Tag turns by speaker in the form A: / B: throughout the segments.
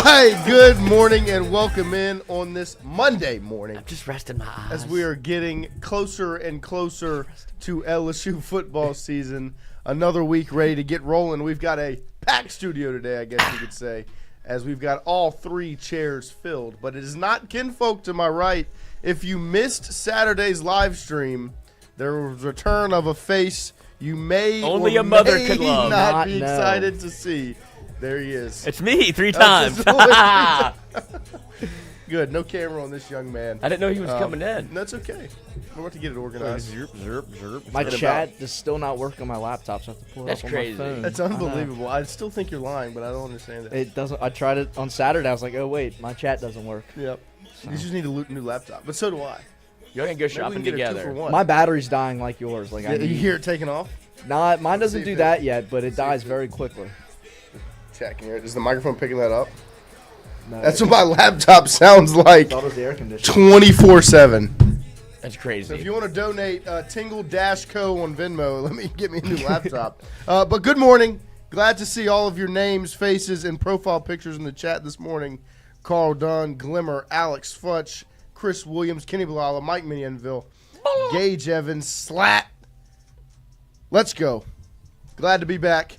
A: right, good morning and welcome in on this Monday morning.
B: I'm just resting my eyes.
A: As we are getting closer and closer to LSU football season. Another week ready to get rolling. We've got a packed studio today, I guess you could say, as we've got all three chairs filled. But it is not kinfolk to my right. If you missed Saturday's live stream, there was a return of a face you may
B: Only
A: or
B: a mother
A: may
B: could love.
A: not be excited to see. There he is.
B: It's me 3 times.
A: Good. No camera on this young man.
B: I didn't know he was coming in.
A: That's okay. We're about to get it organized.
C: My chat does still not work on my laptop, so I have to pull it
B: That's
C: up on
B: crazy.
C: my phone.
A: That's unbelievable. I still think you're lying, but I don't understand it.
C: It doesn't. I tried it on Saturday. I was like, oh wait, my chat doesn't work.
A: Yep. You just need a new laptop, but so do I.
B: You're going to go shopping together.
C: My battery's dying like yours. Like
A: You hear it taking off?
C: Nah, mine doesn't do that yet, but it dies very quickly.
A: Checking here. Is the microphone picking that up?
C: No,
A: That's what my laptop sounds like.
C: thought it was the air conditioner.
A: 24/7.
B: That's crazy.
A: So if you want to donate Tingle-Co on Venmo, get me a new laptop. But good morning. Glad to see all of your names, faces, and profile pictures in the chat this morning. Carl Dunn, Glimmer, Alex Futch, Chris Williams, Kenny Bilala, Mike Minianville, Gage Evans, Slat. Let's go. Glad to be back.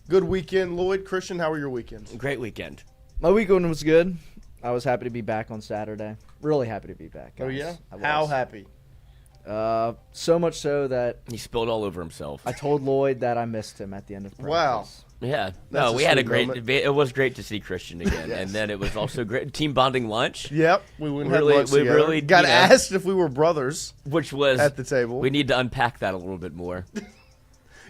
A: Good weekend. Lloyd, Christian, how were your weekends?
B: Great weekend.
C: My weekend was good. I was happy to be back on Saturday. Really happy to be back, guys.
A: Oh, yeah?
C: I was.
A: How happy?
C: So much so that
B: He spilled all over himself.
C: I told Lloyd that I missed him at the end of practice.
A: Wow.
B: Yeah.
A: That's
B: No,
A: a
B: we had a
A: sweet
B: great
A: moment.
B: it was great to see Christian again.
A: Yes.
B: And then it was also great team bonding lunch,
A: Yep. We went and had
B: Really-
A: lunch
B: we
A: together.
B: really,
A: got
B: you know-
A: asked if we were brothers
B: which was
A: at the table.
B: we need to unpack that a little bit more.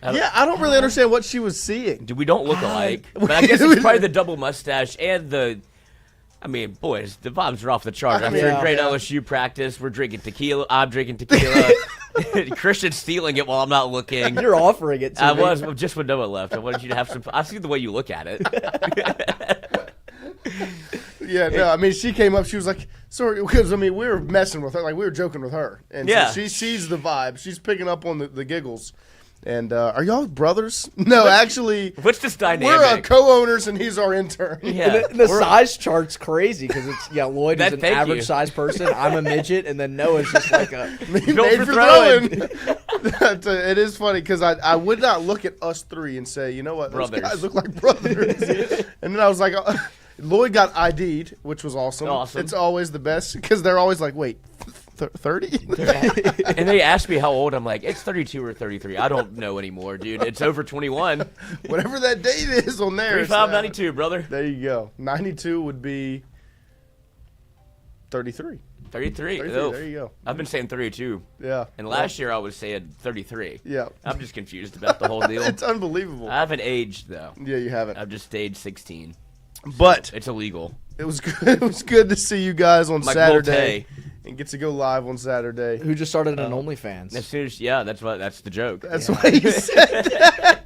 A: I don't really understand what she was seeing.
B: We don't look alike. But I guess it's probably the double mustache and the I mean, boys, the vibes are off the chart. After
C: Yeah.
B: a great LSU practice, we're drinking tequila. I'm drinking tequila. Christian's stealing it while I'm not looking.
C: You're offering it to
B: I
C: me.
B: was just when Noah left. I wanted you to have some. I see the way you look at it.
A: Yeah, no, I mean, she came up, she was like, sorry, because, I mean, we were messing with her, like, we were joking with her. And
B: Yeah.
A: so she sees the vibe. She's picking up on the giggles. And are y'all brothers? No, actually,
B: What's this dynamic?
A: we're co-owners, and he's our intern.
B: Yeah,
C: The
B: we're-
C: size chart's crazy because it's Lloyd is an
B: Thank
C: average
B: you.
C: size person. I'm a midget, and then Noah's just like a.
A: Made
B: Built
A: for
B: for
A: throwing. It is funny because I would not look at us three and say, you know what,
B: Brothers.
A: those guys look like brothers. And then I was like, Lloyd got ID'd, which was awesome.
B: Awesome.
A: It's always the best because they're always like, wait, 30?
B: And they asked me how old. I'm like, it's 32 or 33. I don't know anymore, dude. It's over 21.
A: Whatever that date is on there.
B: 35, 92, brother.
A: There you go. 92 would be 33.
B: 33.
A: 33,
B: Oh.
A: there you go.
B: I've been saying 32.
A: Yeah.
B: And last year I was saying 33.
A: Yeah.
B: I'm just confused about the whole deal.
A: It's unbelievable.
B: I haven't aged, though.
A: Yeah, you haven't.
B: I've just stayed 16.
A: But
B: It's illegal.
A: it was good. It was good to see you guys on
B: Like
A: Saturday
B: Volte.
A: and get to go live on Saturday.
C: Who just started an OnlyFans?
B: As soon as, that's the joke.
A: That's why you said that.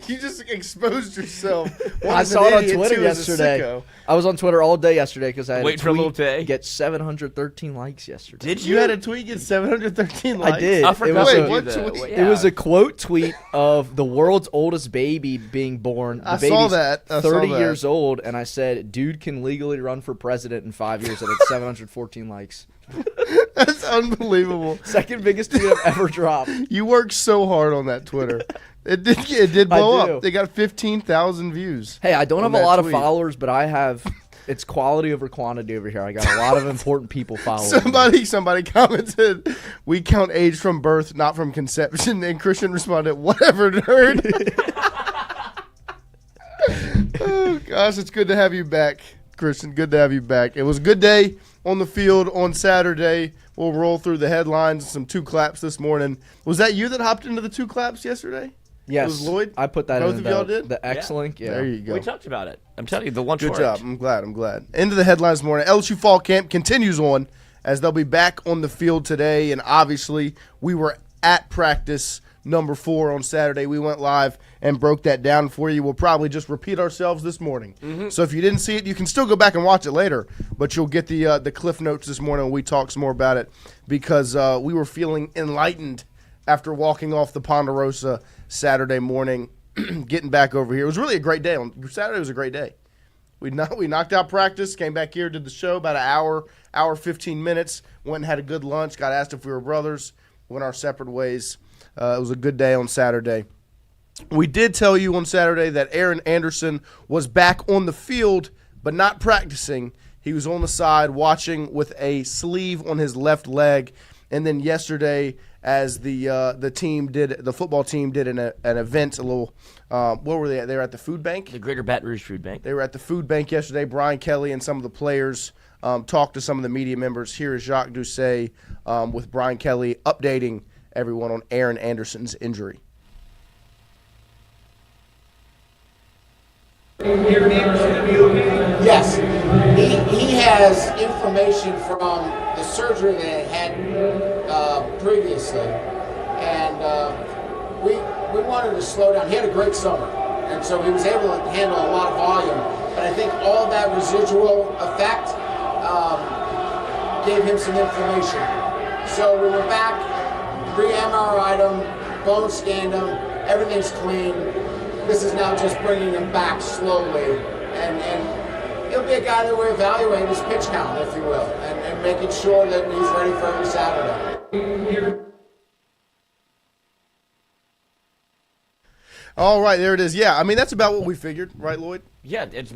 A: You just exposed yourself. One
C: I
A: is
C: saw
A: an
C: it on
A: idiot,
C: Twitter
A: two is a
C: yesterday.
A: sicko.
C: I was on Twitter all day yesterday because I had
B: Wait
C: a
B: for a
C: tweet
B: little day.
C: get 713 likes yesterday.
B: Did
A: You had a tweet get 713 likes.
C: I did.
B: I
C: It
B: forgot
C: was
B: to
C: a-
B: do
A: what
B: that.
A: tweet?
B: Well,
C: It was
B: yeah.
C: a quote tweet of the world's oldest baby being born. The
A: I
C: baby's
A: saw that. I saw
C: 30
A: that.
C: years old, and I said, dude can legally run for president in 5 years, and it's 714 likes.
A: That's unbelievable.
C: Second biggest tweet I've ever dropped.
A: You worked so hard on that Twitter. It did blow
C: I do.
A: up. They got 15,000 views.
C: Hey, I don't
A: On
C: have a
A: that
C: lot
A: tweet.
C: of followers, but I have. It's quality over quantity over here. I got a lot of important people following.
A: Somebody commented, we count age from birth, not from conception. And Christian responded, whatever, nerd. Oh, gosh, it's good to have you back, Christian. Good to have you back. It was a good day on the field on Saturday. We'll roll through the headlines, some two claps this morning. Was that you that hopped into the two claps yesterday?
C: Yes,
A: It was Lloyd?
C: I put that
A: Both
C: in
A: of y'all
C: the,
A: did?
C: the X link. Yeah.
A: There you go.
B: We talked about it. I'm telling you, the lunch
A: Good
B: worked.
A: job. I'm glad. Into the headlines this morning. LSU Fall Camp continues on as they'll be back on the field today. And obviously, we were at practice number 4 on Saturday. We went live and broke that down for you. We'll probably just repeat ourselves this morning. So if you didn't see it, you can still go back and watch it later. But you'll get the cliff notes this morning when we talk some more about it because we were feeling enlightened after walking off the Ponderosa Saturday morning, getting back over here. It was really a great day. Saturday was a great day. We knocked out practice, came back here, did the show about an hour 15 minutes, went and had a good lunch, got asked if we were brothers, went our separate ways. It was a good day on Saturday. We did tell you on Saturday that Aaron Anderson was back on the field, but not practicing. He was on the side watching with a sleeve on his left leg. And then yesterday, as the football team did an event, a little, what were they at? They were at the food bank?
B: The Greater Baton Rouge Food Bank.
A: They were at the food bank yesterday. Brian Kelly and some of the players talked to some of the media members. Here is Jacques Doucet with Brian Kelly updating everyone on Aaron Anderson's injury.
D: Yes, he has inflammation from the surgery that he had previously, and we wanted to slow down. He had a great summer, and so he was able to handle a lot of volume. But I think all that residual effect gave him some inflammation. So we went back, re-MRI'd him, bone scanned him, everything's clean. This is now just bringing him back slowly, and he'll be a guy that we evaluate his pitch count, if you will, and making sure that he's ready for every Saturday.
A: All right, there it is. Yeah, I mean, that's about what we figured, right, Lloyd?
B: Yeah, it's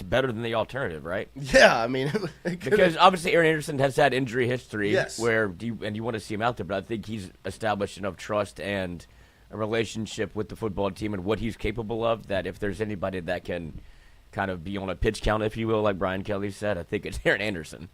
B: better than the alternative, right?
A: Yeah, I mean.
B: Because obviously Aaron Anderson has had injury history.
A: Yes.
B: Where you want to see him out there, but I think he's established enough trust and a relationship with the football team and what he's capable of, that if there's anybody that can kind of be on a pitch count, if you will, like Brian Kelly said, I think it's Aaron Anderson.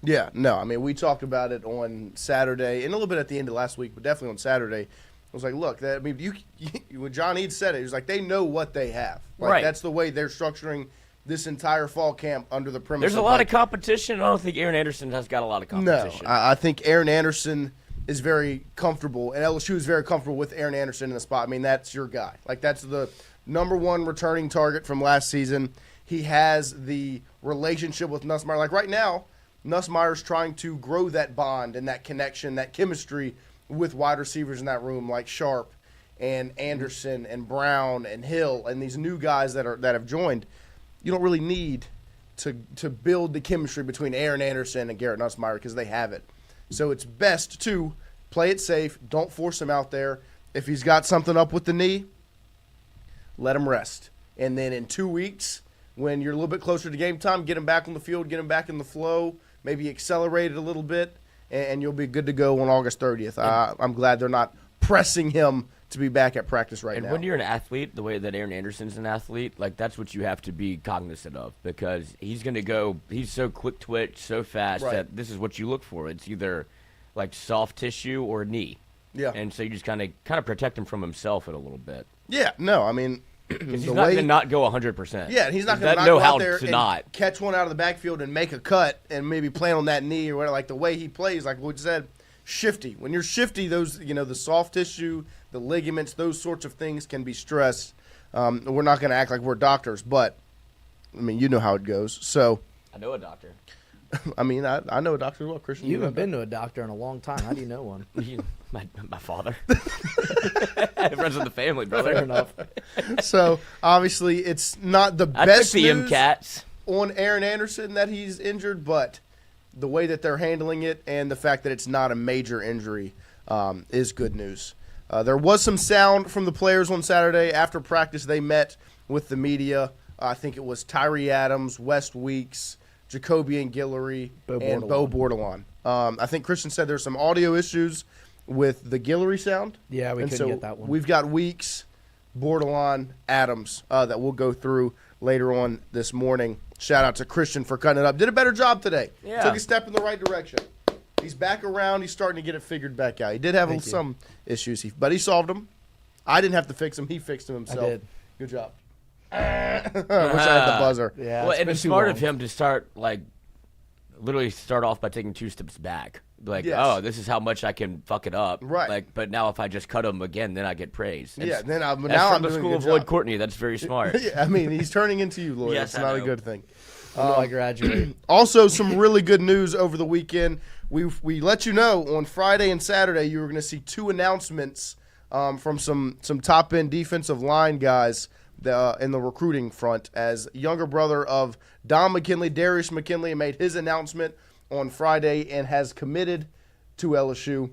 A: Yeah, no, I mean, we talked about it on Saturday and a little bit at the end of last week, but definitely on Saturday. I was like, look, when John Eads said it, he was like, they know what they have. Like,
B: right.
A: That's the way they're structuring this entire fall camp under the premise.
B: There's a lot of competition. I don't think Aaron Anderson has got a lot of competition.
A: No, I think Aaron Anderson is very comfortable, and LSU is very comfortable with Aaron Anderson in the spot. I mean, that's your guy. Like, that's the number one returning target from last season. He has the relationship with Nussmeier. Like, right now, Nussmeier's trying to grow that bond and that connection, that chemistry with wide receivers in that room, like Sharp and Anderson and Brown and Hill and these new guys that have joined. You don't really need to build the chemistry between Aaron Anderson and Garrett Nussmeier because they have it. So it's best to play it safe. Don't force him out there. If he's got something up with the knee, let him rest. And then in 2 weeks, when you're a little bit closer to game time, get him back on the field, get him back in the flow, maybe accelerate it a little bit, and you'll be good to go on August 30th. I'm glad they're not pressing him to be back at practice right now.
B: And when you're an athlete, the way that Aaron Anderson's an athlete, like, that's what you have to be cognizant of, because he's going to go – he's so quick twitch, so fast that this is what you look for. It's either, like, soft tissue or knee. Yeah. And so you just kind of protect him from himself a little bit.
A: Yeah, no, I mean –
B: because he's not going to not go 100%.
A: Yeah, he's not going to go out there and catch one out of the backfield and make a cut and maybe plan on that knee or whatever. Like, the way he plays, like we said, shifty. When you're shifty, those, the soft tissue, the ligaments, those sorts of things can be stressed. We're not going to act like we're doctors, but, I mean, you know how it goes. So
B: I know a doctor.
A: I mean, I know a doctor as well, Christian.
C: You haven't been to a doctor in a long time. How do you know one?
B: My father. I have friends with the family, brother.
C: Fair enough.
A: So, obviously, it's not the
B: I
A: best
B: took the
A: news
B: MCATs
A: on Aaron Anderson that he's injured, but the way that they're handling it and the fact that it's not a major injury is good news. There was some sound from the players on Saturday. After practice, they met with the media. I think it was Tyree Adams, West Weeks, Jacobian Guillory, and Bo Bordelon. I think Christian said there's some audio issues with the Guillory sound.
C: Yeah, we couldn't get that one.
A: We've got Weeks, Bordelon, Adams that we'll go through later on this morning. Shout out to Christian for cutting it up. Did a better job today.
B: Yeah.
A: Took a step in the right direction. He's back around. He's starting to get it figured back out. He did have some issues, but he solved them. I didn't have to fix them. He fixed them himself.
C: I did.
A: Good job. I wish I had the buzzer.
C: Yeah,
B: well, and it's smart of him to start, literally start off by taking 2 steps back. Oh, this is how much I can fuck it up.
A: Right.
B: But now if I just cut him again, then I get praise.
A: Yeah, then
B: that's
A: now
B: from
A: I'm
B: the
A: doing
B: school
A: a
B: of
A: good
B: Lloyd
A: job.
B: Courtney. That's very smart.
A: Yeah, I mean, he's turning into you, Lloyd.
B: Yes,
A: it's not a good thing.
C: I graduate.
A: Also, some really good news over the weekend. We let you know on Friday and Saturday you were going to see 2 announcements from some top-end defensive line guys in the recruiting front, as younger brother of Don McKinley, Darius McKinley, made his announcement on Friday and has committed to LSU.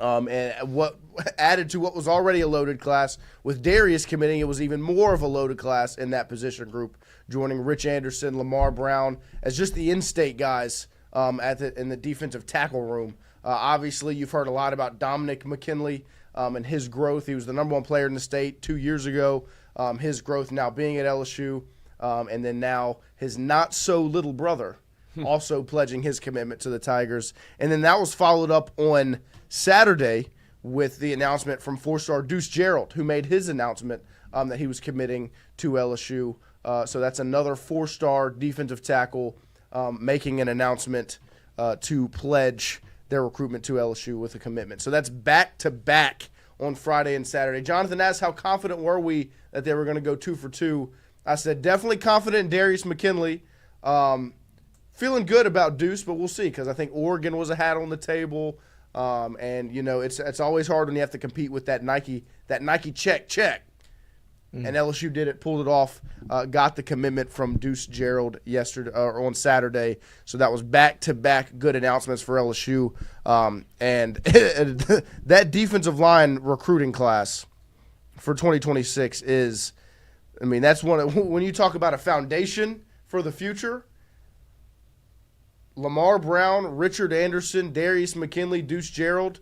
A: And what added to what was already a loaded class, with Darius committing, it was even more of a loaded class in that position group, joining Rich Anderson, Lamar Brown as just the in-state guys in the defensive tackle room. Obviously, you've heard a lot about Dominic McKinley and his growth. He was the number one player in the state 2 years ago. His growth now being at LSU, and then now his not-so-little brother also pledging his commitment to the Tigers. And then that was followed up on Saturday with the announcement from four-star Deuce Gerald, who made his announcement that he was committing to LSU. So that's another four-star defensive tackle making an announcement to pledge their recruitment to LSU with a commitment. So that's back-to-back on Friday and Saturday. Jonathan asked how confident were we that they were going to go 2 for 2. I said definitely confident in Darius McKinley. Feeling good about Deuce, but we'll see, because I think Oregon was a hat on the table. And, you know, it's always hard when you have to compete with that Nike check. And LSU did it, pulled it off, got the commitment from Deuce Gerald yesterday or on Saturday. So that was back-to-back good announcements for LSU. And that defensive line recruiting class for 2026 is, I mean, that's when you talk about a foundation for the future. Lamar Brown, Richard Anderson, Darius McKinley, Deuce Gerald,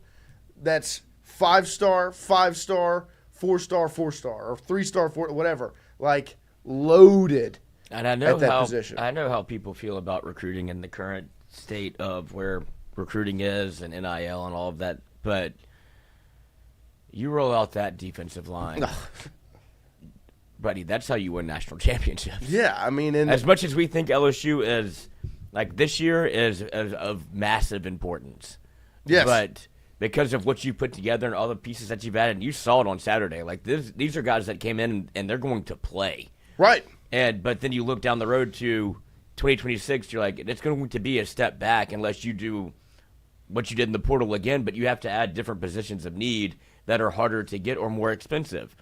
A: that's 5-star, 5-star, 4-star, 4-star, or 3-star, 4, whatever. Like, loaded
B: and I know
A: at that
B: how,
A: position.
B: I know how people feel about recruiting in the current state of where recruiting is and NIL and all of that, but you roll out that defensive line. Buddy, that's how you win national championships.
A: Yeah, I mean,
B: as much as we think LSU is, like, this year is of massive importance.
A: Yes.
B: But because of what you put together and all the pieces that you've added, and you saw it on Saturday. Like, these are guys that came in and they're going to play.
A: Right.
B: But then you look down the road to 2026, you're like, it's going to be a step back unless you do what you did in the portal again, but you have to add different positions of need that are harder to get or more expensive.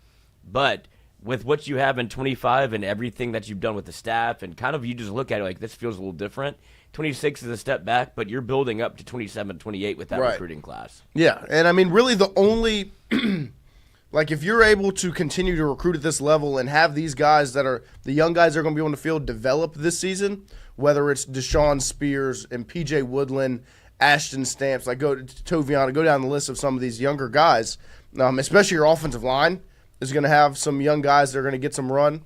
B: But with what you have in 25 and everything that you've done with the staff, and kind of you just look at it like this feels a little different. 26 is a step back, but you're building up to 27, 28 with that recruiting class.
A: Yeah, and I mean, really the only like, if you're able to continue to recruit at this level and have these guys that are the young guys that are going to be on the field develop this season, whether it's Deshaun Spears and PJ Woodland, Ashton Stamps, like go to Toviana, go down the list of some of these younger guys, especially your offensive line is going to have some young guys that are going to get some run.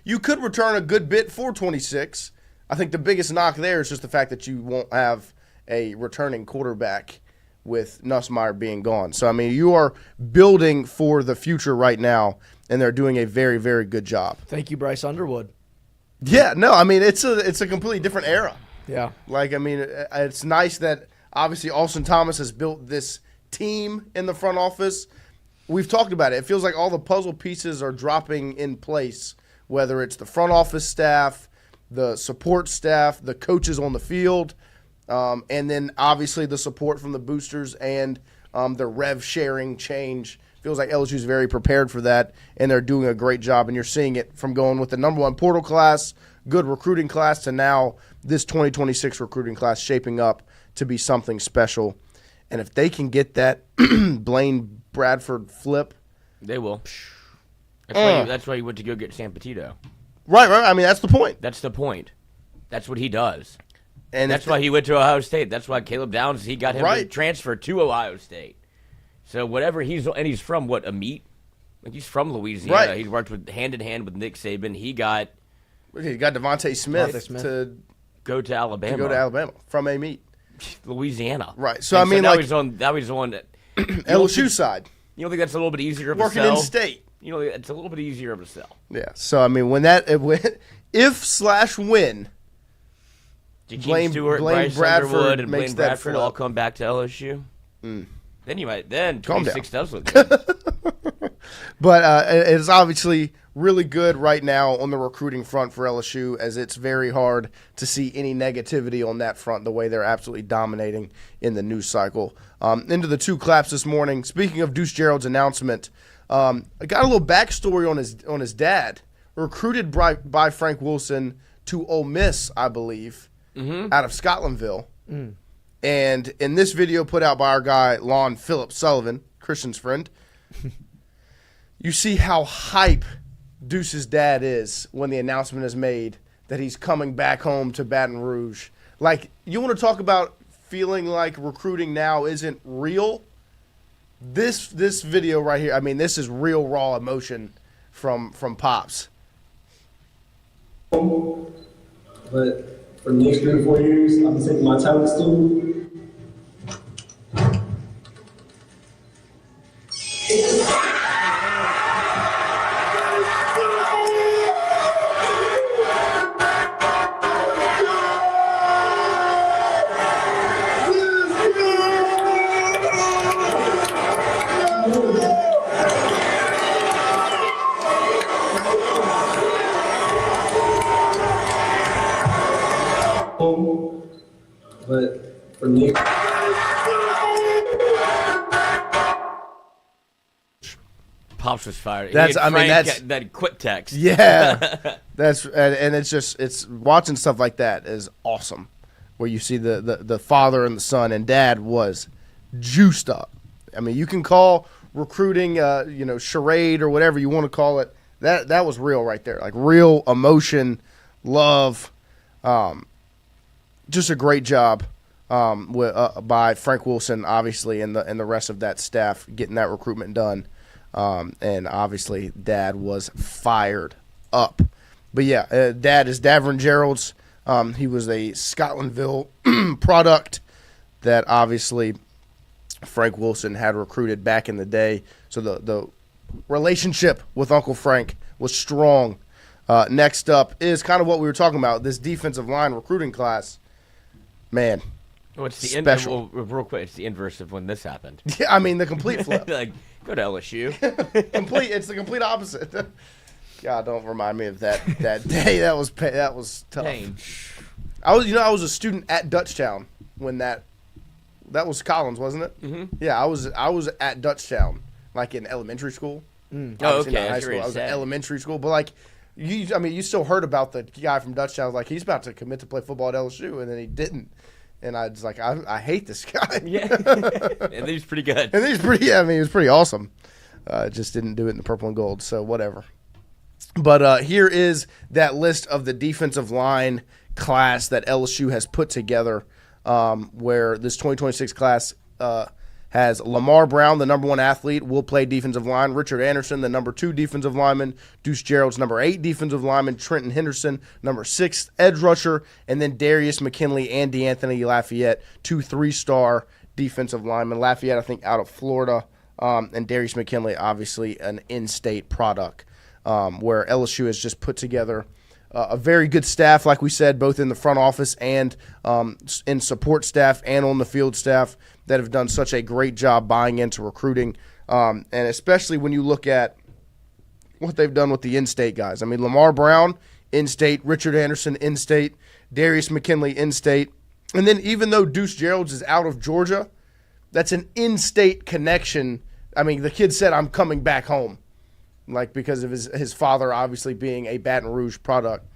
A: You could return a good bit for 26. I think the biggest knock there is just the fact that you won't have a returning quarterback with Nussmeier being gone. So, I mean, you are building for the future right now, and they're doing a very, very good job.
C: Thank you, Bryce Underwood.
A: Yeah, no, I mean, it's a completely different era.
C: Yeah.
A: Like, I mean, it's nice that obviously Austin Thomas has built this team in the front office. We've talked about it. It feels like all the puzzle pieces are dropping in place, whether it's the front office staff, the support staff, the coaches on the field, and then obviously the support from the boosters and the rev sharing change. Feels like LSU is very prepared for that, and they're doing a great job. And you're seeing it from going with the number one portal class, good recruiting class, to now this 2026 recruiting class shaping up to be something special. And if they can get that Blaine Bradford flip,
B: they will. That's why you went to go get Sam Petito.
A: Right. I mean, that's the point.
B: That's the point. That's what he does.
A: And
B: that's why he went to Ohio State. That's why Caleb Downs, he got him to transfer to Ohio State. So whatever he's from what, a meat? Like, he's from Louisiana.
A: Right.
B: He's worked hand in hand with Nick Saban. He got
A: Devontae Smith to
B: go to
A: Alabama from a meat.
B: Louisiana.
A: Right. So, I mean,
B: now
A: like,
B: he's on
A: LSU side.
B: You don't think that's a little bit easier of a sell?
A: Working in state.
B: You know, it's a little bit easier of a sell.
A: Yeah. So, I mean, when if/when
B: Blaine
A: Bradford
B: Underwood and
A: makes
B: Blaine
A: that
B: Bradford
A: flip,
B: all come back to LSU, then 26 does look
A: good.
B: good.
A: But it's obviously really good right now on the recruiting front for LSU, as it's very hard to see any negativity on that front the way they're absolutely dominating in the news cycle. Into the two claps this morning. Speaking of Deuce Gerald's announcement, I got a little backstory on his dad. Recruited by Frank Wilson to Ole Miss, I believe, out of Scotlandville. And in this video put out by our guy, Lon Philip Sullivan, Christian's friend, you see how hype Deuce's dad is when the announcement is made that he's coming back home to Baton Rouge. Like, you want to talk about feeling like recruiting now isn't real? This video right here, I mean, this is real raw emotion from Pops.
E: But for the next 3 or 4 years, I'm taking my talents to. But for me,
B: Pops was fired.
A: That's
B: that quick text.
A: Yeah, and it's watching stuff like that is awesome, where you see the father and the son, and Dad was juiced up. I mean, you can call recruiting, charade or whatever you want to call it. That was real right there, like real emotion, love. Just a great job by Frank Wilson, obviously, and the rest of that staff getting that recruitment done. And obviously, Dad was fired up. But yeah, Dad is Davern Gerald's. He was a Scotlandville product that obviously Frank Wilson had recruited back in the day. So the relationship with Uncle Frank was strong. Next up is kind of what we were talking about, this defensive line recruiting class. Man,
B: What's the
A: special.
B: real quick, it's the inverse of when this happened.
A: Yeah, I mean, the complete flip.
B: Like, go to LSU.
A: It's the complete opposite. God, don't remind me of that day. That was tough.
B: Dang.
A: I was a student at Dutchtown when that was Collins, wasn't it?
B: Mm-hmm.
A: Yeah, I was at Dutchtown, like in elementary school.
B: Oh,
A: Obviously
B: okay.
A: not high school. I was in elementary school, but like you still heard about the guy from Dutchtown. Like, he's about to commit to play football at LSU, and then he didn't. And I was like, I hate this guy.
B: Yeah. And he's pretty good.
A: And he's pretty. Yeah, I mean, he was pretty awesome. Just didn't do it in the purple and gold. So whatever. But here is that list of the defensive line class that LSU has put together, where this 2026 class has Lamar Brown, the number 1 athlete, will play defensive line. Richard Anderson, the number 2 defensive lineman. Deuce Gerald's number 8 defensive lineman. Trenton Henderson, number 6 edge rusher. And then Darius McKinley and DeAnthony Lafayette, 2 3-star defensive linemen. Lafayette, I think, out of Florida. And Darius McKinley, obviously, an in-state product, where LSU has just put together a very good staff, like we said, both in the front office and in support staff and on the field staff that have done such a great job buying into recruiting. And especially when you look at what they've done with the in-state guys. I mean, Lamar Brown, in-state. Richard Anderson, in-state. Darius McKinley, in-state. And then even though Deuce Gerald's is out of Georgia, that's an in-state connection. I mean, the kid said, I'm coming back home, like because of his father obviously being a Baton Rouge product.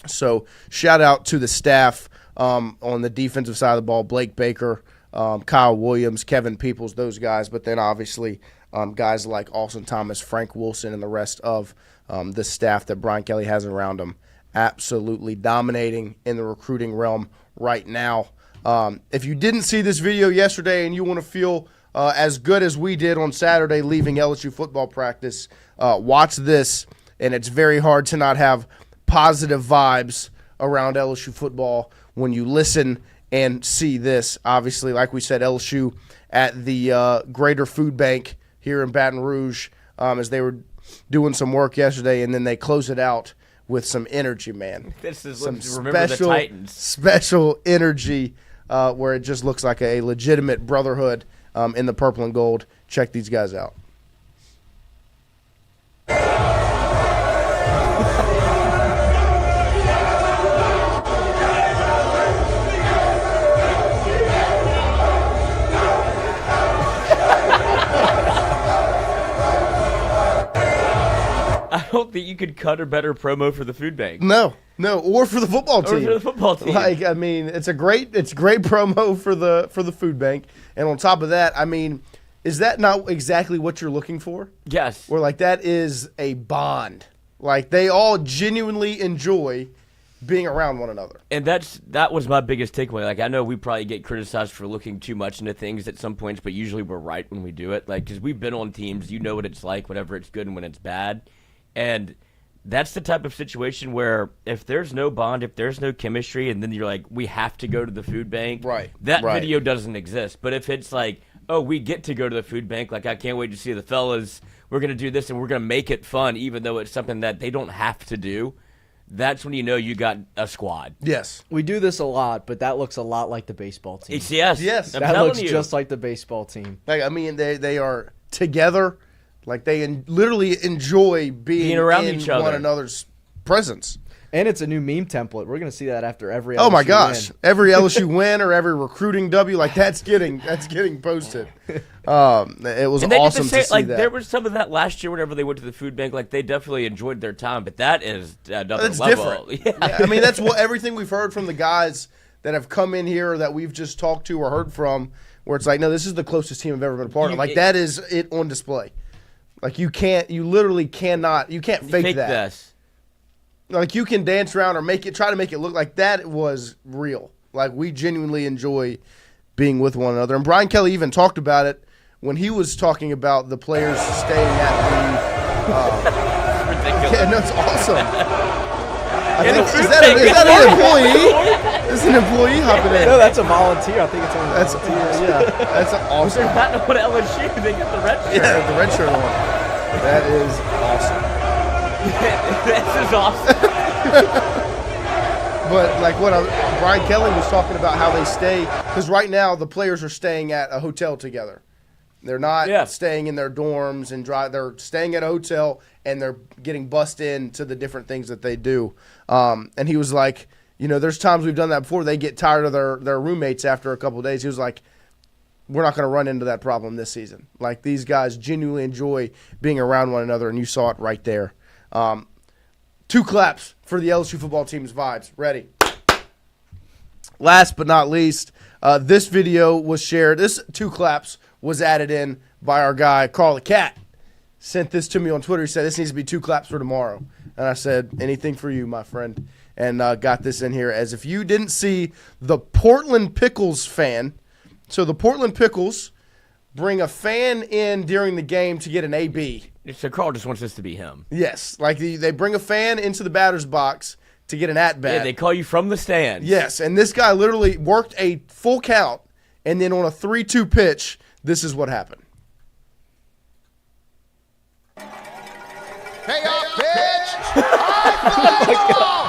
A: So shout out to the staff on the defensive side of the ball, Blake Baker, Kyle Williams, Kevin Peoples, those guys. But then obviously guys like Austin Thomas, Frank Wilson, and the rest of the staff that Brian Kelly has around him, absolutely dominating in the recruiting realm right now. If you didn't see this video yesterday and you want to feel as good as we did on Saturday leaving LSU football practice, watch this, and it's very hard to not have positive vibes around LSU football when you listen and see this. Obviously, like we said, LSU at the Greater Food Bank here in Baton Rouge as they were doing some work yesterday, and then they close it out with some energy, man.
B: This is
A: some
B: remember the Titans.
A: Special energy where it just looks like a legitimate brotherhood in the purple and gold. Check these guys out.
B: don't think you could cut a better promo for the food bank.
A: No, or for the football
B: Or
A: team.
B: for the football team.
A: Like, I mean, it's great promo for the food bank. And on top of that, I mean, is that not exactly what you're looking for?
B: Yes.
A: Where like that is a bond. Like they all genuinely enjoy being around one another.
B: And that was my biggest takeaway. Like, I know we probably get criticized for looking too much into things at some points, but usually we're right when we do it. Like, because we've been on teams, you know what it's like, whenever it's good and when it's bad. And that's the type of situation where if there's no bond, if there's no chemistry, and then you're like, we have to go to the food bank,
A: right?
B: That video doesn't exist. But if it's like, oh, we get to go to the food bank, like, I can't wait to see the fellas, we're going to do this and we're going to make it fun, even though it's something that they don't have to do, that's when you know you got a squad.
A: Yes.
C: We do this a lot, but that looks a lot like the baseball team.
B: Yes.
C: That looks just like the baseball team.
A: Like, I mean, they are together. Like, they literally enjoy being around each other, one another's presence.
C: And it's a new meme template. We're going to see that after every
A: LSU
C: LSU
A: my gosh.
C: win.
A: Every LSU win or every recruiting W, like, that's getting posted. It was awesome to see that.
B: There was some of that last year whenever they went to the food bank. Like, they definitely enjoyed their time, but that is another level.
A: Different. Yeah. I mean, that's what everything we've heard from the guys that have come in here that we've just talked to or heard from, where it's like, no, this is the closest team I've ever been a part of. Like, that is it on display. Like, you can't fake that.
B: This.
A: Like, you can dance around or try to make it look like that was real. Like, we genuinely enjoy being with one another. And Brian Kelly even talked about it when he was talking about the players staying at the
B: ridiculous.
A: Yeah, no, it's awesome. I think, is that an employee? Is an employee hopping in?
C: No, that's a volunteer. I think it's only volunteers.
A: Yeah, that's awesome.
B: They're not on LSU. They got the red shirt.
A: Yeah, the red shirt on. That is awesome.
B: This is awesome.
A: But like Brian Kelly was talking about how they stay, because right now the players are staying at a hotel together. They're not staying in their dorms and they're staying at a hotel and they're getting bussed in to the different things that they do. And he was like, there's times we've done that before. They get tired of their roommates after a couple of days. He was like, we're not going to run into that problem this season. Like, these guys genuinely enjoy being around one another, and you saw it right there. 2 claps for the LSU football team's vibes. Ready? Last but not least, this video was shared. This 2 claps was added in by our guy, Carl the Cat. Sent this to me on Twitter. He said, this needs to be 2 claps for tomorrow. And I said, anything for you, my friend. And got this in here. As if you didn't see the Portland Pickles fan. So the Portland Pickles bring a fan in during the game to get an AB.
B: So Carl just wants this to be him.
A: Yes. Like, they bring a fan into the batter's box to get an at-bat.
B: Yeah, they call you from the stands.
A: Yes, and this guy literally worked a full count, and then on a 3-2 pitch, this is what happened.
F: Hey, up, pitch! High fly ball!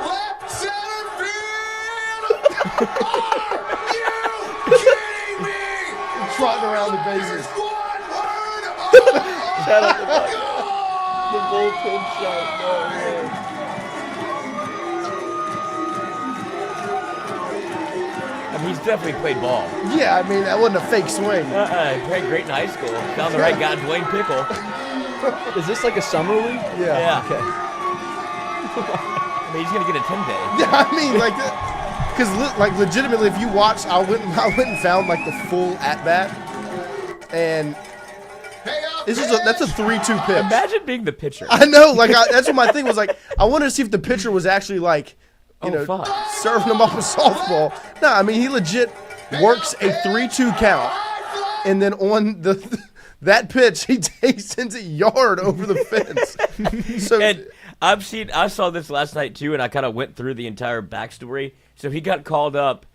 F: Left center field! Are you kidding me?
A: Trotting around the bases.
F: One word!
C: Shout out the bullpen shot. Oh, man.
B: I mean, he's definitely played ball.
A: Yeah, I mean, that wasn't a fake swing.
B: Played great in high school. Found the right guy, Dwayne Pickle.
C: Is this like a summer league?
A: Yeah.
C: Okay.
B: I mean, he's going to get a 10-day.
A: Yeah, I mean, like, because like legitimately, if you watch, I went and found like the full at bat, and that's a 3-2 pitch.
B: Imagine being the pitcher.
A: I know, like that's what my thing was. Like, I wanted to see if the pitcher was actually like, serving him up a softball. No, I mean, he legit works a 3-2 count, and then on that pitch, he sends a yard over the fence. So.
B: And I saw this last night too, and I kind of went through the entire backstory. So he got called up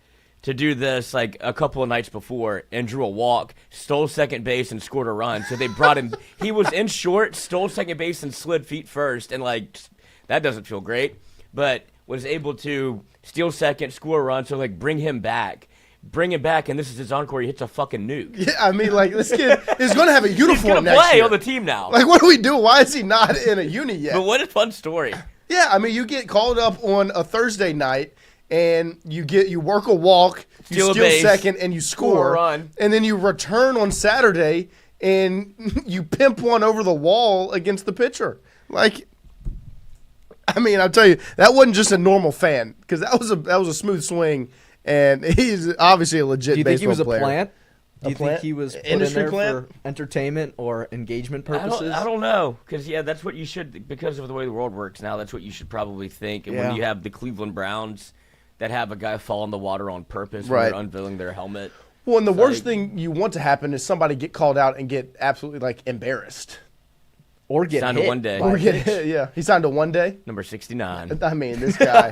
B: to do this like a couple of nights before and drew a walk, stole second base, and scored a run. So they brought him. He was in short, stole second base, and slid feet first, and like that doesn't feel great. But was able to steal second, score a run, so like bring him back, and this is his encore. He hits a fucking nuke.
A: Yeah, I mean, like, this kid is going to have a uniform
B: He's going to
A: next
B: play
A: year.
B: on the team now.
A: Like, what do we do? Why is he not in a uni yet?
B: But what a fun story.
A: Yeah, I mean, you get called up on a Thursday night, and you work a walk, you steal second, and you score
B: a run.
A: And then you return on Saturday, and you pimp one over the wall against the pitcher. Like, I mean, I'll tell you, that wasn't just a normal fan because that was a smooth swing, and he's obviously a legit
C: Do you think he was a
A: player.
C: plant? Do you
A: plant?
C: think he was put
A: Industry
C: in there
A: plant?
C: for entertainment or engagement purposes?
B: I don't know, because that's what you should, because of the way the world works now. That's what you should probably think. And
C: Yeah.
B: when you have the Cleveland Browns that have a guy fall in the water on purpose
A: Right.
B: when they're unveiling their helmet.
A: Well, and the
B: It's
A: worst
B: like-
A: thing you want to happen is somebody get called out and get absolutely like embarrassed.
C: Or get
B: Signed
C: hit
B: to one day.
C: by
A: Or
C: a
A: get
C: pitch?
A: hit, yeah. He signed to 1 day.
B: Number 69.
A: I mean, this guy.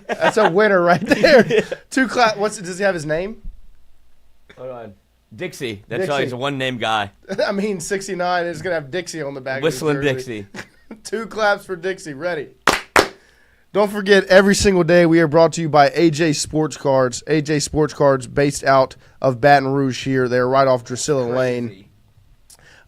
A: That's a winner right there. Does he have his name?
B: Hold on. Dixie. That's
A: Dixie.
B: all. He's a one-name guy.
A: I mean, 69 is going to have Dixie on the back
B: Whistling
A: of his jersey.
B: Dixie.
A: 2 claps for Dixie. Ready. Don't forget, every single day we are brought to you by AJ Sports Cards. AJ Sports Cards based out of Baton Rouge here. They're right off Drusilla Lane.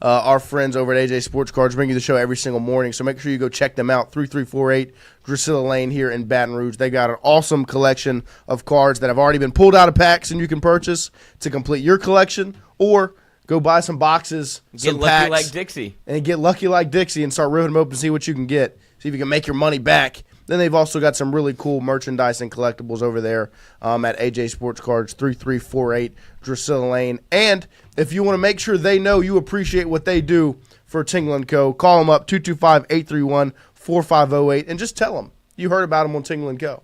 A: Our friends over at AJ Sports Cards bring you the show every single morning, so make sure you go check them out. 3348 Drusilla Lane here in Baton Rouge. They got an awesome collection of cards that have already been pulled out of packs and you can purchase to complete your collection, or go buy some boxes,
B: Get
A: some
B: lucky
A: packs,
B: like Dixie.
A: and get lucky like Dixie and start ripping them open and see what you can get. See if you can make your money back. Then they've also got some really cool merchandise and collectibles over there at AJ Sports Cards, 3348 Drusilla Lane. And if you want to make sure they know you appreciate what they do for Tingle & Co., call them up, 225-831-4508, and just tell them you heard about them on Tingle & Co.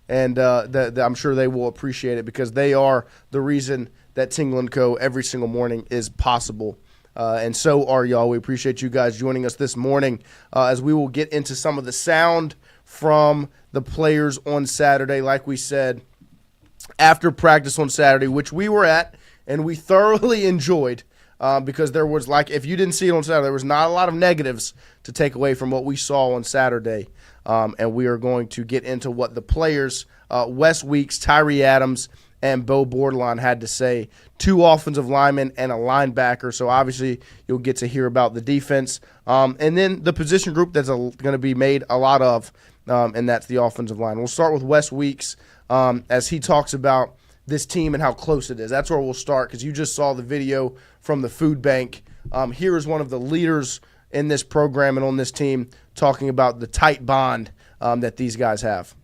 A: And I'm sure they will appreciate it because they are the reason that Tingle & Co. every single morning is possible. And so are y'all. We appreciate you guys joining us this morning as we will get into some of the sound from the players on Saturday. Like we said, after practice on Saturday, which we were at and we thoroughly enjoyed because there was, like, if you didn't see it on Saturday, there was not a lot of negatives to take away from what we saw on Saturday. And we are going to get into what the players, Wes Weeks, Tyree Adams, and Bo Bordelon had to say. 2 offensive linemen and a linebacker. So obviously you'll get to hear about the defense. And then the position group that's going to be made a lot of, and that's the offensive line. We'll start with Wes Weeks as he talks about this team and how close it is. That's where we'll start because you just saw the video from the food bank. Here is one of the leaders in this program and on this team talking about the tight bond that these guys have.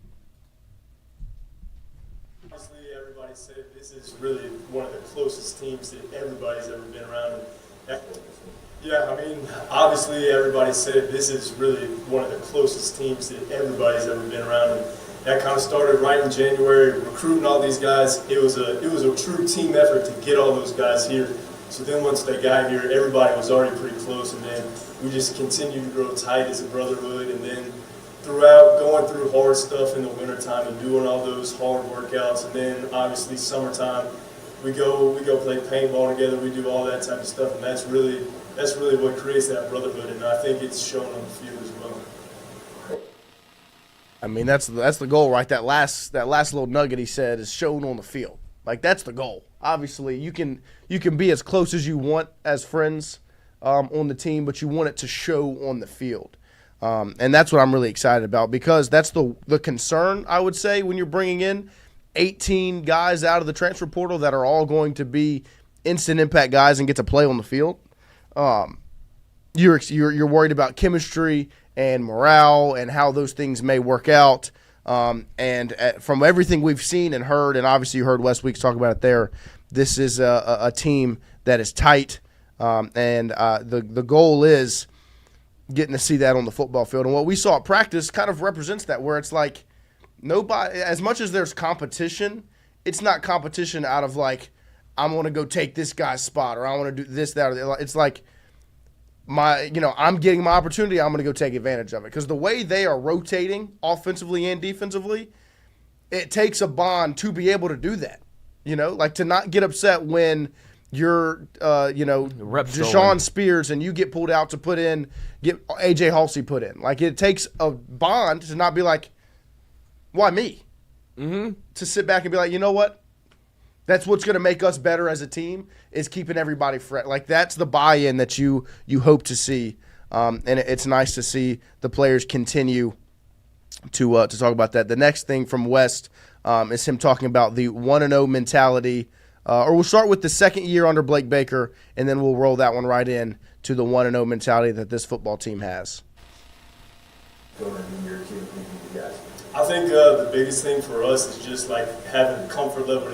G: Obviously, everybody said this is really one of the closest teams that everybody's ever been around. Yeah, I mean, obviously, everybody said this is really one of the closest teams that everybody's ever been around. And that kind of started right in January, recruiting all these guys. It was a true team effort to get all those guys here. So then once they got here, everybody was already pretty close, and then we just continued to grow tight as a brotherhood. And then throughout going through hard stuff in the wintertime and doing all those hard workouts, and then obviously summertime, we go play paintball together. We do all that type of stuff, and that's really what creates that brotherhood. And I think it's shown on the field as well.
A: I mean, that's the goal, right? That last little nugget he said is shown on the field. Like, that's the goal. Obviously, you can be as close as you want as friends on the team, but you want it to show on the field. And that's what I'm really excited about because that's the concern, I would say, when you're bringing in 18 guys out of the transfer portal that are all going to be instant impact guys and get to play on the field. You're worried about chemistry and morale and how those things may work out. And from everything we've seen and heard, and obviously you heard Wes Weeks talk about it there, this is a team that is tight. And the goal is getting to see that on the football field. And what we saw at practice kind of represents that, where it's like nobody, as much as there's competition, it's not competition out of like, I want to go take this guy's spot or I want to do this, that, or the other. It's like, I'm getting my opportunity, I'm going to go take advantage of it. Because the way they are rotating offensively and defensively, it takes a bond to be able to do that. Like to not get upset when you're, Deshaun Spears and you get pulled out to get AJ Halsey put in. Like it takes a bond to not be like, why me? Mm-hmm. To sit back and be like, you know what? That's what's going to make us better as a team is keeping everybody fresh. Like that's the buy-in that you hope to see, and it's nice to see the players continue to talk about that. The next thing from West is him talking about the 1-0 mentality, or we'll start with the second year under Blake Baker, and then we'll roll that one right in to the 1-0 mentality that this football team has.
H: going into year 2 thinking you guys?
G: I think the biggest thing for us is just like having comfort level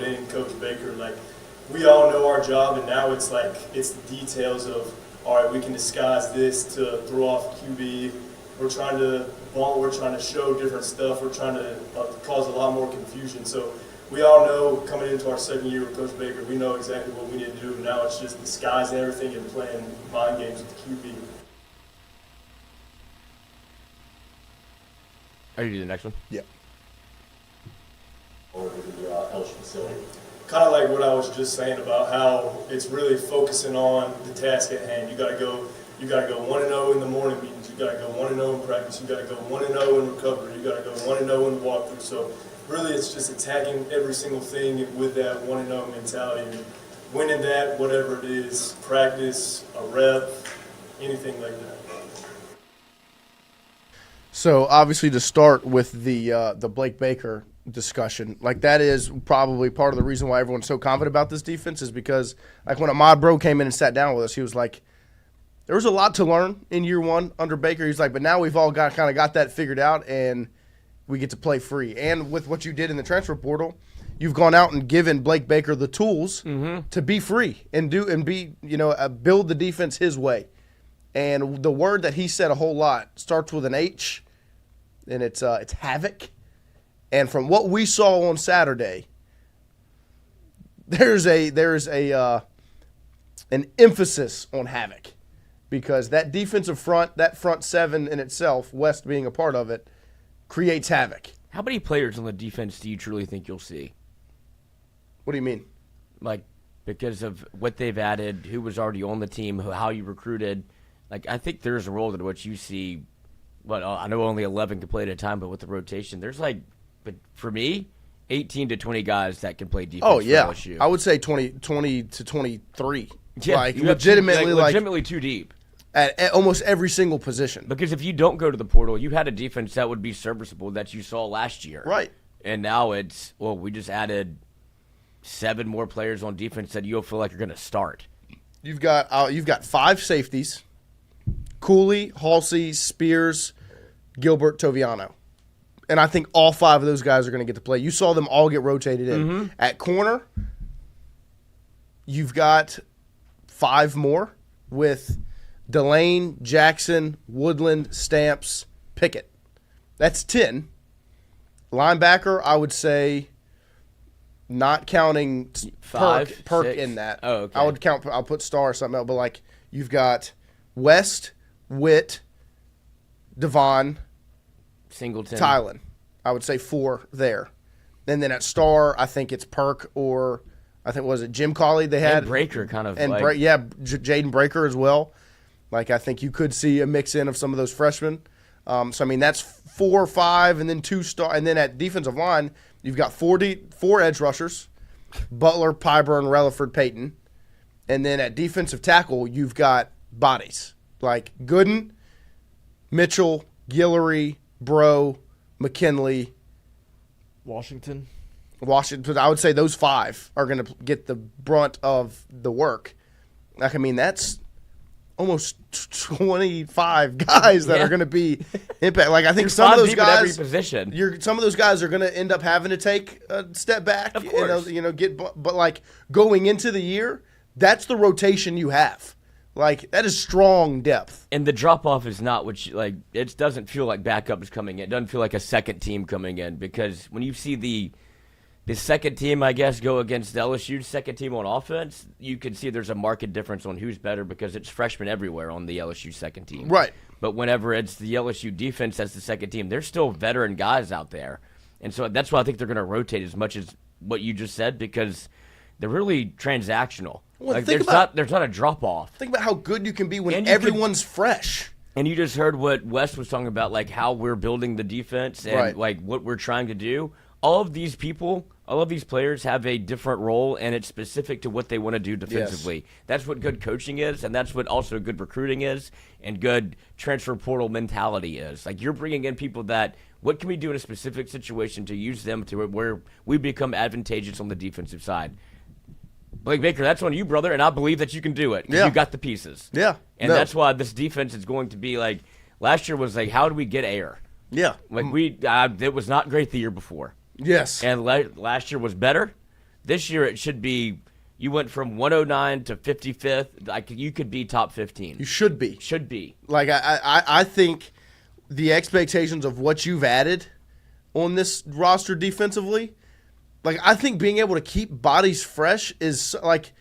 G: in Coach Baker. Like we all know our job, and now it's like it's the details of all right. We can disguise this to throw off QB. We're trying to ball. We're trying to show different stuff. We're trying to cause a lot more confusion. So we all know coming into our second year with Coach Baker, we know exactly what we need to do. Now it's just disguising everything and playing mind games with the QB.
B: Are you do the next one?
A: Yeah.
H: Over the LSU facility?
G: Kind of like what I was just saying about how it's really focusing on the task at hand. You got to go 1-0 in the morning meetings. You got to go 1-0 in practice. You got to go 1-0 in recovery. You got to go 1-0 in the walkthrough. So really, it's just attacking every single thing with that 1-0 mentality and winning that, whatever it is, practice, a rep, anything like that.
A: So obviously, to start with the Blake Baker discussion, like that is probably part of the reason why everyone's so confident about this defense is because like when Ahmad Bro came in and sat down with us, he was like, there was a lot to learn in year 1 under Baker. He's like, but now we've all got that figured out and we get to play free. And with what you did in the transfer portal, you've gone out and given Blake Baker the tools to be free and build the defense his way. And the word that he said a whole lot starts with an H, and it's havoc. And from what we saw on Saturday, there's an emphasis on havoc because that defensive front, that front seven in itself, West being a part of it, creates havoc.
B: How many players on the defense do you truly think you'll see?
A: What do you mean?
B: Like, because of what they've added, who was already on the team, how you recruited. Like, I think there's a role to what you see. But I know only 11 can play at a time, but with the rotation, there's like, but for me, 18 to 20 guys that can play defense.
A: Oh yeah,
B: for LSU.
A: I would say 20 to 23.
B: Yeah,
A: like legitimately
B: too deep.
A: At almost every single position.
B: Because if you don't go to the portal, you had a defense that would be serviceable that you saw last year.
A: Right.
B: And now we just added 7 more players on defense that you'll feel like you're going to start.
A: You've got 5 safeties: Cooley, Halsey, Spears, Gilbert, Toviano. And I think all 5 of those guys are going to get to play. You saw them all get rotated in. Mm-hmm. At corner, you've got 5 more with Delane, Jackson, Woodland, Stamps, Pickett. That's 10. Linebacker, I would say, not counting
B: 5,
A: Perk
B: 6.
A: in that.
B: Oh, okay.
A: I'll put Star or something else, but like you've got West, Witt, Devon,
B: Singleton,
A: Tylen. I would say 4 there. And then at Star, I think it's Perk or I think was it Jim Cawley they had.
B: And Breaker kind of.
A: And Jaden Breaker as well. Like I think you could see a mix in of some of those freshmen. So I mean that's 4 or 5 and then 2 star. And then at defensive line, you've got 4 edge rushers, Butler, Pyburn, Relaford, Payton. And then at defensive tackle, you've got bodies like Gooden, Mitchell, Guillory, Bro, McKinley,
C: Washington.
A: I would say those 5 are going to get the brunt of the work. Like, I mean, that's almost 25 guys that are going to be impact. Like, I think some of those guys,
B: every position.
A: Some of those guys are going to end up having to take a step back.
B: Of course,
A: but like going into the year, that's the rotation you have. Like, that is strong depth.
B: And the drop-off is not what you, like, it doesn't feel like backup is coming in. It doesn't feel like a second team coming in because when you see the second team, I guess, go against the LSU second team on offense, you can see there's a marked difference on who's better because it's freshmen everywhere on the LSU second team.
A: Right.
B: But whenever it's the LSU defense as the second team, there's still veteran guys out there. And so that's why I think they're going to rotate as much as what you just said because they're really transactional.
A: Well,
B: like there's not a drop off.
A: Think about how good you can be when everyone's fresh.
B: And you just heard what Wes was talking about, like how we're building the defense and like what we're trying to do. All of these players have a different role, and it's specific to what they want to do defensively. Yes. That's what good coaching is, and that's what also good recruiting is, and good transfer portal mentality is. Like you're bringing in people that what can we do in a specific situation to use them to where we become advantageous on the defensive side. Blake Baker, that's on you, brother, and I believe that you can do it.
A: Yeah.
B: You got the pieces.
A: Yeah.
B: And that's why this defense is going to be like last year was like, how do we get air?
A: Yeah.
B: Like it was not great the year before.
A: Yes.
B: And last year was better. This year it should be. You went from 109 to 55th. Like you could be top 15.
A: You should be.
B: Should be.
A: Like I think the expectations of what you've added on this roster defensively, like I think being able to keep bodies fresh is like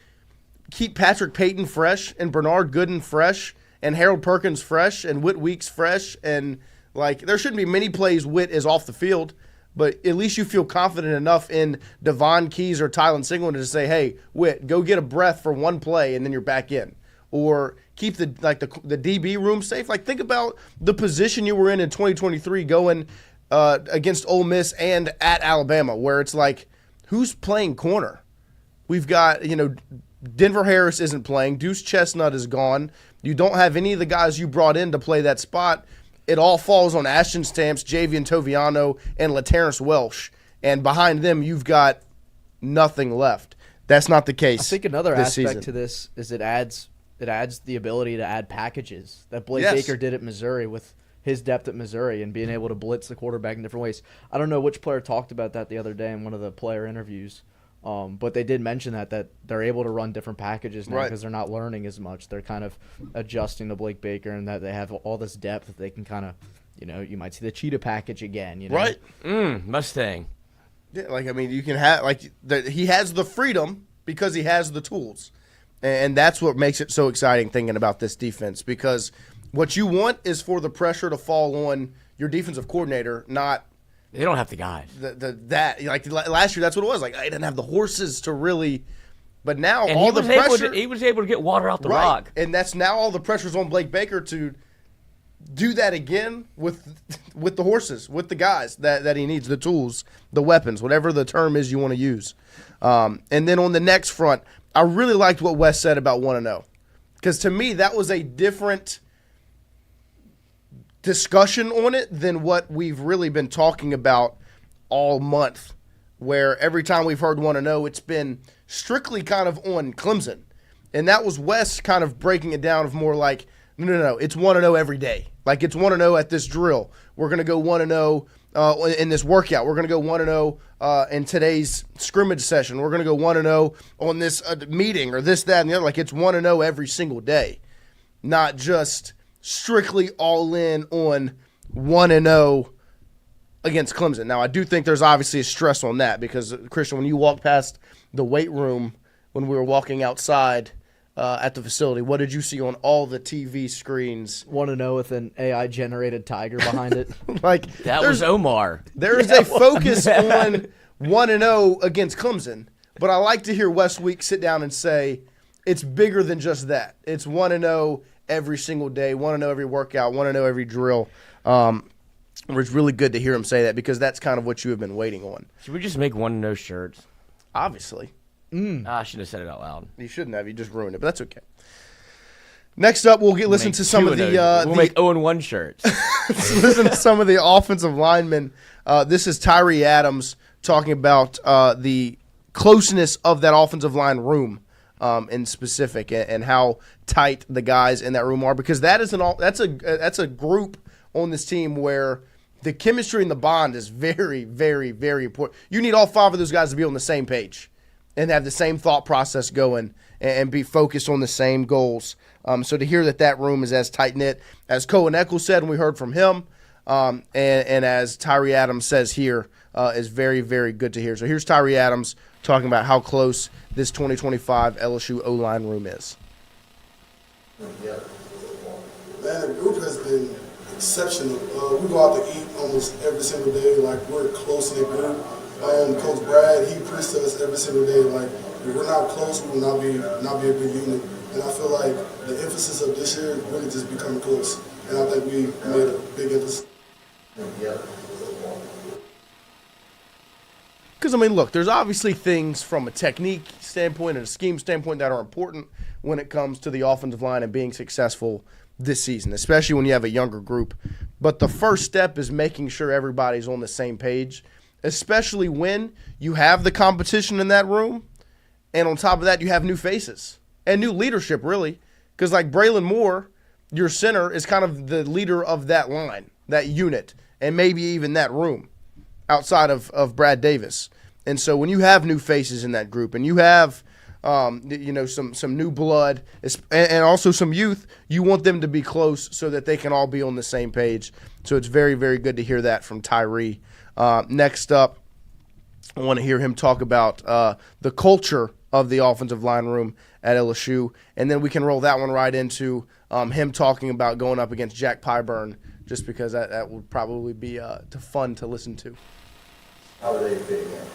A: keep Patrick Payton fresh and Bernard Gooden fresh and Harold Perkins fresh and Whit Weeks fresh, and like there shouldn't be many plays Whit is off the field. But at least you feel confident enough in Devon Keys or Tylen Singleton to say, hey, Whit, go get a breath for one play and then you're back in. Or keep the DB room safe. Like think about the position you were in 2023 going against Ole Miss and at Alabama, where it's like, who's playing corner? We've got, Denver Harris isn't playing. Deuce Chestnut is gone. You don't have any of the guys you brought in to play that spot. It all falls on Ashton Stamps, Javian Toviano, and LaTerrence Welsh. And behind them, you've got nothing left. That's not the case.
C: I think another aspect
A: season.
C: to this is it adds the ability to add packages that Blake
A: Yes.
C: Baker did at Missouri with his depth at Missouri and being able to blitz the quarterback in different ways. I don't know which player talked about that the other day in one of the player interviews, but they did mention that they're able to run different packages now because they're not learning as much. They're kind of adjusting to Blake Baker and that they have all this depth that they can kind of, you might see the cheetah package again.
A: Right.
B: Mustang.
A: Yeah, like, I mean, you can have, like, he has the freedom because he has the tools. And that's what makes it so exciting thinking about this defense, because what you want is for the pressure to fall on your defensive coordinator, not
B: They don't have the guys.
A: Like last year, that's what it was. Like, I didn't have the horses to really, but now
B: And
A: all the pressure.
B: he was able to get water out the
A: Right.
B: rock.
A: And that's now all the pressure's on Blake Baker to do that again with the horses, with the guys that he needs, the tools, the weapons, whatever the term is you want to use. And then on the next front, I really liked what Wes said about 1-0. Because to me, that was a different discussion on it than what we've really been talking about all month, where every time we've heard 1-0, it's been strictly kind of on Clemson. And that was Wes kind of breaking it down of more like, no, it's 1-0 every day. Like, it's 1-0 at this drill. We're going to go 1-0 in this workout. We're going to go 1-0 in today's scrimmage session. We're going to go 1-0 on this meeting or this, that, and the other. Like, it's 1-0 every single day, not just strictly all in on 1-0 against Clemson. Now, I do think there's obviously a stress on that because, Christian, when you walk past the weight room when we were walking outside at the facility, what did you see on all the TV screens?
C: 1-0 with an AI-generated tiger behind it.
A: Like
B: That was Omar.
A: There is a focus on 1-0 against Clemson, but I like to hear Wes Weeks sit down and say it's bigger than just that. It's 1-0 every single day, 1-0 every workout, 1-0 every drill. It's really good to hear him say that because that's kind of what you have been waiting on.
B: Should we just make 1-0 shirts?
A: Obviously.
B: I should have said it out loud.
A: You shouldn't have. You just ruined it, but that's okay. Next up, we'll listen to some of the
B: we'll make 0-1 shirts.
A: listen to some of the offensive linemen. This is Tyree Adams talking about the closeness of that offensive line room in specific and how tight the guys in that room are, because that's a group on this team where the chemistry and the bond is very, very, very important. You need all five of those guys to be on the same page and have the same thought process going and be focused on the same goals. So to hear that room is as tight-knit as Cohen Eccles said, and we heard from him, and as Tyree Adams says here, is very, very good to hear. So here's Tyree Adams talking about how close this 2025 LSU O-line room is.
I: Man, the group has been exceptional. We go out to eat almost every single day. Like, we're close in the group. Coach Brad, he preached to us every single day. Like, if we're not close, we will not be a good unit. And I feel like the emphasis of this year really just becoming close. And I think we made a big emphasis.
A: Because, I mean, look, there's obviously things from a technique standpoint and a scheme standpoint that are important when it comes to the offensive line and being successful this season, especially when you have a younger group. But the first step is making sure everybody's on the same page, especially when you have the competition in that room. And on top of that, you have new faces and new leadership, really. Because, like, Braylon Moore your center is kind of the leader of that line, that unit, and maybe even that room outside of Brad Davis. And so when you have new faces in that group and you have some new blood and also some youth, you want them to be close so that they can all be on the same page. So it's very, very good to hear that from Tyree. Next up, I want to hear him talk about the culture of the offensive line room at LSU, and then we can roll that one right into him talking about going up against Jack Pyburn, just because that would probably be fun to listen to.
H: How are they fitting in?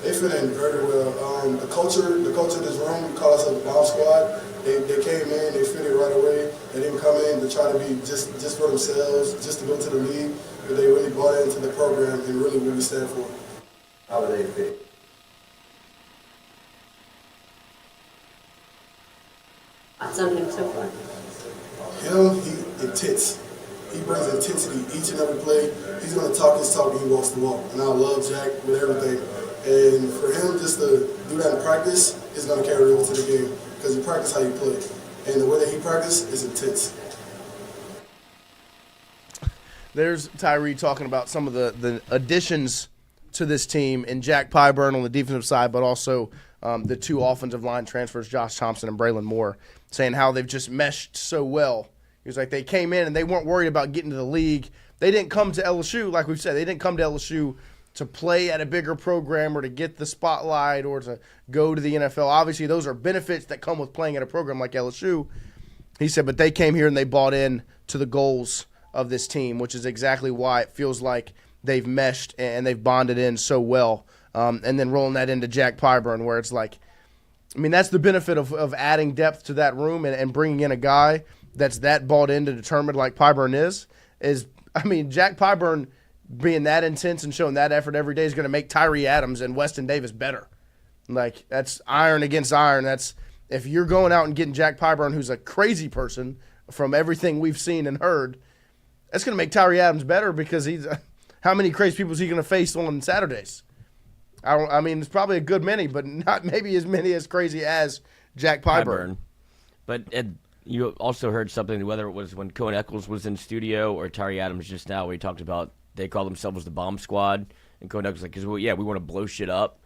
I: They fit in very well. The culture of this room, we call ourselves the Bomb Squad. They came in, they fitted right away. They didn't come in to try to be just for themselves, just to go to the league, but they really bought into the program and really what we stand for.
H: How are they fit?
J: Thoughts on him so far?
I: He intense. He brings intensity each and every play. He's going to talk his talk when he walks the walk. And I love Jack with everything. And for him just to do that in practice is going to carry over to the game because he practice how you play. And the way that he practice is intense.
A: There's Tyree talking about some of the additions to this team and Jack Pyburn on the defensive side, but also the two offensive line transfers, Josh Thompson and Braylon Moore, saying how they've just meshed so well. He was like, they came in and they weren't worried about getting to the league. They didn't come to LSU, like we've said, they didn't come to LSU to play at a bigger program or to get the spotlight or to go to the NFL. Obviously, those are benefits that come with playing at a program like LSU. He said, but they came here and they bought in to the goals of this team, which is exactly why it feels like they've meshed and they've bonded in so well. And then rolling that into Jack Pyburn, where it's like, I mean, that's the benefit of adding depth to that room and bringing in a guy that's that bought in to determine like Pyburn is, I mean, Jack Pyburn being that intense and showing that effort every day is going to make Tyree Adams and Weston Davis better. Like, that's iron against iron. That's if you're going out and getting Jack Pyburn, who's a crazy person from everything we've seen and heard, that's going to make Tyree Adams better because he's how many crazy people is he going to face on Saturdays? I mean, it's probably a good many, but not maybe as many as crazy as Jack Pyburn.
B: But you also heard something, whether it was when Cohen Eccles was in studio or Tyree Adams just now, where he talked about they call themselves the Bomb Squad, and Cohen Eccles was like, because we want to blow shit up.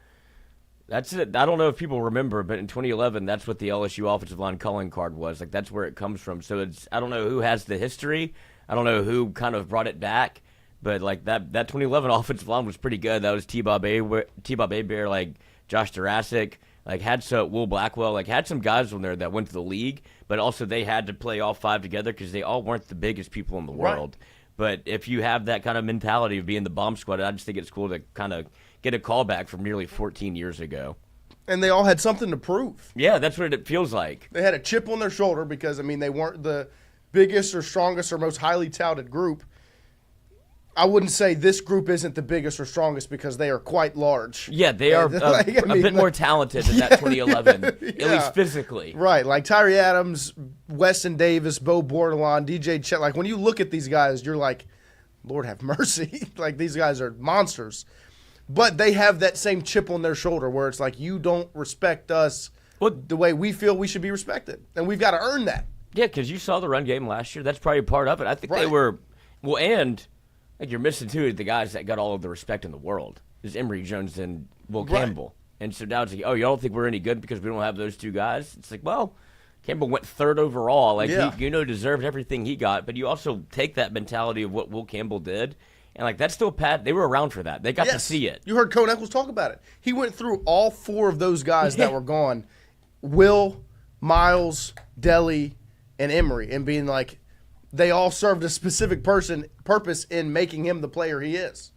B: That's it. I don't know if people remember, but in 2011, that's what the LSU offensive line calling card was. Like, that's where it comes from. So I don't know who has the history. I don't know who kind of brought it back. But, like, that 2011 offensive line was pretty good. That was T-Bob Abear, like, Josh Jurassic, like, Will Blackwell, like, had some guys on there that went to the league, but also they had to play all five together because they all weren't the biggest people in the world. But if you have that kind of mentality of being the bomb squad, I just think it's cool to kind of get a callback from nearly 14 years ago.
A: And they all had something to prove.
B: Yeah, that's what it feels like.
A: They had a chip on their shoulder because, I mean, they weren't the biggest or strongest or most highly touted group. I wouldn't say this group isn't the biggest or strongest because they are quite large.
B: Yeah, they are a bit more talented than that 2011, at least physically.
A: Right, like Tyree Adams, Weston Davis, Bo Bordelon, DJ Chet. Like, when you look at these guys, you're like, Lord have mercy. Like, these guys are monsters. But they have that same chip on their shoulder where it's like, you don't respect us the way we feel we should be respected. And we've got to earn that.
B: Yeah, because you saw the run game last year. That's probably part of it. I think they were – well, and – like you're missing two of the guys that got all of the respect in the world is Emory Jones and Will Campbell. And so now it's like, oh, you don't think we're any good because we don't have those two guys? It's like, well, Campbell went third overall. Like, he deserved everything he got. But you also take that mentality of what Will Campbell did, and, like, that's still they were around for that. They got to see it.
A: You heard Cohen Eccles talk about it. He went through all four of those guys that were gone, Will, Miles, Deli, and Emory, and being like, they all served a specific purpose in making him the player he is.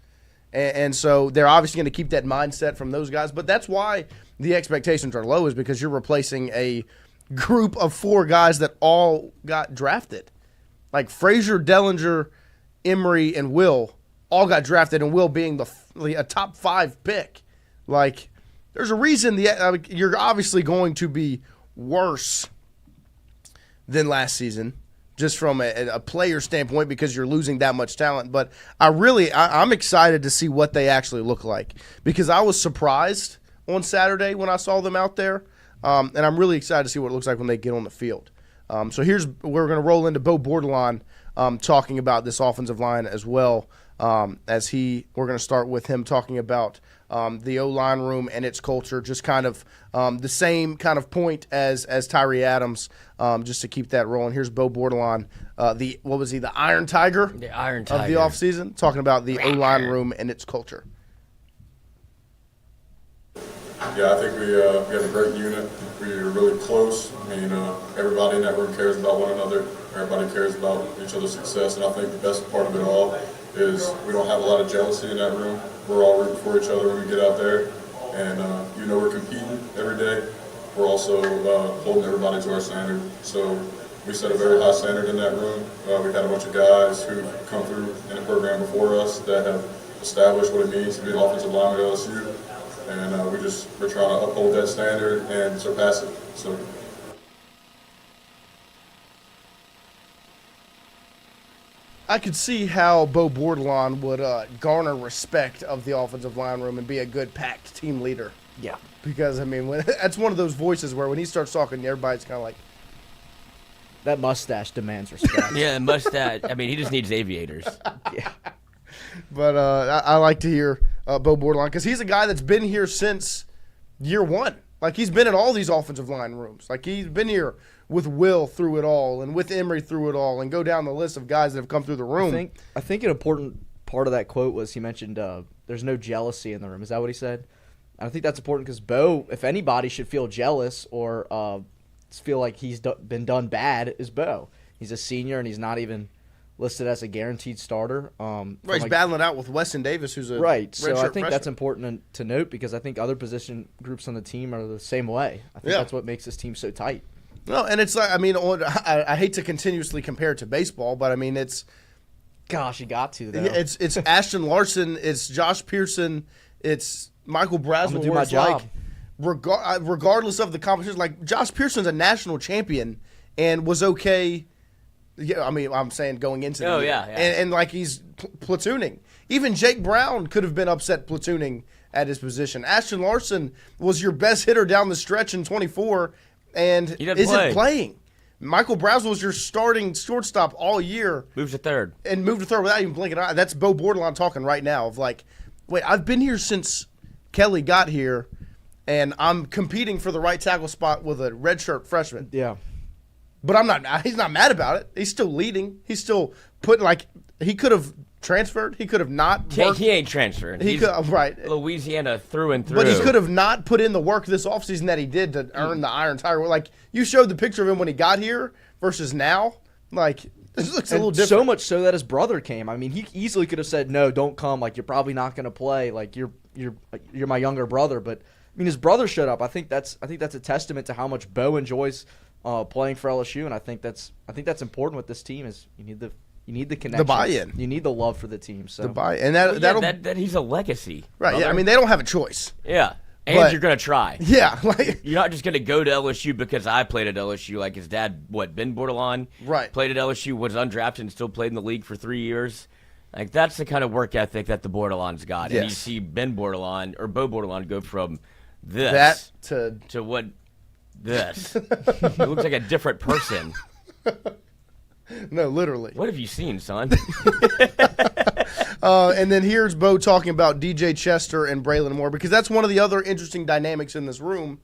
A: And so they're obviously going to keep that mindset from those guys. But that's why the expectations are low, is because you're replacing a group of four guys that all got drafted. Like Frazier, Dellinger, Emory, and Will all got drafted, and Will being a top 5 pick. Like, there's a reason you're obviously going to be worse than last season, just from a player standpoint, because you're losing that much talent. But I'm excited to see what they actually look like, because I was surprised on Saturday when I saw them out there, and I'm really excited to see what it looks like when they get on the field. So we're going to roll into Bo Bordelon talking about this offensive line as well. We're going to start with him talking about the O-line room and its culture, just kind of the same kind of point as Tyree Adams, just to keep that rolling. Here's Bo Bordelon, the Iron Tiger?
B: The Iron
A: Of
B: Tiger.
A: the offseason, talking about the O-line room and its culture.
K: Yeah, I think we have a great unit. We're really close. I mean, everybody in that room cares about one another. Everybody cares about each other's success, and I think the best part of it all is we don't have a lot of jealousy in that room. We're all rooting for each other when we get out there, and we're competing every day. We're also holding everybody to our standard. So we set a very high standard in that room. We've had a bunch of guys who've come through in the program before us that have established what it means to be an offensive lineman at LSU. And we're trying to uphold that standard and surpass it. So.
A: I could see how Bo Bordelon would garner respect of the offensive line room and be a good packed team leader.
C: Yeah.
A: Because, I mean, that's one of those voices where when he starts talking, everybody's kind of like.
C: That mustache demands respect.
B: Yeah, mustache. I mean, he just needs aviators.
C: Yeah.
A: But I like to hear Bo Bordelon because he's a guy that's been here since year one. Like, he's been in all these offensive line rooms. Like, he's been here with Will through it all and with Emery through it all and go down the list of guys that have come through the room.
C: I think an important part of that quote was he mentioned there's no jealousy in the room. Is that what he said? And I think that's important because Bo, if anybody should feel jealous or feel like he's been done bad, is Bo. He's a senior and he's not even listed as a guaranteed starter.
A: Right, he's battling out with Weston Davis, who's a
C: right. So I think
A: freshman.
C: that's important to note because I think other position groups on the team are the same way. I think that's what makes this team so tight.
A: No, and it's like, I mean, I hate to continuously compare it to baseball, but I mean, it's.
C: Gosh, you got to, though.
A: It's Ashton Larson, it's Josh Pearson, it's Michael Braswell.
C: I'm gonna do my job.
A: Like, regardless of the competition, like Josh Pearson's a national champion and was okay. Yeah, I mean, I'm saying going into the year. And like he's platooning. Even Jake Brown could have been upset platooning at his position. Ashton Larson was your best hitter down the stretch in 24 and isn't playing. Michael Braswell was your starting shortstop all year.
B: Moves to third.
A: And moved to third without even blinking an eye. That's Bo Bordelon talking right now of like, wait, I've been here since Kelly got here, and I'm competing for the right tackle spot with a redshirt freshman.
C: Yeah.
A: But I'm not. He's not mad about it. He's still leading. He's still putting he could have transferred. He could have not.
B: He ain't transferred.
A: He's right.
B: Louisiana through and through.
A: But he could have not put in the work this offseason that he did to earn the Iron Tiger. Like you showed the picture of him when he got here versus now. Like this looks a little different.
C: So much so that his brother came. I mean, he easily could have said, "No, don't come. Like you're probably not going to play. Like you're my younger brother." But I mean, his brother showed up. I think that's a testament to how much Bo enjoys playing for LSU, and I think that's important with this team is you need the connection,
A: the buy-in,
C: you need the love for the team. So
A: the buy-in, and
B: that he's a legacy,
A: right?
B: Brother.
A: Yeah, I mean they don't have a choice.
B: Yeah, and you're gonna try.
A: Yeah, like
B: you're not just gonna go to LSU because I played at LSU. Like his dad, Ben Bordelon,
A: right?
B: Played at LSU, was undrafted, and still played in the league for 3 years. Like that's the kind of work ethic that the Bordelons got, and you see Ben Bordelon or Bo Bordelon go from this to what. This. It looks like a different person.
A: No, literally.
B: What have you seen, son?
A: And then here's Bo talking about DJ Chester and Braylon Moore because that's one of the other interesting dynamics in this room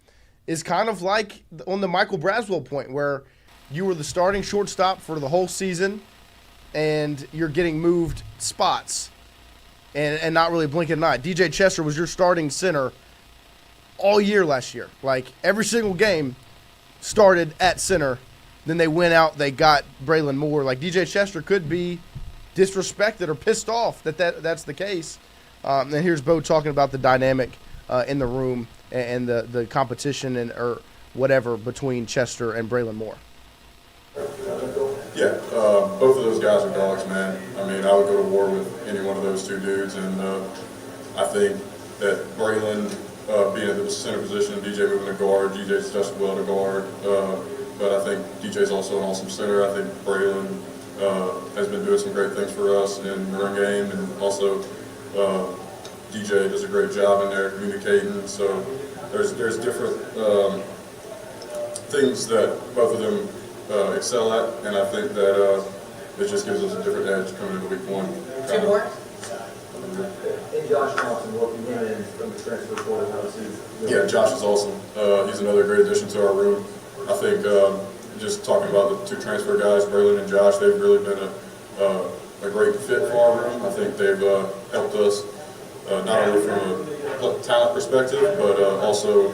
A: is kind of like on the Michael Braswell point where you were the starting shortstop for the whole season and you're getting moved spots and not really blinking an eye. DJ Chester was your starting center all year last year. Like every single game started at center. Then they went out, they got Braylon Moore. Like DJ Chester could be disrespected or pissed off that's the case. And here's Bo talking about the dynamic in the room and the competition or whatever between Chester and Braylon Moore.
K: Yeah, both of those guys are dogs, man. I mean, I would go to war with any one of those two dudes, and I think that Braylon being at the center position, DJ moving to guard, DJ's just well to guard. But I think DJ's also an awesome center. I think Braylon has been doing some great things for us in the run game, and also DJ does a great job in there communicating. So there's different things that both of them excel at, and I think that it just gives us a different edge coming into week 1.
J: Two more?
H: And Josh Thompson, what we went in from the transfer portal, how was he?
K: Yeah, Josh is awesome. He's another great addition to our room. I think just talking about the 2 transfer guys, Braylon and Josh, they've really been a great fit for our room. I think they've helped us not only from a talent perspective, but also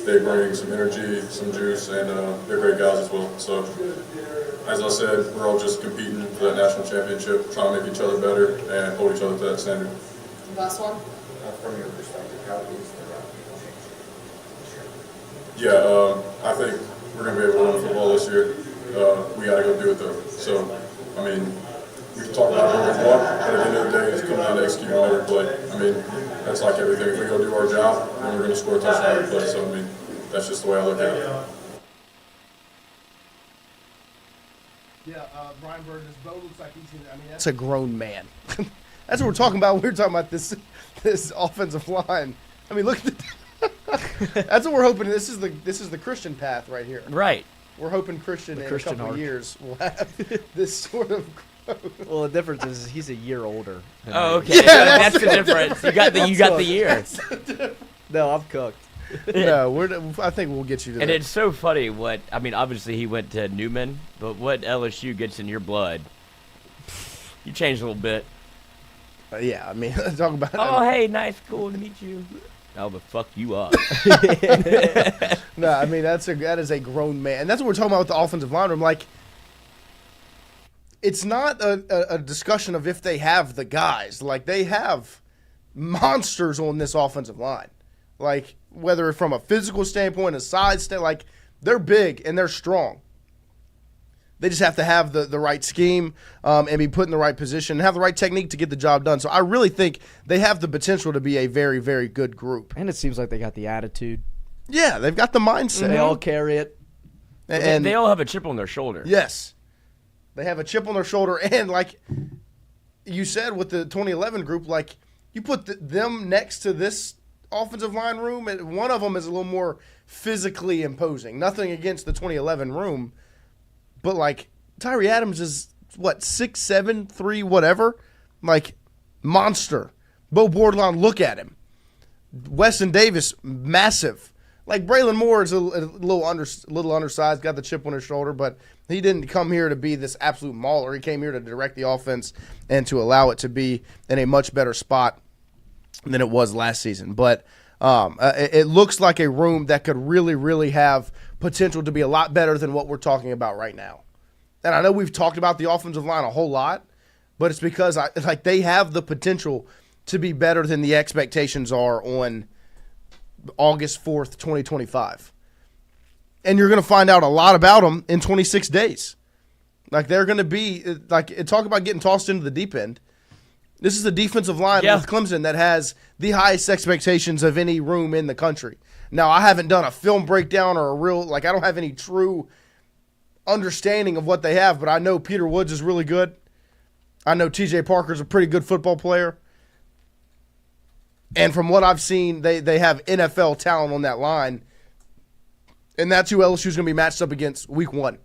K: they bring some energy, some juice, and they're great guys as well. So, as I said, we're all just competing for that national championship, trying to make each other better and hold each other to that standard.
J: Last one?
H: From your perspective, how is the
K: Yeah, I think we're going to be able to win football this year. We got to go do it though. So, I mean, we can talk about what we want, but at the end of the day, it's coming down to executing on every play. I mean, that's like everything. If we go do our job, then we're going to score a touchdown every play. So, I mean, that's just the way I look at it.
A: Yeah, Brian Burgess, Bo looks like he's I mean, that's a grown man. That's what we're talking about. We're talking about this offensive line. I mean, look at the that's what we're hoping. This is the Christian path right here.
B: Right.
A: We're hoping Christian in
C: Christian
A: a couple
C: arc.
A: years will have this sort of growth.
C: Well, the difference is he's a year older. than
B: Oh,
C: me.
B: okay. That's the difference. You got the year.
C: No, I'm cooked.
A: No, I think we'll get you to
B: And
A: that.
B: it's so funny what I mean. Obviously, he went to Newman, but what LSU gets in your blood, you changed a little bit.
A: Yeah, I mean, talk about
B: Oh, hey, nice, cool to meet you. Oh, but fuck you up.
A: No, I mean that is a grown man, and that's what we're talking about with the offensive line room. Like, it's not a discussion of if they have the guys. Like, they have monsters on this offensive line. Like, whether from a physical standpoint, a size standpoint, like, they're big and they're strong. They just have to have the right scheme and be put in the right position and have the right technique to get the job done. So I really think they have the potential to be a very, very good group.
C: And it seems like they got the attitude.
A: Yeah, they've got the mindset.
C: They all carry it.
A: And
B: they all have a chip on their shoulder.
A: yes, they have a chip on their shoulder. And like you said with the 2011 group, like, you put them next to this offensive line room, and one of them is a little more physically imposing. Nothing against the 2011 room. But, like, Tyree Adams is, what, 6'7", 3, whatever? Like, monster. Bo Bordelon, look at him. Weston Davis, massive. Like, Braylon Moore is a little undersized, got the chip on his shoulder, but he didn't come here to be this absolute mauler. He came here to direct the offense and to allow it to be in a much better spot than it was last season. But it looks like a room that could really, really have potential to be a lot better than what we're talking about right now. And I know we've talked about the offensive line a whole lot, but it's because they have the potential to be better than the expectations are on August 4th, 2025. And you're going to find out a lot about them in 26 days. Like, they're going to be, like, talk about getting tossed into the deep end. This is a defensive line with Clemson that has the highest expectations of any room in the country. Now, I haven't done a film breakdown or I don't have any true understanding of what they have, but I know Peter Woods is really good. I know TJ Parker's a pretty good football player. And from what I've seen, they have NFL talent on that line. And that's who LSU's going to be matched up against week 1.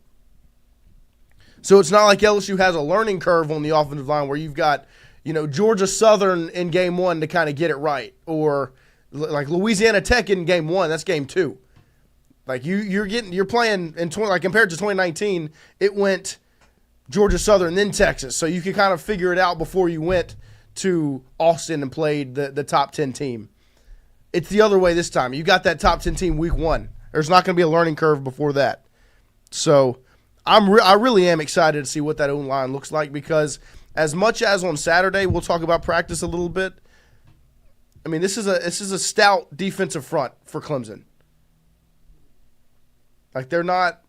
A: So it's not like LSU has a learning curve on the offensive line where you've got, Georgia Southern in game 1 to kind of get it right, or like Louisiana Tech in game 1. That's game 2. Like, you're playing in compared to 2019, it went Georgia Southern then Texas, so you could kind of figure it out before you went to Austin and played the top 10 team. It's the other way this time. You got that top 10 team week 1. There's not going to be a learning curve before that. So I really am excited to see what that own line looks like, because as much as on Saturday we'll talk about practice a little bit, I mean, this is a stout defensive front for Clemson. Like, they're not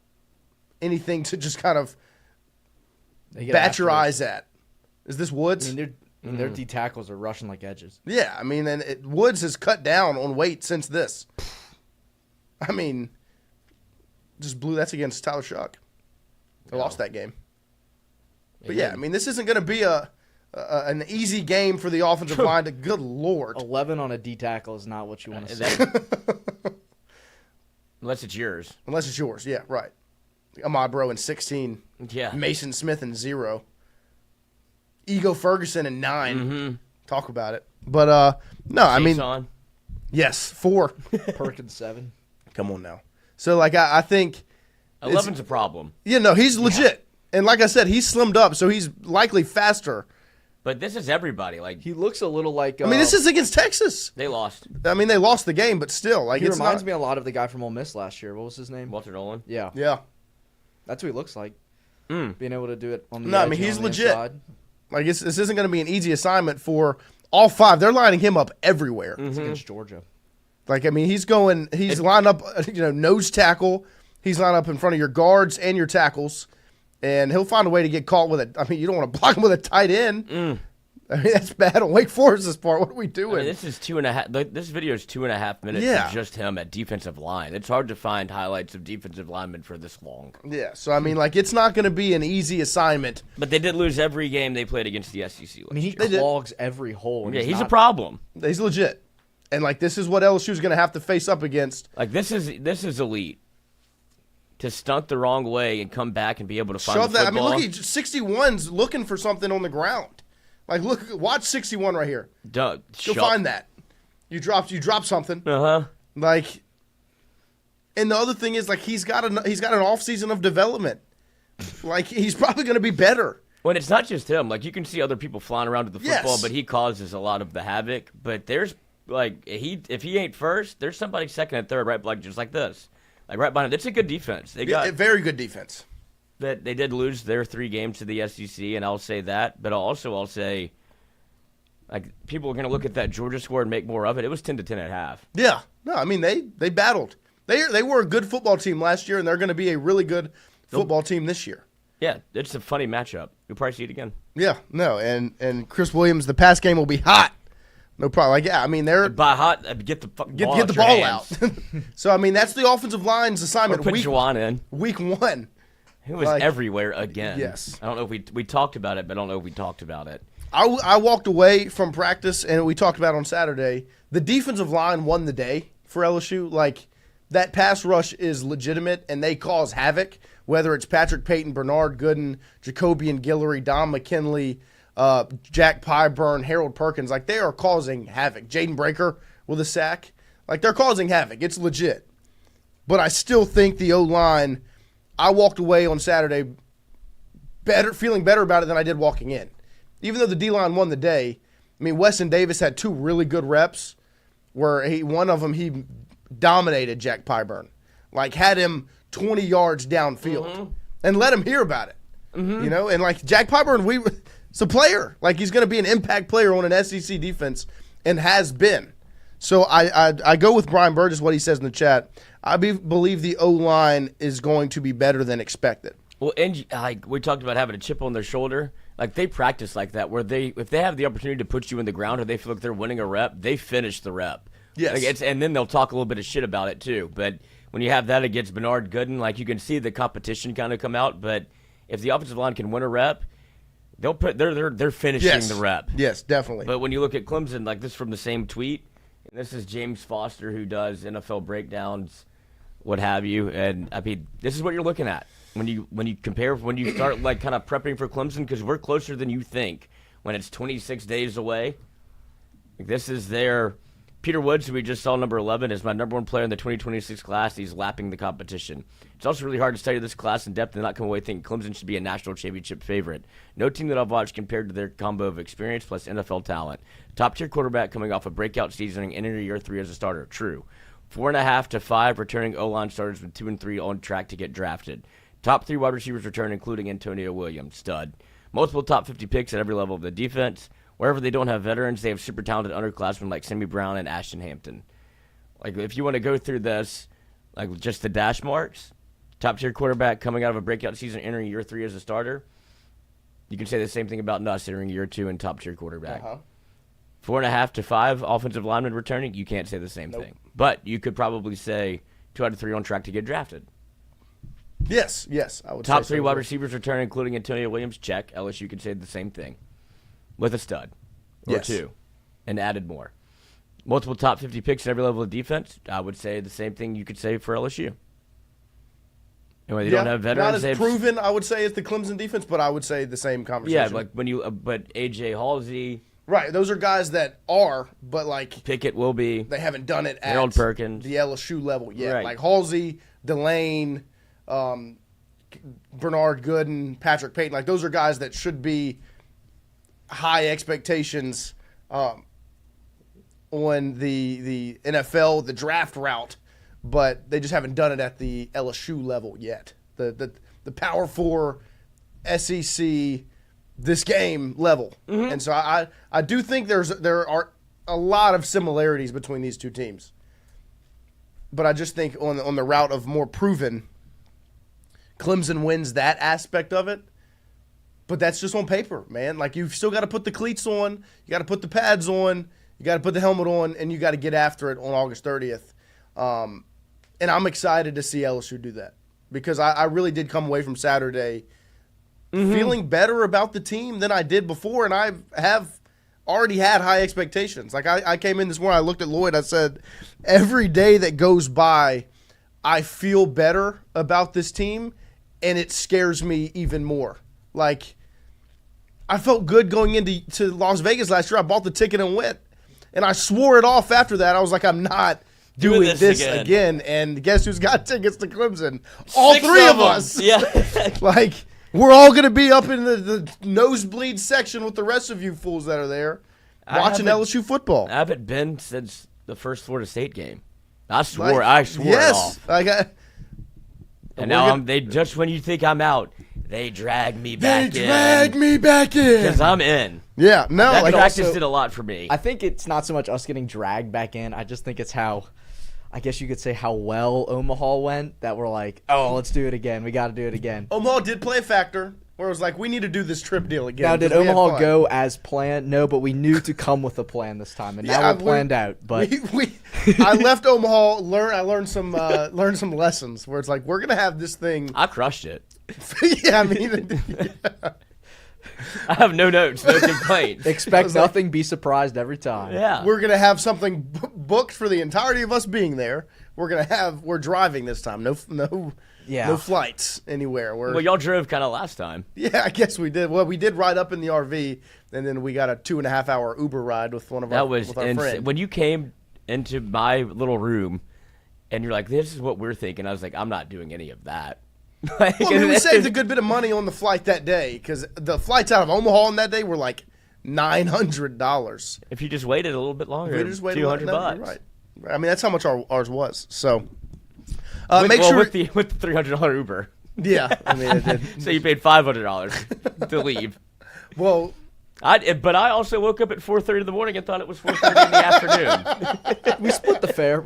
A: anything to just kind of bat your eyes at. Is this Woods?
C: I mean, their D tackles are rushing like edges.
A: Yeah, I mean, and Woods has cut down on weight since this. I mean, that's against Tyler Shuck. They lost that game. But yeah, I mean, this isn't going to be an easy game for the offensive line. Good Lord.
C: 11 on a D tackle is not what you want to see.
B: Unless it's yours.
A: Unless it's yours, yeah, right. Ahmad Bro in 16.
B: Yeah.
A: Mason Smith in 0. Ego Ferguson in 9.
B: Mm-hmm.
A: Talk about it. But, no, I mean.
B: Jason.
A: Yes, 4.
C: Perkins 7.
A: Come on now. So, like, I think.
B: 11's a problem.
A: Yeah, no, he's legit. And like I said, he's slimmed up, so he's likely faster.
B: But this is everybody. Like
C: He looks a little like.
A: I mean, this is against Texas.
B: They lost.
A: I mean, they lost the game, but still, like
C: He
A: it's
C: reminds
A: not,
C: me a lot of the guy from Ole Miss last year. What was his name?
B: Walter Nolan.
C: Yeah,
A: Yeah,
C: that's what he looks like.
B: Mm.
C: Being able to do it on the
A: No, I
C: edge
A: mean,
C: and
A: he's
C: on the
A: legit.
C: inside.
A: like this isn't going to be an easy assignment for all 5. They're lining him up everywhere.
C: It's against Georgia.
A: Like I mean, he's lined up, nose tackle. He's lined up in front of your guards and your tackles, and he'll find a way to get caught with it. I mean, you don't want to block him with a tight end. I mean, that's bad on Wake Forest's part. What are we doing?
B: I mean, this is 2.5. This video is 2.5 minutes
A: Yeah.
B: of just him at defensive line. It's hard to find highlights of defensive linemen for this long.
A: Yeah, so I mean, like it's not going to be an easy assignment.
B: But they did lose every game they played against the SEC last
C: I mean, he
B: year.
C: clogs every hole. and
B: Yeah, he's a
C: not-
B: problem.
A: He's legit, and like this is what LSU is going to have to face up against.
B: Like this is elite. To stunt the wrong way and come back and be able to find
A: Shove
B: the
A: that. I mean,
B: football.
A: look, 61's looking for something on the ground. Like, watch 61 right here. Go find that. You dropped something. Like, and the other thing is, like, he's got an off season of development. Like, he's probably going to be better.
B: When it's not just him, like you can see other people flying around with the football,
A: Yes.
B: but he causes a lot of the havoc. But there's like if he ain't first, there's somebody second and third, right? Like just like this, like right behind him. It's a good defense. They got
A: very good defense.
B: that they did lose their 3 games to the SEC, and I'll say that. But I'll say, like, people are going to look at that Georgia score and make more of it. It was 10 to 10 at half.
A: Yeah. No, I mean, they battled. They were a good football team last year, and they're going to be a really good football team this year.
B: Yeah, it's a funny matchup. You'll probably see it again.
A: Yeah. No, and Chris Williams, the pass game will be hot. No problem. Like, yeah, I mean, they're
B: By hot, get the fucking ball
A: get
B: out
A: the
B: your
A: ball
B: hands.
A: out. So, I mean, that's the offensive line's
B: Or
A: assignment.
B: put Juwan in.
A: Week 1.
B: He was
A: Like,
B: everywhere again.
A: yes.
B: I don't know if we talked about it, but I don't know if we talked about it.
A: I walked away from practice, and we talked about it on Saturday. The defensive line won the day for LSU. Like, that pass rush is legitimate, and they cause havoc, whether it's Patrick Payton, Bernard Gooden, Jacobian Guillory, Don McKinley, Jack Pyburn, Harold Perkins. Like, they are causing havoc. Jaden Breaker with a sack. Like, they're causing havoc. It's legit. But I still think the O-line, I walked away on Saturday feeling better about it than I did walking in. Even though the D-line won the day, I mean, Weston Davis had 2 really good reps where one of them he dominated Jack Pyburn. Like, had him 20 yards downfield and let him hear about it. You know, and like Jack Pyburn, it's a player. Like, he's going to be an impact player on an SEC defense and has been. So I go with Brian Burgess, what he says in the chat. I believe the O-line is going to be better than expected.
B: Well, and like we talked about having a chip on their shoulder, like they practice like that, where if they have the opportunity to put you in the ground or they feel like they're winning a rep, they finish the rep.
A: Yes.
B: Like and then they'll talk a little bit of shit about it too. But when you have that against Bernard Gooden, like you can see the competition kind of come out. But if the offensive line can win a rep, they're finishing the rep.
A: Yes, definitely.
B: But when you look at Clemson, like this from the same tweet, and this is James Foster who does NFL breakdowns, what have you, and I mean this is what you're looking at. When you start like kind of prepping for Clemson, because we're closer than you think when it's 26 days away. Like this is their Peter Woods, who we just saw number 11, is my number 1 player in the 2026 class. He's lapping the competition. It's also really hard to study this class in depth and not come away thinking Clemson should be a national championship favorite. No team that I've watched compared to their combo of experience plus NFL talent. Top tier quarterback coming off a breakout season and entering year 3 as a starter. True. 4.5 to 5 returning O-line starters with 2 and 3 on track to get drafted. Top 3 wide receivers return, including Antonio Williams, stud. Multiple top 50 picks at every level of the defense. Wherever they don't have veterans, they have super talented underclassmen like Sammy Brown and Ashton Hampton. Like, if you want to go through this, like just the dash marks, top tier quarterback coming out of a breakout season, entering year 3 as a starter. You can say the same thing about Nuss entering year 2 and top tier quarterback. 4.5 to 5 offensive linemen returning. You can't say the same thing, but you could probably say 2 out of 3 on track to get drafted.
A: Yes, I would
B: Top
A: say
B: 3
A: so.
B: wide receivers return, including Antonio Williams. Check. LSU could say the same thing with a stud or
A: Yes.
B: 2 and added more. Multiple top 50 picks at every level of defense. I would say the same thing you could say for LSU. And when they don't have veterans,
A: not as proven, I would say, as the Clemson defense, but I would say the same conversation.
B: Yeah, like when you, but AJ Halsey,
A: right? Those are guys that are, but like
B: Pickett will be.
A: They haven't done it at
B: Harold Perkins,
A: the LSU level yet.
B: Right.
A: Like Halsey, Delane, Bernard Gooden, Patrick Payton. Like those are guys that should be high expectations on the NFL, the draft route. But they just haven't done it at the LSU level yet. The Power 4 SEC this game level. Mm-hmm. And so I do think there are a lot of similarities between these two teams. But I just think on the route of more proven, Clemson wins that aspect of it. But that's just on paper, man. Like you've still got to put the cleats on, you got to put the pads on, you got to put the helmet on, and you got to get after it on August 30th. And I'm excited to see LSU do that because I really did come away from Saturday feeling better about the team than I did before, and I have already had high expectations. Like I came in this morning, I looked at Lloyd, I said, every day that goes by, I feel better about this team, and it scares me even more. Like I felt good going into Las Vegas last year. I bought the ticket and went, and I swore it off after that. I was like, I'm not doing this again. And guess who's got tickets to Clemson? All
B: 6
A: three of us.
B: Yeah.
A: Like, we're all going to be up in the nosebleed section with the rest of you fools that are there watching LSU football.
B: I haven't been since the first Florida State game. I swore it off. And now they just when you think I'm out, they drag me back in.
A: They drag me back in.
B: Because I'm in.
A: Yeah, no.
B: That practice
C: also
B: did a lot for me.
C: I think it's not so much us getting dragged back in. I just think it's how, I guess you could say how well Omaha went that we're like, oh, let's do it again. We got to do it again.
A: Omaha did play a factor where it was like, we need to do this trip deal again.
C: Now, did Omaha go as planned? No, but we knew to come with a plan this time, and now we're planned out. But
A: I left Omaha. I learned some lessons where it's like we're gonna have this thing.
B: I crushed it.
A: Yeah, I mean, yeah.
B: I have no notes, no complaints.
C: Expect nothing, be surprised every time.
B: Yeah,
A: we're gonna have something booked for the entirety of us being there. We're driving this time. No flights anywhere.
B: Well, y'all drove kind of last time.
A: Yeah, I guess we did. Well, we did ride up in the RV, and then we got a 2.5-hour Uber ride with one of our friends. That was insane.
B: When you came into my little room, and you're like, "This is what we're thinking," I was like, "I'm not doing any of that."
A: Well, I mean, we saved a good bit of money on the flight that day because the flights out of Omaha on that day were like $900.
B: If you just waited a little bit longer, $200.
A: You're right. I mean, that's how much ours was. So,
B: with the $300 Uber.
A: Yeah, I mean, it did.
B: So you paid $500 to leave.
A: Well,
B: but I also woke up at 4:30 in the morning and thought it was 4:30 in the afternoon.
C: We split the fare.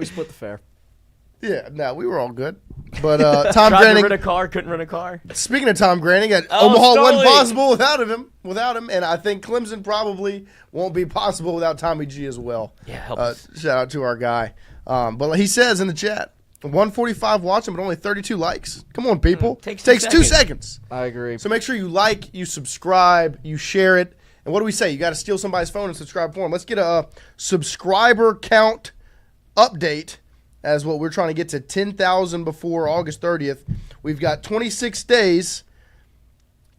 A: Yeah, no, we were all good. But Tom
B: Tried
A: Granning
B: to rent a car, couldn't rent a car.
A: Speaking of Tom Granning, Omaha wasn't possible without him, and I think Clemson probably won't be possible without Tommy G as well.
B: Yeah, help us.
A: Shout out to our guy. But he says in the chat, 145 watching, but only 32 likes. Come on, people.
B: Takes
A: 2 seconds.
C: I agree.
A: So make sure you like, you subscribe, you share it. And what do we say? You got to steal somebody's phone and subscribe for them. Let's get a subscriber count update. As what we're trying to get to 10,000 before August 30th. We've got 26 days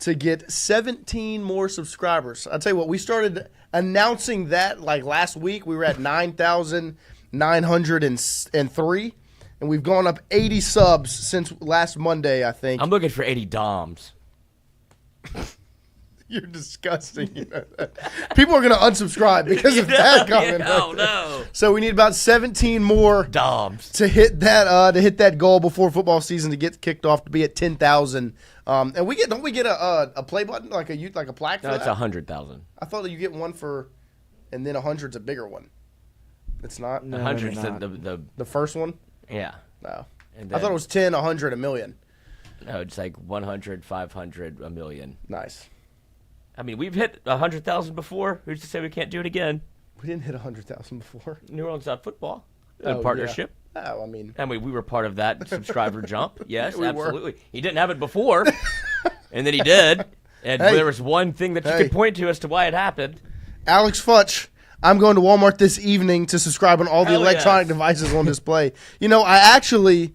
A: to get 17 more subscribers. I'll tell you what, we started announcing that like last week. We were at 9,903, and we've gone up 80 subs since last Monday, I think.
B: I'm looking for 80 DOMs.
A: You're disgusting. You know that. People are going to unsubscribe because of that comment.
B: Oh no!
A: So we need about 17 more
B: DOMs
A: to hit that goal before football season to get kicked off to be at 10,000. And don't we get a play button like a plaque?
B: No, it's 100,000.
A: I thought that you get one for, and then 100's a bigger one. It's not.
B: No, 100's
A: the first one.
B: Yeah.
A: No.
B: And
A: I thought it was 10, 100, a million.
B: No, it's like 100, 500, a million.
A: Nice.
B: I mean, we've hit 100,000 before. Who's to say we can't do it again?
A: We didn't hit 100,000 before.
B: New Orleans Football partnership.
A: Yeah. Oh, I mean,
B: we were part of that subscriber jump. Yes,
A: we
B: absolutely. He didn't have it before, and then he did. And there was one thing that you could point to as to why it happened.
A: Alex Futch, I'm going to Walmart this evening to subscribe on all the electronic devices on display. You know, I actually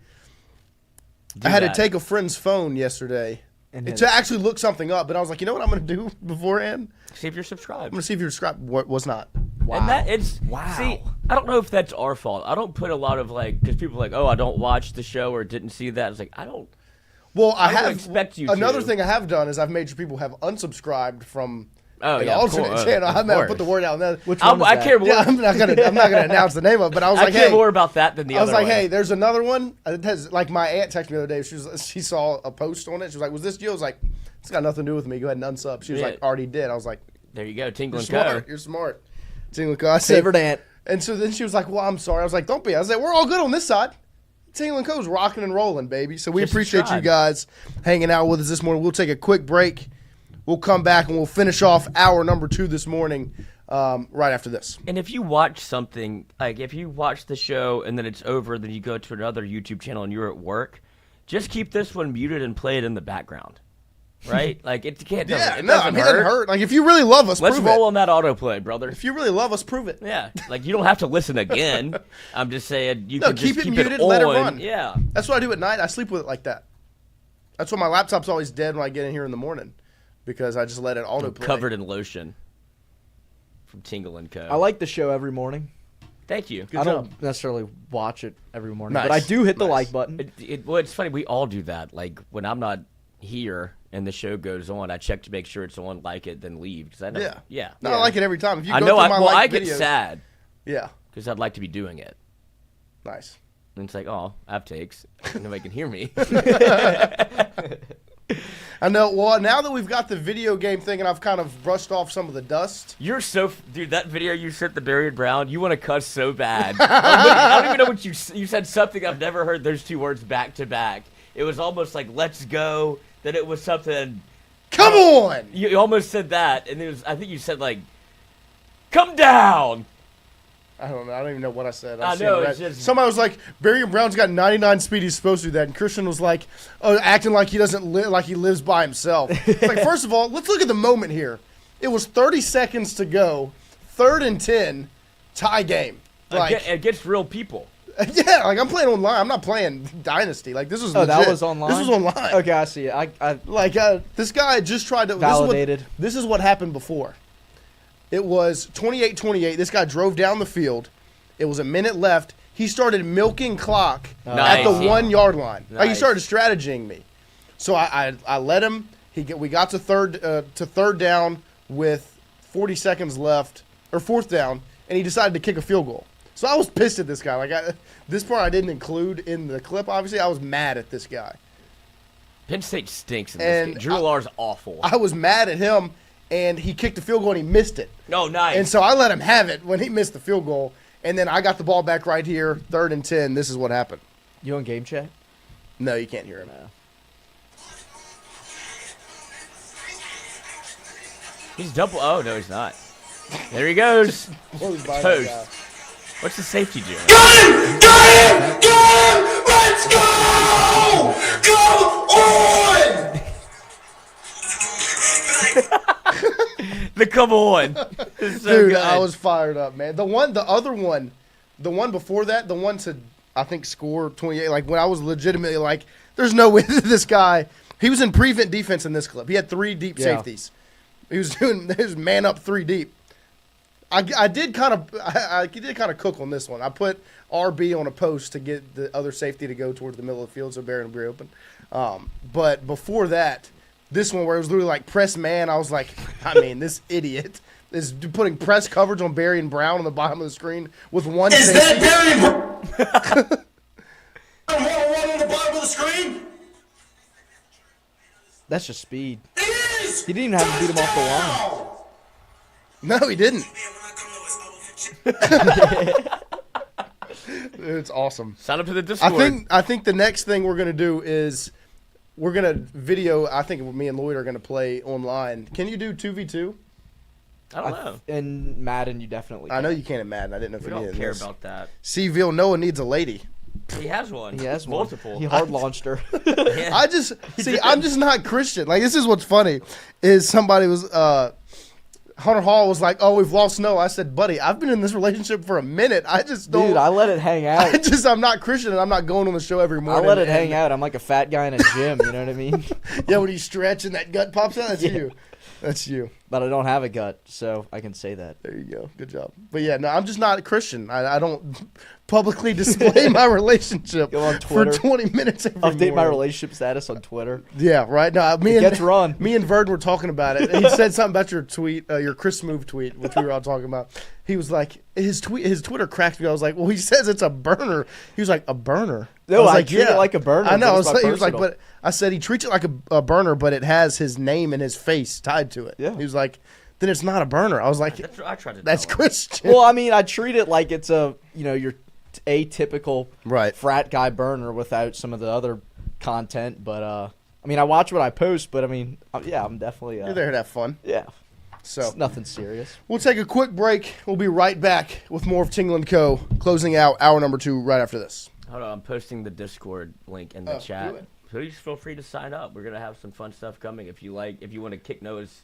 A: I had to take a friend's phone yesterday to actually look something up, but I was like, you know what I'm going to do beforehand?
B: See if you're subscribed.
A: I'm going to see if you're subscribed. What was not.
B: Wow. And see, I don't know if that's our fault. I don't put a lot of because people are like, oh, I don't watch the show or didn't see that. It's like, I don't.
A: Well, I
B: don't
A: have
B: expect you
A: another
B: to.
A: thing I have done is I've made sure people have unsubscribed from
B: an
A: alternate channel. I'm going to put the word out there.
C: Which one
B: I care more.
A: Yeah, I'm not gonna announce the name of it, but I was like,
B: I care
A: hey,
B: more about that than the other
A: I was like,
B: one.
A: hey, there's another one. It has, like, my aunt texted me the other day. She saw a post on it. She was like, was this you? I was like, it's got nothing to do with me. Go ahead and unsub. She was like, already did. I was like,
B: there you go, Tingle and
A: Co. You're smart. Tingle and Co. I said,
C: favorite aunt.
A: And so then she was like, well, I'm sorry. I was like, don't be. I was like, we're all good on this side. Tingle and Co.'s rocking and rolling, baby. So we appreciate you guys hanging out with us this morning. We'll take a quick break. We'll come back and we'll finish off hour number 2 this morning right after this.
B: And if you watch something, like if you watch the show and then it's over, then you go to another YouTube channel and you're at work, just keep this one muted and play it in the background. Right? Like, it can't. It doesn't hurt.
A: Like, if you really love us,
B: let's
A: prove
B: roll
A: it.
B: on that autoplay, brother.
A: If you really love us, prove it.
B: Yeah. Like, you don't have to listen again. I'm just saying you
A: no,
B: can
A: keep
B: just
A: it
B: keep
A: muted,
B: it on.
A: let it run.
B: Yeah.
A: That's what I do at night. I sleep with it like that. That's why my laptop's always dead when I get in here in the morning, because I just let it autoplay.
B: Covered in lotion from Tingle and Co.
C: I like the show every morning.
B: Thank you.
C: I don't necessarily watch it every morning,
A: Nice.
C: but I do hit the like button.
B: Well, it's funny. We all do that. Like, when I'm not here and the show goes on, I check to make sure it's on, like it, then leave. Cause I know,
A: yeah. No, I like it every time. If you
B: I
A: go
B: know.
A: through my
B: I
A: like
B: get
A: videos,
B: sad.
A: Yeah.
B: Because I'd like to be doing it.
A: Nice.
B: And it's like, oh, outtakes. Nobody can hear me.
A: I know. Well, now that we've got the video game thing and I've kind of brushed off some of the dust.
B: You're so... Dude, that video you sent the Barry and Brown, you want to cuss so bad. I don't even know what you said. Something I've never heard those two words back to back. It was almost like, let's go. Then it was something...
A: Come on!
B: You almost said that. And it was, I think you said, like, come down.
A: I don't know. I don't even know what I said.
B: I know. It's just...
A: Somebody was like, Barry and Brown's got 99 speed. He's supposed to do that. And Christian was like, oh, acting like he doesn't live, like he lives by himself. It's like, first of all, let's look at the moment here. It was 30 seconds to go, 3rd and 10, tie game. Like,
B: against real people.
A: Yeah, like I'm playing online. I'm not playing Dynasty. Like this was.
C: Oh,
A: legit.
C: that was online.
A: This was online.
C: Okay, I see it. I
A: like this guy just tried to
C: validated.
A: This is what happened before. It was 28-28. This guy drove down the field. It was a minute left. He started milking clock at the 1 yard line.
B: Nice.
A: Like he started strategizing me. So I let him. We got to third down with 40 seconds left, or 4th down, and he decided to kick a field goal. So I was pissed at this guy. Like this part I didn't include in the clip. Obviously, I was mad at this guy.
B: Penn State stinks in this game. Drew Lars awful.
A: I was mad at him, and he kicked the field goal and he missed it.
B: Oh, nice.
A: And so I let him have it when he missed the field goal, and then I got the ball back right here, 3rd and 10. This is what happened.
C: You on game chat?
A: No, you can't hear him.
C: No.
B: He's double. Oh no, he's not. There he goes.
A: Toast.
B: What's the safety doing?
F: Got him! Got him! Got him! Let's go! Come on!
B: The come on. It's so
A: Dude,
B: good.
A: I was fired up, man. The other one before that, the one to, I think, score 28, like when I was legitimately like, there's no way that this guy, he was in prevent defense in this clip. He had 3 deep safeties. He was doing his man up 3 deep. I did kind of cook on this one. I put RB on a post to get the other safety to go towards the middle of the field so Barry would be open. But before that, this one where it was literally like press man, I was like, I mean, this idiot is putting press coverage on Barry and Brown on the bottom of the screen with one
F: Is
A: safety.
F: that Barry Brown? One on the bottom of the screen?
C: That's just speed.
F: It is!
C: He didn't even have to beat him off the line.
A: No, he didn't. It's awesome.
B: Sign up to the Discord.
A: I think the next thing we're gonna do is we're gonna video. I think me and Lloyd are gonna play online. Can you do 2v2?
B: I don't know.
C: In Madden, you definitely can.
A: I know you can't in Madden. I didn't know if
B: We
A: you
B: don't
A: needed
B: care
A: this.
B: about that.
A: See, Villanova needs a lady.
B: He has one.
C: He has
B: multiple.
C: One. He hard launched her.
A: I just see. I'm just not Christian. Like this is what's funny is somebody was Hunter Hall was like, "Oh, we've lost Snow." I said, "Buddy, I've been in this relationship for a minute. I just don't."
C: Dude, I let it hang out.
A: I'm not Christian, and I'm not going on the show every morning.
C: I let it hang out. I'm like a fat guy in a gym. You know what I mean?
A: Yeah, when you stretch and that gut pops out, that's you. That's you.
C: But I don't have a gut, so I can say that.
A: There you go. Good job. But yeah, no, I'm just not a Christian. I don't publicly display my relationship
C: Go on
A: for
C: Twitter.
A: 20 minutes every
C: Update my
A: morning.
C: relationship status on Twitter.
A: Yeah, right. No, me
C: Gets run.
A: Me and Verdon were talking about it. And he said something about your tweet, your Chris Move tweet, which we were all talking about. He was like, his Twitter cracked me. I was like, well, he says it's a burner. He was like, a burner.
C: No,
A: was
C: I
A: like,
C: treat it like a burner.
A: I know.
C: But it's my
A: He was like,
C: personal.
A: but I said he treats it like a burner, but it has his name and his face tied to it.
C: Yeah.
A: He was like, then it's not a burner. I was like,
B: I tried to.
A: that's
B: tell him.
A: Christian.
C: Well, I mean, I treat it like it's your atypical
A: Right.
C: frat guy burner without some of the other content. But I mean, I watch what I post. But I mean, I'm definitely
A: You're there to have fun.
C: Yeah.
A: So
C: It's nothing serious.
A: we'll take a quick break. We'll be right back with more of Tingle & Co. closing out hour number 2 right after this.
B: Hold on, I'm posting the Discord link in the
A: Oh,
B: chat.
A: do it.
B: Please feel free to sign up. We're gonna have some fun stuff coming. If you want to kick nose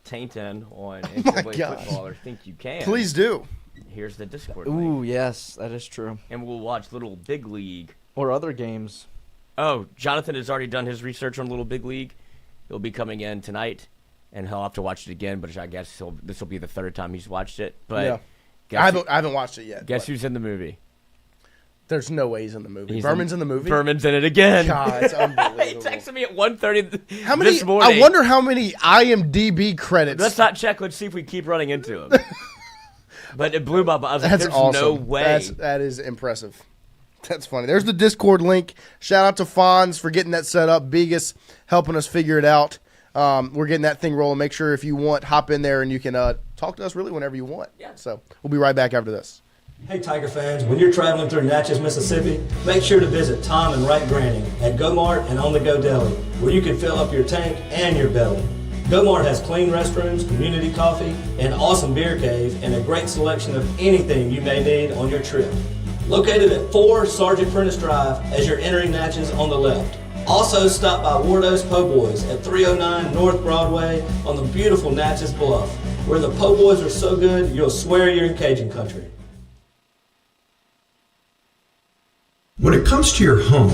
B: tainting on NCAA
A: gosh.
B: football or think you can,
A: Please do.
B: Here's the Discord link.
C: Ooh, yes, that is true.
B: And we'll watch Little Big League.
C: Or other games.
B: Oh, Jonathan has already done his research on Little Big League. He'll be coming in tonight, and he'll have to watch it again. But I guess this will be the third time he's watched it. But
A: Yeah. I haven't watched it yet.
B: Guess
A: but
B: who's in the movie?
A: There's no way he's in the movie.
B: He's
A: Berman's in the movie?
B: Berman's in it again.
A: God, it's
B: He
A: unbelievable.
B: texted me at 1:30
A: How many?
B: this morning.
A: I wonder how many IMDb credits.
B: Let's not check. Let's see if we keep running into him. But it blew my mind. I was like,
A: That's
B: there's
A: awesome.
B: no way.
A: That is impressive. That's funny. There's the Discord link. Shout out to Fonz for getting that set up. Bigus helping us figure it out. We're getting that thing rolling. Make sure if you want, hop in there and you can talk to us really whenever you want.
B: Yeah.
A: So we'll be right back after this.
H: Hey Tiger fans, when you're traveling through Natchez, Mississippi, make sure to visit Tom and Wright Branding at Go Mart and On The Go Deli, where you can fill up your tank and your belly. Go Mart has clean restrooms, community coffee, an awesome beer cave, and a great selection of anything you may need on your trip. Located at 4 Sergeant Prentice Drive as you're entering Natchez on the left. Also stop by Wardo's Po' Boys at 309 North Broadway on the beautiful Natchez Bluff, where the Po' Boys are so good you'll swear you're in Cajun country.
L: When it comes to your home,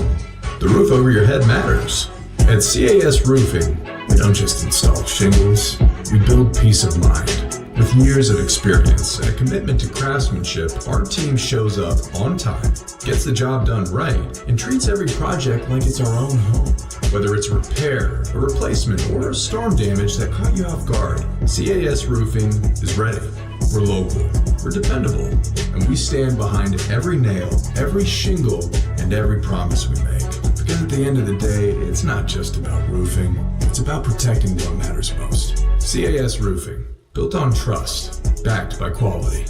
L: the roof over your head matters. At CAS Roofing, we don't just install shingles, we build peace of mind. With years of experience and a commitment to craftsmanship, our team shows up on time, gets the job done right, and treats every project like it's our own home. Whether it's a repair, a replacement, or storm damage that caught you off guard, CAS Roofing is ready. We're local, we're dependable, and we stand behind every nail, every shingle, and every promise we make. Because at the end of the day, it's not just about roofing, it's about protecting what matters most. CAS Roofing, built on trust, backed by quality.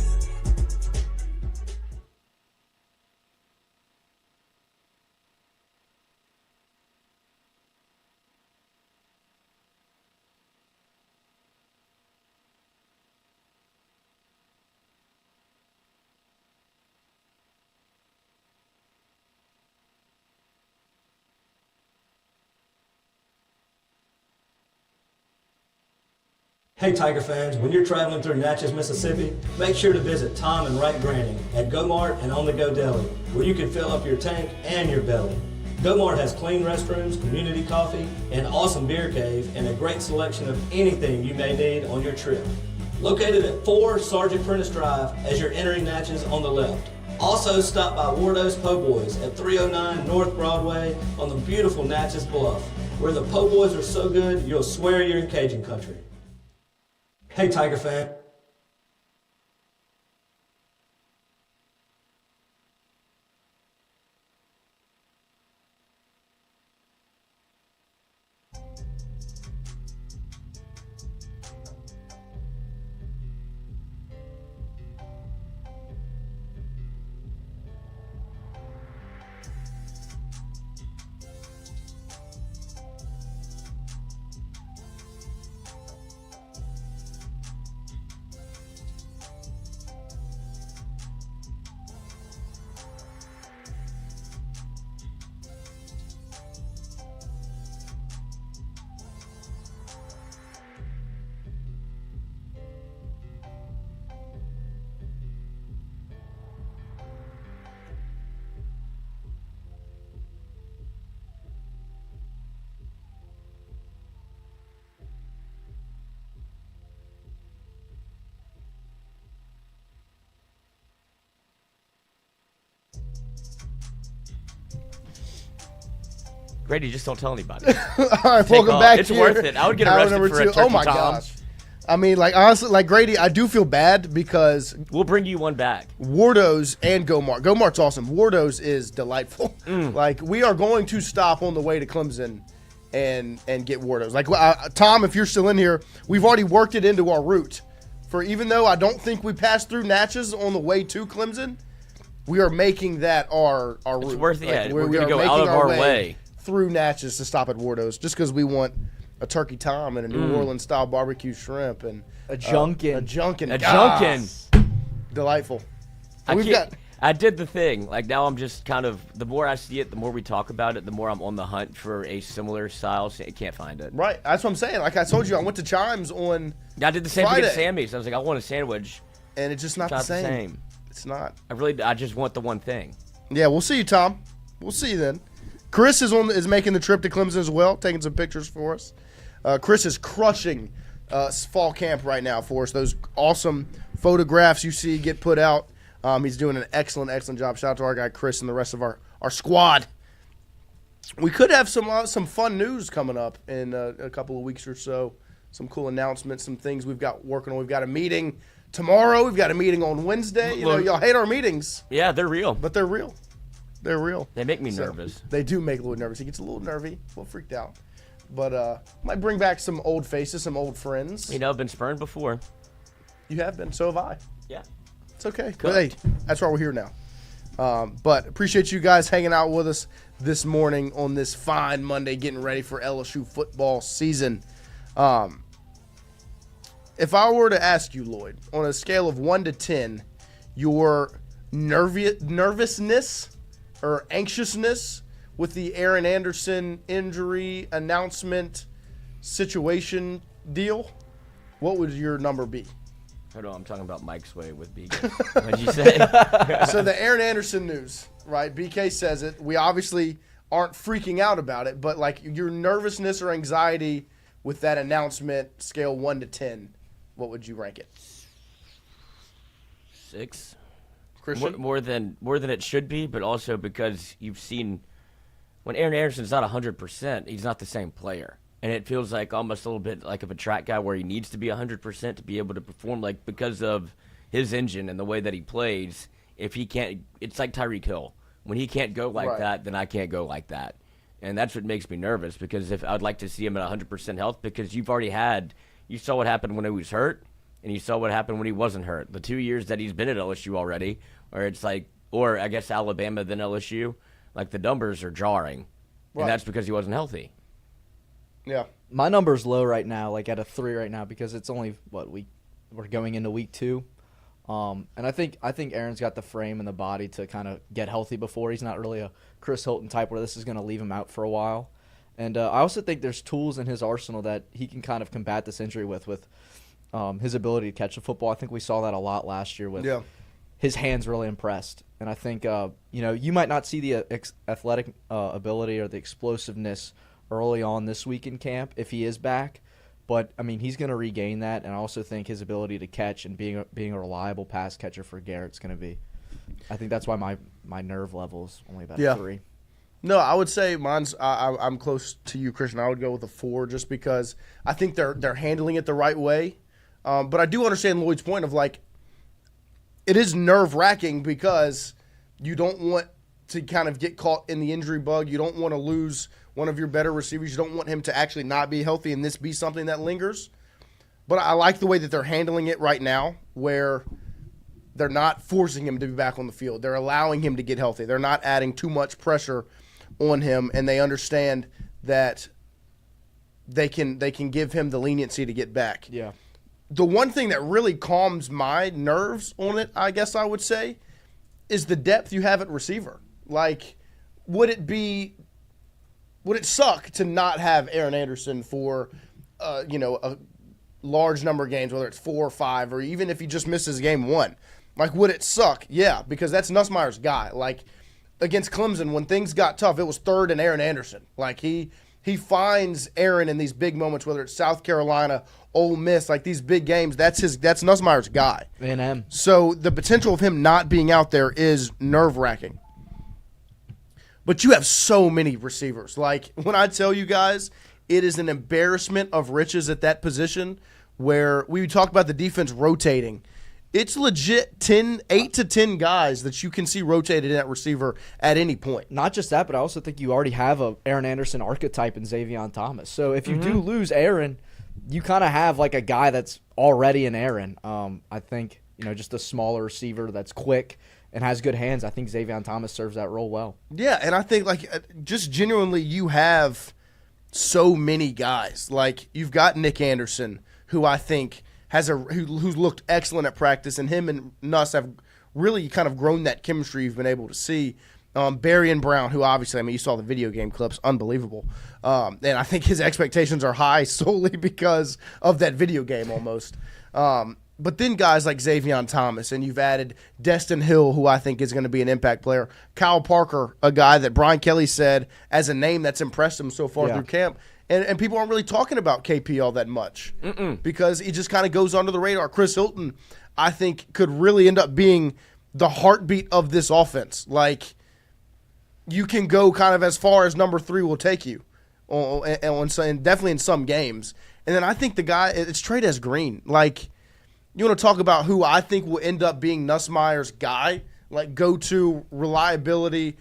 H: Hey Tiger fans, when you're traveling through Natchez, Mississippi, make sure to visit Tom and Wright Branding at Go Mart and On The Go Deli, where you can fill up your tank and your belly. Go Mart has clean restrooms, community coffee, an awesome beer cave, and a great selection of anything you may need on your trip. Located at 4 Sergeant Prentice Drive as you're entering Natchez on the left. Also stop by Wardo's Po' Boys at 309 North Broadway on the beautiful Natchez Bluff, where the Po' Boys are so good you'll swear you're in Cajun country. Hey Tiger fan.
B: Grady, just don't tell anybody.
A: All right, welcome back.
B: It's worth it. I would get arrested for a turkey
A: Oh my
B: Tom.
A: gosh. I mean, like, honestly, like, Grady, I do feel bad because
B: we'll bring you one back.
A: Wardo's and Gomart. Gomart's awesome. Wardo's is delightful. Like, we are going to stop on the way to Clemson and get Wardo's. Like, Tom, if you're still in here, we've already worked it into our route. For even though I don't think we passed through Natchez on the way to Clemson, we are making that our route.
B: It's worth it.
A: Like,
B: we're going to go out of our way
A: through Natchez to stop at Wardo's just because we want a turkey Tom and a New Orleans style barbecue shrimp and
C: a junkin.
A: Delightful.
B: I did the thing. Like, now I'm just kind of, the more I see it, the more we talk about it, the more I'm on the hunt for a similar style. I can't find it.
A: Right. That's what I'm saying. Like I told you, I went to Chimes on
B: I did the same thing at Sammy's. I was like, I want a sandwich.
A: And it's just not the same. It's not.
B: I just want the one thing.
A: Yeah, we'll see you, Tom. We'll see you then. Chris is making the trip to Clemson as well, taking some pictures for us. Chris is crushing fall camp right now for us. Those awesome photographs you see get put out. He's doing an excellent job. Shout out to our guy Chris and the rest of our squad. We could have some fun news coming up in a couple of weeks or so. Some cool announcements, some things we've got working on. We've got a meeting tomorrow. We've got a meeting on Wednesday. You know, y'all hate our meetings.
B: Yeah, they're real.
A: But they're real. They're real.
B: They make me nervous.
A: They do make Lloyd nervous. He gets a little nervy, a little freaked out. But might bring back some old faces, some old friends.
B: You know, I've been spurned before.
A: You have been. So have I.
B: Yeah.
A: It's okay. But hey, that's why we're here now. But appreciate you guys hanging out with us this morning on this fine Monday, getting ready for LSU football season. If I were to ask you, Lloyd, on a scale of 1 to 10, your nervousness or anxiousness with the Aaron Anderson injury announcement situation deal, what would your number be?
B: Hold on, I'm talking about Mike's way with BK. What did you say?
A: So the Aaron Anderson news, right? BK says it. We obviously aren't freaking out about it, but like your nervousness or anxiety with that announcement, scale 1 to 10, what would you rank it?
B: 6.
A: Christian?
B: More than it should be, but also because you've seen when Aaron Anderson's not 100%, he's not the same player. And it feels like almost a little bit like of a track guy where he needs to be 100% to be able to perform, like because of his engine and the way that he plays. If he can't, it's like Tyreek Hill. When he can't go like that, then I can't go like that. And that's what makes me nervous, because if I'd like to see him at 100% health, because you saw what happened when he was hurt, and you saw what happened when he wasn't hurt. The 2 years that he's been at LSU already, or I guess Alabama then LSU, like the numbers are jarring. Right. And that's because he wasn't healthy.
A: Yeah.
C: My number's low right now, like at a 3 right now, because it's only we're going into week 2. And I think Aaron's got the frame and the body to kind of get healthy before. He's not really a Chris Hilton type where this is going to leave him out for a while. And I also think there's tools in his arsenal that he can kind of combat this injury with his ability to catch the football. I think we saw that a lot last year with his hands really impressed. And I think, you might not see the athletic ability or the explosiveness early on this week in camp if he is back. But, I mean, he's going to regain that, and I also think his ability to catch and being a reliable pass catcher for Garrett's going to be – I think that's why my nerve level is only about a 3.
A: No, I would say mine's I'm close to you, Christian. I would go with a 4 just because I think they're handling it the right way. But I do understand Lloyd's point of, like, it is nerve-wracking because you don't want to kind of get caught in the injury bug. You don't want to lose one of your better receivers. You don't want him to actually not be healthy and this be something that lingers. But I like the way that they're handling it right now, where they're not forcing him to be back on the field. They're allowing him to get healthy. They're not adding too much pressure on him, and they understand that they can give him the leniency to get back.
C: Yeah.
A: The one thing that really calms my nerves on it, I guess I would say, is the depth you have at receiver. Like, would it suck to not have Aaron Anderson for, a large number of games, whether it's 4 or 5, or even if he just misses game 1? Like, would it suck? Yeah, because that's Nussmeier's guy. Like, against Clemson, when things got tough, it was 3rd and Aaron Anderson. Like, he finds Aaron in these big moments, whether it's South Carolina, Ole Miss, like these big games. That's Nussmeier's guy.
C: A&M.
A: So the potential of him not being out there is nerve-wracking. But you have so many receivers. Like, when I tell you guys, it is an embarrassment of riches at that position where we talk about the defense rotating. It's legit 8 to 10 guys that you can see rotated in that receiver at any point.
C: Not just that, but I also think you already have a Aaron Anderson archetype in Xavier Thomas. So if you do lose Aaron, you kind of have like a guy that's already an Aaron. I think, just a smaller receiver that's quick and has good hands. I think Xavier Thomas serves that role well.
A: Yeah, and I think just genuinely you have so many guys. Like, you've got Nick Anderson, who I think who's looked excellent at practice, and him and Nuss have really kind of grown that chemistry you've been able to see. Barry and Brown, who obviously, you saw the video game clips, unbelievable. And I think his expectations are high solely because of that video game almost. But then guys like Xavier Thomas, and you've added Destin Hill, who I think is going to be an impact player. Kyle Parker, a guy that Brian Kelly said as a name that's impressed him so far through camp. And people aren't really talking about KP all that much because he just kind of goes under the radar. Chris Hilton, I think, could really end up being the heartbeat of this offense. Like, you can go kind of as far as number 3 will take you, and definitely in some games. And then I think the guy, it's Trey'Dez Green. Like, you want to talk about who I think will end up being Nussmeier's guy, like go-to reliability.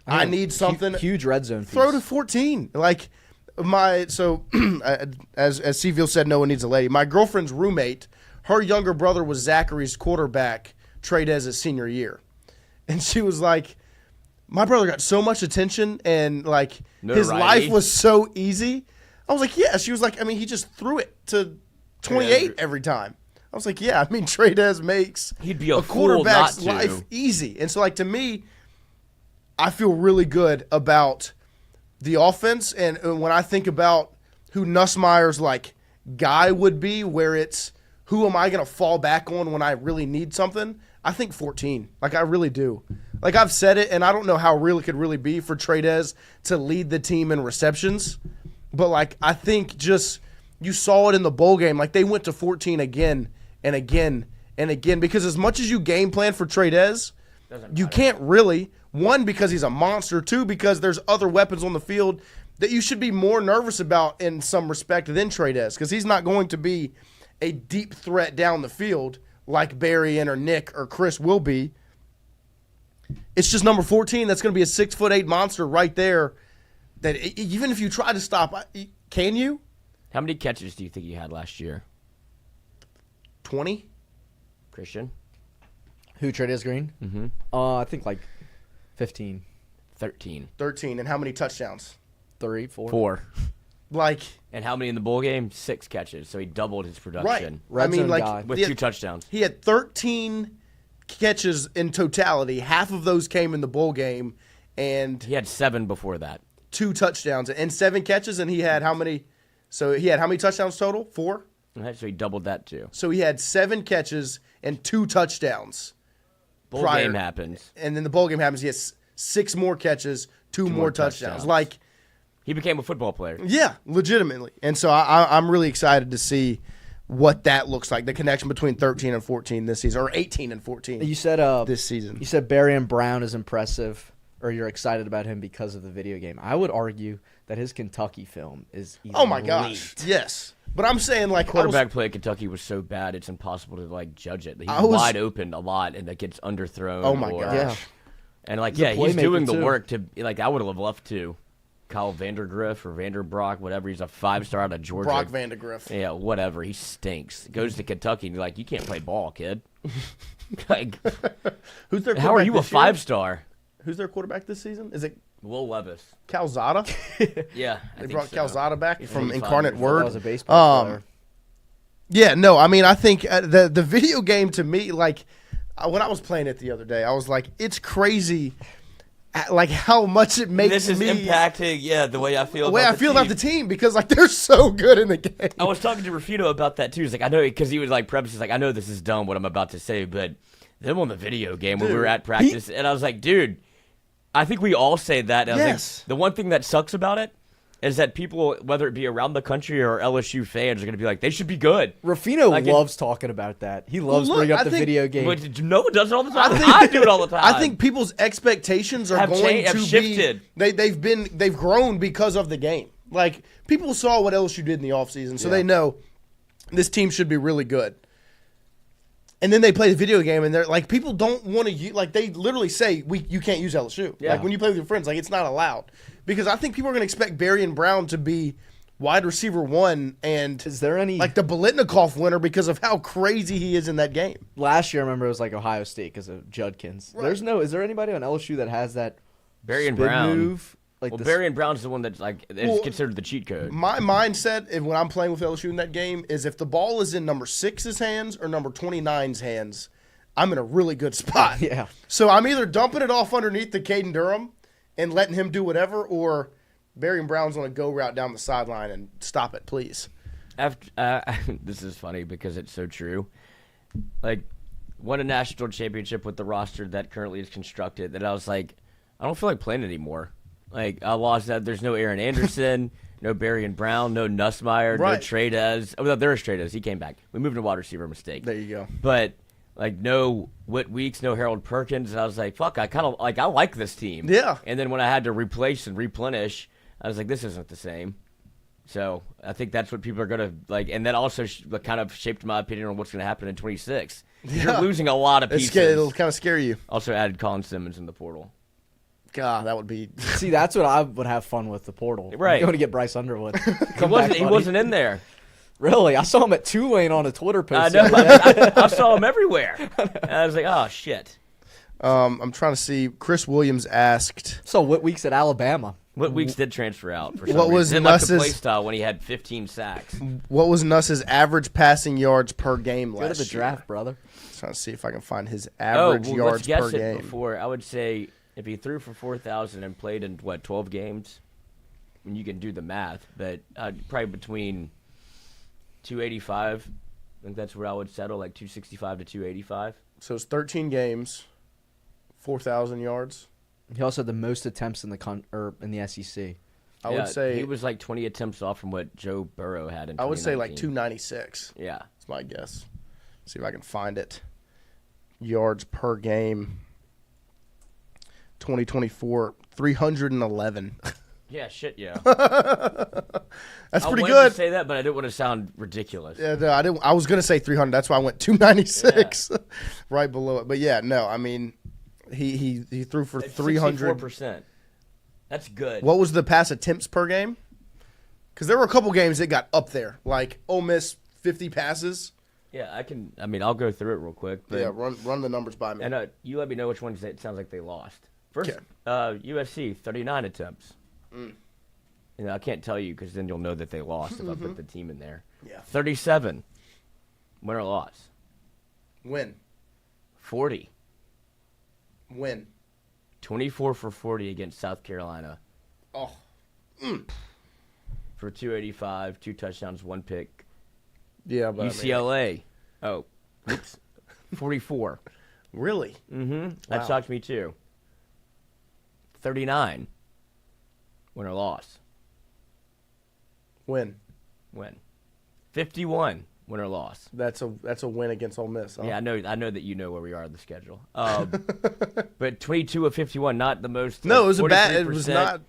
A: I need something.
C: Huge red zone.
A: Throw to 14. Like, as Seville said, no one needs a lady. My girlfriend's roommate, her younger brother was Zachary's quarterback, Trey'Dez's senior year. And she was like, my brother got so much attention and, like, his life was so easy. I was like, yeah. She was like, he just threw it to 28 every time. I was like, yeah, Trey'Dez makes
B: He'd be a
A: quarterback's
B: fool not to.
A: life easy. And so, like, to me, I feel really good about the offense. And when I think about who Nussmeier's, like, guy would be, where it's who am I going to fall back on when I really need something, I think 14. Like, I really do. Like, I've said it, and I don't know how real it could really be for Trey'Dez to lead the team in receptions. But, like, I think just you saw it in the bowl game. Like, they went to 14 again and again and again. Because as much as you game plan for Trey'Dez, you can't really. One, because he's a monster. Two, because there's other weapons on the field that you should be more nervous about in some respect than Trey'Dez. Because he's not going to be a deep threat down the field like Barry or Nick or Chris will be. It's just number 14 that's going to be a 6'8" monster right there that even if you try to stop, can you?
B: How many catches do you think he had last year?
A: 20?
B: Christian?
C: Who, Trey'Dez Green?
B: Mm-hmm.
C: I think like 15.
B: 13.
A: 13. And how many touchdowns?
C: 3, 4.
B: 4.
A: Like,
B: and how many in the bowl game? 6 catches. So he doubled his production.
C: Right.
B: With 2 touchdowns.
A: He had 13 catches in totality. Half of those came in the bowl game, and
B: he had 7 before that.
A: 2 touchdowns and 7 catches, and he had how many? So he had how many touchdowns total? 4.
B: So he doubled that too.
A: So he had 7 catches and 2 touchdowns.
B: Bowl game happens,
A: and then the bowl game happens. He has 6 more catches, 2 more touchdowns. Like,
B: he became a football player.
A: Yeah, legitimately. And so I'm really excited to see what that looks like, the connection between 13 and 14 this season, or 18 and 14
C: you said,
A: this season.
C: You said Barry and Brown is impressive, or you're excited about him because of the video game. I would argue that his Kentucky film is elite.
A: Oh, my gosh. Yes. But I'm saying, like,
B: quarterback play at Kentucky was so bad it's impossible to, like, judge it. He's wide open a lot, and that gets underthrown.
A: Oh, my gosh.
C: Yeah.
B: And, like, he's doing the work to, like, I would have loved to. Kyle Vandergriff or Vanderbrock, whatever. He's a 5-star out of Georgia.
A: Brock Vandegrift.
B: Yeah, whatever. He stinks. Goes to Kentucky and you're like, you can't play ball, kid. Like,
A: who's their?
B: How are you a 5-star?
A: Who's their quarterback this season? Is it
B: Will Levis?
A: Calzada?
B: Yeah,
A: they brought Calzada back from
B: 85
A: Incarnate Word.
C: That was a baseball player.
A: Yeah, no. I think the video game to me, like, when I was playing it the other day, I was like, it's crazy. Like, how much it makes
B: this is
A: me
B: impacting, the way I feel.
A: The way I feel about the team, because, like, they're so good in the game.
B: I was talking to Rufino about that too. He's like, I know, because he was like, prefaces like, I know this is dumb what I'm about to say, but them on the video game when we were at practice, and I was like, dude, I think we all say that. And I was like, the one thing that sucks about it is that people, whether it be around the country or LSU fans, are going to be like, they should be good.
C: Ruffino loves talking about that. He loves bringing up the video game.
B: But no one does it all the time. I do it all the time.
A: I think people's expectations are
B: have shifted.
A: They've grown because of the game. Like, people saw what LSU did in the offseason, so they know this team should be really good. And then they play the video game, and they're like, people don't want to use, like, they literally say, you can't use LSU. Yeah. Like, when you play with your friends, like, it's not allowed. Because I think people are going to expect Berrien Brown to be wide receiver 1 and
C: is there any
A: like the Biletnikoff winner because of how crazy he is in that game.
C: Last year, I remember it was like Ohio State because of Judkins. Right. Is there anybody on LSU that has that
B: Berrien Brown move? Like Berrien Brown's the one that's like is considered the cheat code.
A: My mindset when I'm playing with LSU in that game is if the ball is in number 6's hands or number 29's hands, I'm in a really good spot.
C: Yeah.
A: So I'm either dumping it off underneath to Caden Durham and letting him do whatever, or Berrien Brown's on a go route down the sideline and stop it, please.
B: This is funny because it's so true. Like, won a national championship with the roster that currently is constructed that I was like, I don't feel like playing anymore. Like, I lost that. There's no Aaron Anderson, no Berrien Brown, no Nussmeier, no Tradez. Oh, no, there is Tradez. He came back. We moved to wide receiver, mistake.
A: There you go.
B: But, like, no Whit Weeks, no Harold Perkins. And I was like, fuck, I like this team.
A: Yeah.
B: And then when I had to replace and replenish, I was like, this isn't the same. So I think that's what people are going to like. And that also kind of shaped my opinion on what's going to happen in 26.
A: Yeah.
B: You're losing a lot of pieces.
A: It'll kind of scare you.
B: Also added Colin Simmons in the portal.
A: God, that would be.
C: See, that's what I would have fun with the portal.
B: Right.
C: Going to get Bryce Underwood.
B: He wasn't in there.
C: Really? I saw him at Tulane on a Twitter post.
B: I know. I saw him everywhere. And I was like, oh, shit.
A: I'm trying to see. Chris Williams asked.
C: So Whit Weeks at Alabama.
B: Whit Weeks did transfer out for some
A: what was
B: reason.
A: Nuss's
B: like the play style when he had 15 sacks.
A: What was Nuss's average passing yards per game last year?
C: Go to the draft, brother.
A: Trying to see if I can find his average yards per game.
B: Before, I would say if he threw for 4,000 and played in 12 games, when you can do the math, but probably between 285. I think that's where I would settle, like 265 to 285.
A: So it's 13 games, 4,000 yards.
C: He also had the most attempts in the SEC.
A: I would say
B: he was like 20 attempts off from what Joe Burrow had in 2019.
A: I would say like 296.
B: Yeah.
A: That's my guess. See if I can find it. Yards per game. 2024, 311.
B: Yeah, shit, yeah.
A: That's pretty good.
B: I wanted to say that, but I didn't want to sound ridiculous.
A: Yeah, no, I didn't. I was going to say 300. That's why I went 296 right below it. But yeah, no, I mean, he threw for 300.
B: 64%. That's good.
A: What was the pass attempts per game? Because there were a couple games that got up there, like Ole Miss 50 passes.
B: Yeah, I'll go through it real quick. But,
A: yeah, run the numbers by me.
B: And you let me know which ones it sounds like they lost. First, USC 39 attempts. I can't tell you because then you'll know that they lost if I put the team in there.
A: Yeah.
B: 37. Win or loss?
A: Win.
B: 40.
A: Win.
B: 24 for 40 against South Carolina.
A: Oh.
B: For 285, 2 touchdowns, 1 pick.
A: Yeah, but
B: UCLA. Oops. 44.
A: Really?
B: Mm-hmm. That shocked me too. 39. Win or loss?
A: Win.
B: 51. Win or loss?
A: That's a win against Ole Miss. Huh?
B: Yeah, I know that you know where we are in the schedule. But 22 of 51, not the most.
A: No, it was 43%. It was not.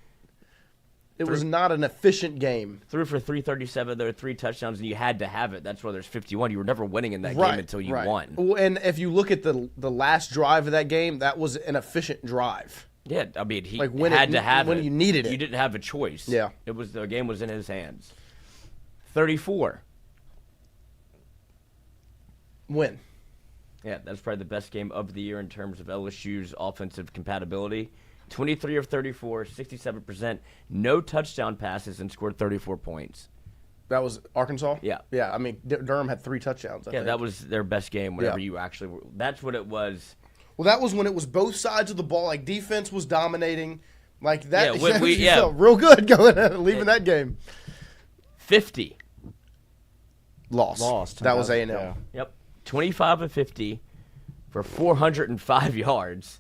A: It was not an efficient game.
B: Threw for 337. There were 3 touchdowns, and you had to have it. That's why there's 51. You were never winning in that game until you won.
A: Well, and if you look at the last drive of that game, that was an efficient drive.
B: Yeah, I mean, he
A: had
B: to have it.
A: When you needed it.
B: You didn't have a choice.
A: Yeah.
B: The game was in his hands. 34.
A: Win.
B: Yeah, that's probably the best game of the year in terms of LSU's offensive compatibility. 23 of 34, 67%, no touchdown passes, and scored 34 points.
A: That was Arkansas?
B: Yeah.
A: Yeah, I mean, Durham had 3 touchdowns, I think.
B: That was their best game whenever you actually were. That's what it was.
A: Well, that was when it was both sides of the ball. Like, defense was dominating. Like, that felt real good leaving that game.
B: 50.
A: Lost. That was A&M.
C: Yeah.
B: Yep. 25 of 50 for 405 yards,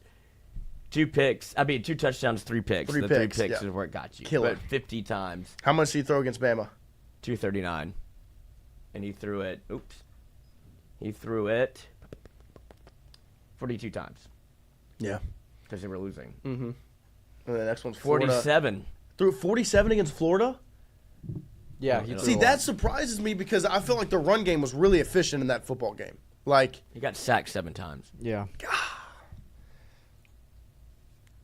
B: 2 touchdowns, 3 picks.
A: Three
B: the
A: picks,
B: 3 picks
A: yeah.
B: is where it got you.
A: Killer.
B: But 50 times.
A: How much did he throw against Bama?
B: 239. And he threw it. He threw it 42 times.
A: Yeah.
B: Because they were losing.
A: Mm-hmm. And the next one's Florida.
B: 47.
A: Threw 47 against Florida?
C: Yeah.
A: See, that surprises me because I feel like the run game was really efficient in that football game. Like,
B: he got sacked 7 times.
C: Yeah.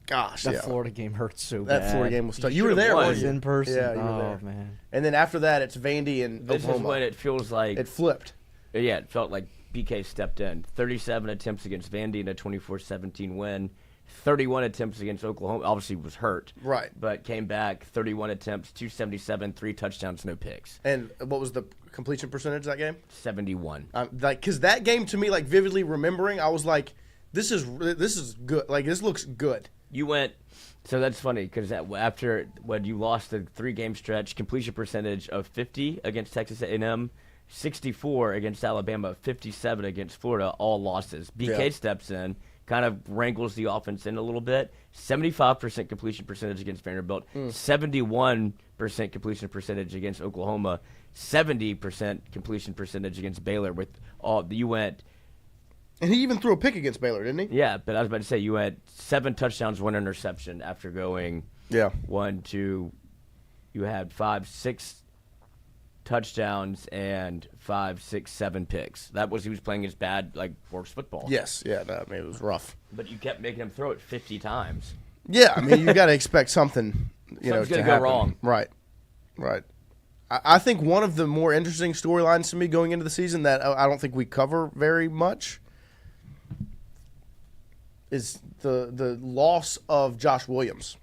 A: Gosh,
C: that Florida game hurts so bad.
A: That Florida game was tough. You were there, weren't you?
C: In person.
A: Yeah, you were there.
C: Oh, man.
A: And then after that, it's Vandy and
B: This
A: Oklahoma.
B: is when it feels like
A: it flipped.
B: Yeah, it felt like BK stepped in. 37 attempts against Vandy in a 24-17 win. 31 attempts against Oklahoma. Obviously was hurt.
A: Right.
B: But came back. 31 attempts, 277, 3 touchdowns, no picks.
A: And what was the completion percentage of that game?
B: 71.
A: Because that game, to me, like vividly remembering, I was like, this is good. Like, this looks good.
B: You went, so that's funny because after when you lost the 3-game stretch, completion percentage of 50 against Texas A&M, 64 against Alabama, 57 against Florida, all losses. BK steps in, kind of wrangles the offense in a little bit. 75% completion percentage against Vanderbilt, 71% completion percentage against Oklahoma, 70% completion percentage against Baylor. You went.
A: And he even threw a pick against Baylor, didn't he?
B: Yeah, but I was about to say you had 7 touchdowns, 1 interception after going 1, 2. You had 5, 6 touchdowns and 5, 6, 7 picks. He was playing his bad, worst football.
A: Yes, yeah, no, I mean, it was rough.
B: But you kept making him throw it 50 times.
A: Yeah, I mean, you got to expect something,
B: Something's
A: to
B: gonna
A: happen.
B: go wrong.
A: Right. I think one of the more interesting storylines to me going into the season that I don't think we cover very much is the loss of Josh Williams.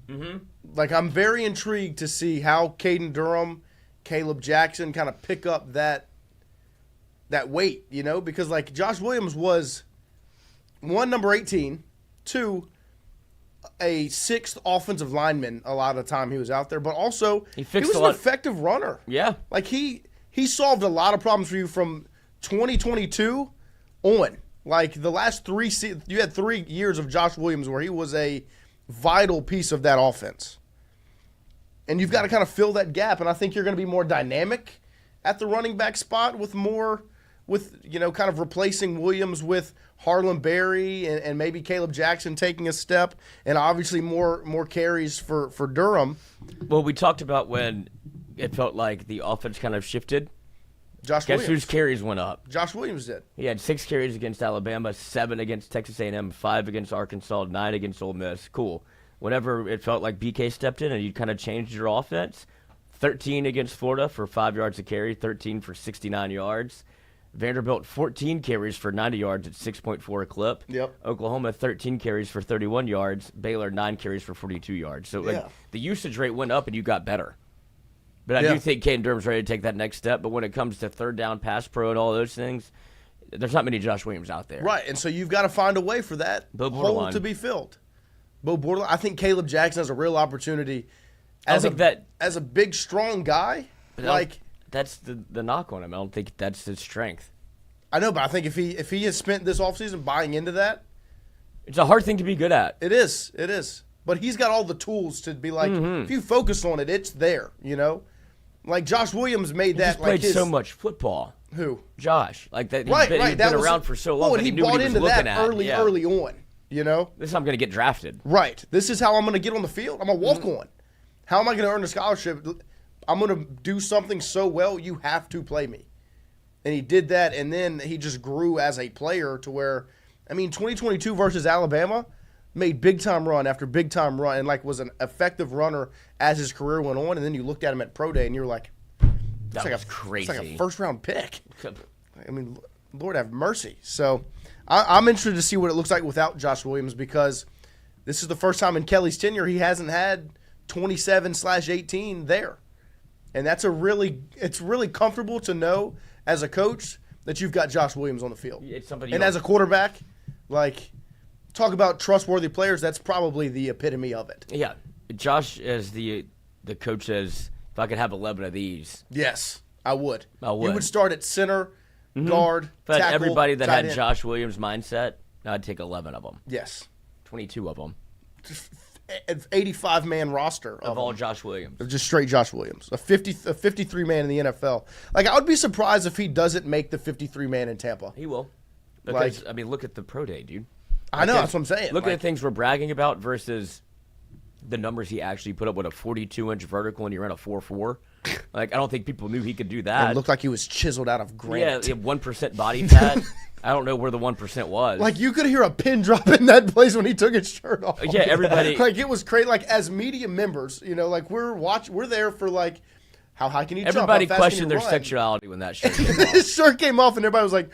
B: Mm-hmm.
A: Like, I'm very intrigued to see how Caden Durham, Caleb Jackson kind of pick up that weight, because like Josh Williams was 1, number 18, 2, a 6th offensive lineman a lot of the time he was out there, but also he was an effective runner.
B: Yeah.
A: Like he solved a lot of problems for you from 2022 on. Like the last 3 you had 3 years of Josh Williams where he was a vital piece of that offense. And you've got to kind of fill that gap, and I think you're going to be more dynamic at the running back spot kind of replacing Williams with Harlan Berry and maybe Caleb Jackson taking a step, and obviously more carries for Durham.
B: Well, we talked about when it felt like the offense kind of shifted.
A: Guess
B: Williams. Whose carries went up?
A: Josh Williams did.
B: He had 6 carries against Alabama, 7 against Texas A&M, 5 against Arkansas, 9 against Ole Miss. Cool. Whenever it felt like BK stepped in and you kind of changed your offense, 13 against Florida for 5 yards a carry, 13 for 69 yards. Vanderbilt, 14 carries for 90 yards at 6.4 a clip.
A: Yep.
B: Oklahoma, 13 carries for 31 yards. Baylor, 9 carries for 42 yards. So the usage rate went up and you got better. But I do think Caden Durham's ready to take that next step. But when it comes to third down, pass pro, and all those things, there's not many Josh Williams out there.
A: Right, and so you've got to find a way for that hole to be filled. Bo Borderline. I think Caleb Jackson has a real opportunity as a big, strong guy.
B: That's the knock on him. I don't think that's his strength.
A: I know, but I think if he has spent this offseason buying into that,
B: it's a hard thing to be good at.
A: It is. But he's got all the tools to be like, if you focus on it, it's there. Like Josh Williams made that.
B: He's played so much football.
A: Who?
B: Josh. Like that.
A: Right.
B: He's been around for so long.
A: Oh, and he bought into that early on.
B: This is how I'm going to get drafted.
A: Right. This is how I'm going to get on the field. I'm going to walk on. How am I going to earn a scholarship? I'm going to do something so well, you have to play me. And he did that, and then he just grew as a player to where, 2022 versus Alabama, made big-time run after big-time run and, was an effective runner as his career went on. And then you looked at him at Pro Day, and you were like,
B: that was crazy.
A: It's like a first-round pick. Lord have mercy. So I'm interested to see what it looks like without Josh Williams because this is the first time in Kelly's tenure he hasn't had 27/18 there. And it's really comfortable to know as a coach that you've got Josh Williams on the field.
B: It's somebody
A: and as a quarterback, talk about trustworthy players, that's probably the epitome of it.
B: Yeah. Josh as the coach says, if I could have 11 of these.
A: Yes, I would.
B: You
A: would start at center, guard,
B: but
A: tackle,
B: everybody that had
A: end.
B: Josh Williams' mindset, I'd take 11 of them.
A: Yes.
B: 22 of them.
A: 85-man roster
B: Of all Josh Williams.
A: Of just straight Josh Williams. A 53-man in the NFL. Like, I would be surprised if he doesn't make the 53-man in Tampa.
B: He will. Because, I mean, look at the pro day, dude.
A: I know, that's what I'm saying.
B: Look at the things we're bragging about versus the numbers he actually put up with a 42-inch vertical and he ran a 4.4. Like, I don't think people knew he could do that.
A: It looked like he was chiseled out of granite.
B: Yeah, 1% body fat. I don't know where the 1% was.
A: Like, you could hear a pin drop in that place when he took his shirt off.
B: Yeah, everybody.
A: Like, it was crazy. Like, as media members, you know, like, we're there for, like, how high can you jump?
B: Everybody
A: How fast
B: questioned
A: can
B: their
A: you run?
B: sexuality when that shirt came off.
A: His shirt came off, and everybody was like,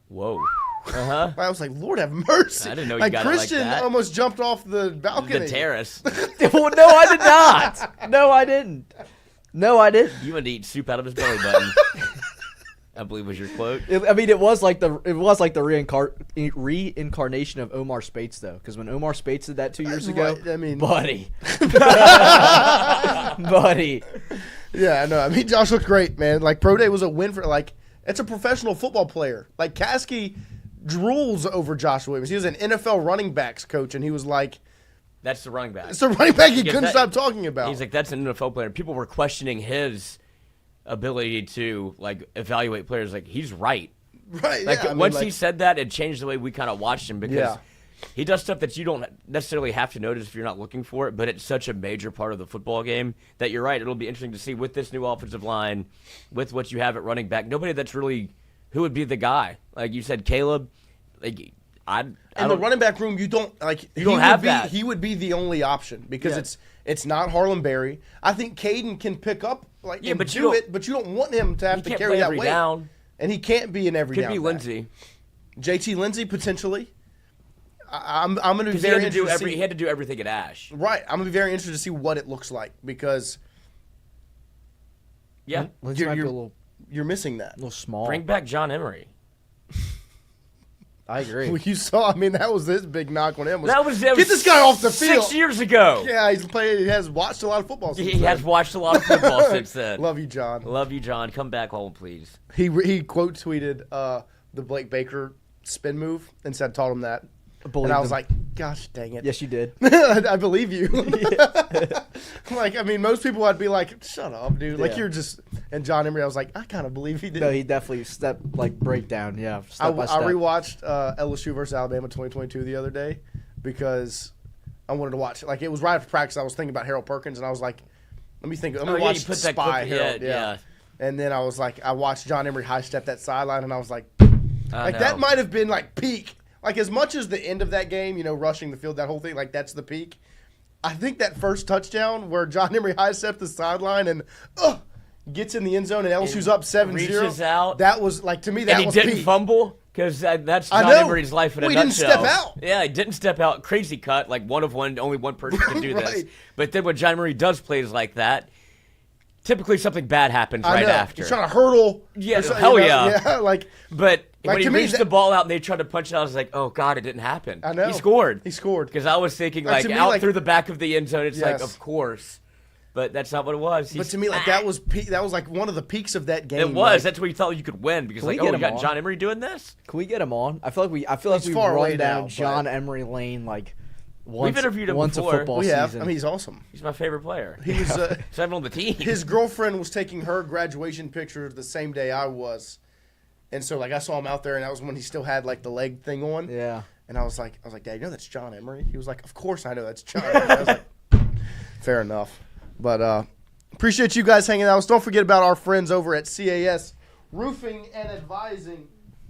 B: whoa. Uh-huh.
A: I was like, Lord have mercy.
B: I didn't know you
A: like,
B: got
A: Christian
B: it like that.
A: almost jumped off the balcony.
B: The terrace.
C: Well, no, I did not. No, I didn't. No, I didn't.
B: You wanted to eat soup out of his belly button. I believe was your quote.
C: I mean, it was like the reincarnation of Omar Spates, though, because when Omar Spates did that 2 years ago,
A: Right, I mean,
B: buddy.
C: buddy.
A: Yeah, I know. I mean, Josh looked great, man. Like, pro day was a win for, like, it's a professional football player. Like, Caskey drools over Josh Williams. He was an NFL running backs coach, and he was like,
B: That's the running back.
A: it's a running back he
B: Because
A: couldn't stop talking about.
B: He's like, that's an NFL player. People were questioning his ability to, like, evaluate players. Like, he's right.
A: Right,
B: Like,
A: yeah. I mean,
B: once
A: like,
B: he said that, it changed the way we kind of watched him because
A: Yeah.
B: he does stuff that you don't necessarily have to notice if you're not looking for it, but it's such a major part of the football game that you're right. It'll be interesting to see with this new offensive line, with what you have at running back, nobody that's really who would be the guy. Like you said, Caleb, like,
A: in the running back room, you don't like.
B: You don't have that.
A: He would be the only option because
B: Yeah.
A: it's not Harlem Berry. I think Caden can pick up
B: but you
A: do
B: don't-
A: it, but you don't want him to have
B: he
A: to
B: can't
A: carry
B: play
A: that
B: every
A: weight.
B: down.
A: And he can't be an every
B: Could
A: down.
B: be
A: back.
B: Lindsey.
A: JT Lindsey potentially. I'm going to be
B: Because
A: very interested to see.
B: he had to do everything at Ash.
A: Right, I'm going to be very interested to see what it looks like because
B: Yeah.
C: Lindsey might be a little
A: you're missing that.
C: small.
B: Bring back John Emery.
C: I agree.
A: Well, you saw. I mean, that was his big knock on him.
B: That was
A: get this guy off the field
B: 6 years ago.
A: Yeah, he's played. He has watched a lot of football. Since
B: He has watched a lot of football since then.
A: Love you, John.
B: Love you, John. Come back home, please.
A: He quote tweeted the Blake Baker spin move and said, taught him that. And I was like, gosh dang it.
C: Yes, you did.
A: I believe you. Like, I mean, most people would be like, shut up, dude. Like,
C: Yeah.
A: you're just. And John Emery, I was like, I kind of believe he did.
C: No, he definitely breakdown. Yeah,
A: I
C: step by step.
A: rewatched LSU versus Alabama 2022 the other day because I wanted to watch it. Like, it was right after practice. I was thinking about Harold Perkins, and I was like, let me think. Let me watch
B: you put that
A: Spy
B: clip in,
A: Harold.
B: yeah.
A: And then I was like, I watched John Emery high step that sideline, and I was like,
B: I
A: that
B: know.
A: might have been like peak. Like, as much as the end of that game, you know, rushing the field, that whole thing, like, that's the peak. I think that first touchdown where John Emery high stepped the sideline and gets in the end zone and LSU's up 7-0.
B: Reaches out.
A: That was, like, to me, that
B: and
A: was
B: he didn't
A: peak.
B: fumble because that's
A: I
B: John
A: know.
B: Emery's life in a
A: Well, he
B: nutshell.
A: didn't step out.
B: Yeah, he didn't step out. Crazy cut, like one of one. Only one person can do this.
A: Right.
B: But then when John Emery does plays like that, typically something bad happens
A: I
B: right
A: know.
B: after.
A: He's trying to hurdle.
B: Yeah,
A: or something,
B: hell
A: you know?
B: yeah.
A: Yeah, like,
B: But when he
A: to me,
B: reached the ball out and they tried to punch it out, I was like, oh, God, it didn't happen.
A: I know.
B: He scored.
A: He scored.
B: Because I was thinking,
A: To
B: like,
A: me,
B: out
A: like-
B: through the back of the end zone, it's like,
A: Yes.
B: of course. But that's not what it was.
A: But to me, like, that was like one of the peaks of that game.
B: It was.
A: Like,
B: That's where you thought you could win because,
C: Can we
B: like,
C: get
B: oh, you
C: him
B: got
C: on?
B: John Emery doing this?
C: Can we get him on? I feel like
A: He's
C: we
A: far away
C: run down
A: now,
C: John
A: but-
C: Emery Lane like
B: We've interviewed him
C: once
B: before.
C: a football
A: we have.
C: season.
A: I mean, he's awesome.
B: He's my favorite player.
A: He was.
B: So I'm on the team.
A: His girlfriend was taking her graduation picture the same day I was, and so like I saw him out there, and that was when he still had like the leg thing on.
C: Yeah.
A: And I was like, Dad, you know that's John Emery? He was like, of course I know that's John Emery. I was like, fair enough. But appreciate you guys hanging out. Don't forget about our friends over at CAS Roofing and Advising.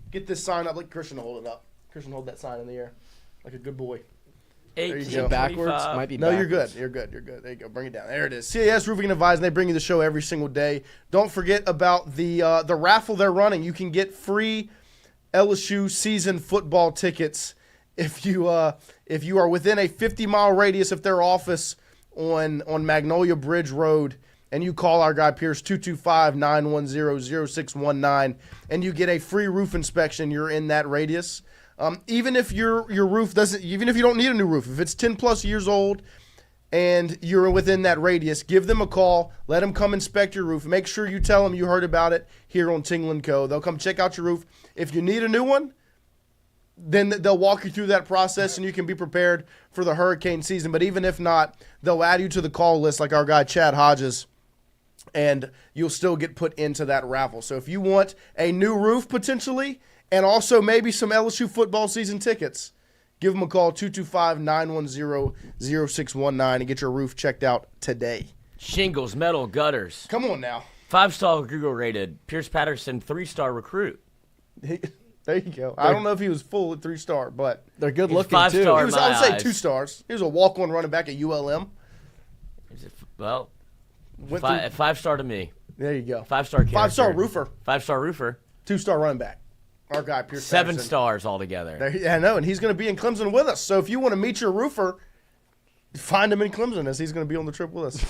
A: Get this sign up. Like Christian, hold it up. Christian, hold that sign in the air like a good boy. There you go.
C: Backwards? Might be
A: No,
C: backwards.
A: you're good. You're good. There you go. Bring it down. There it is. CAS Roofing and Advising. They bring you the show every single day. Don't forget about the raffle they're running. You can get free LSU season football tickets if you are within a 50-mile radius of their office on Magnolia Bridge Road, and you call our guy Pierce 225-910-0619, and you get a free roof inspection. You're in that radius. Even if your roof doesn't, even if you don't need a new roof, if it's 10 plus years old and you're within that radius, give them a call. Let them come inspect your roof. Make sure you tell them you heard about it here on Tingle & Co. They'll come check out your roof. If you need a new one, then they'll walk you through that process and you can be prepared for the hurricane season. But even if not, they'll add you to the call list like our guy Chad Hodges, and you'll still get put into that raffle. So if you want a new roof potentially and also maybe some LSU football season tickets, give them a call, 225-910-0619, and get your roof checked out today.
B: Shingles, metal, gutters.
A: Come on now.
B: 5-star Google rated. Pierce Patterson, 3-star recruit.
A: There you go. I don't know if he was full at 3-star, but
C: they're good
B: He's
C: looking too.
B: five-star
A: he was,
B: in
A: I
B: my
A: would say
B: eyes.
A: 2 stars. He was a walk-on running back at ULM.
B: Well,
A: Went through-
B: 5-star to me.
A: There you go.
B: 5-star character.
A: 5-star roofer.
B: 5-star roofer.
A: 2-star running back. Our guy, Pierce
B: 7
A: Patterson.
B: stars altogether.
A: I know, and he's going to be in Clemson with us. So if you want to meet your roofer, find him in Clemson as he's going to be on the trip with us.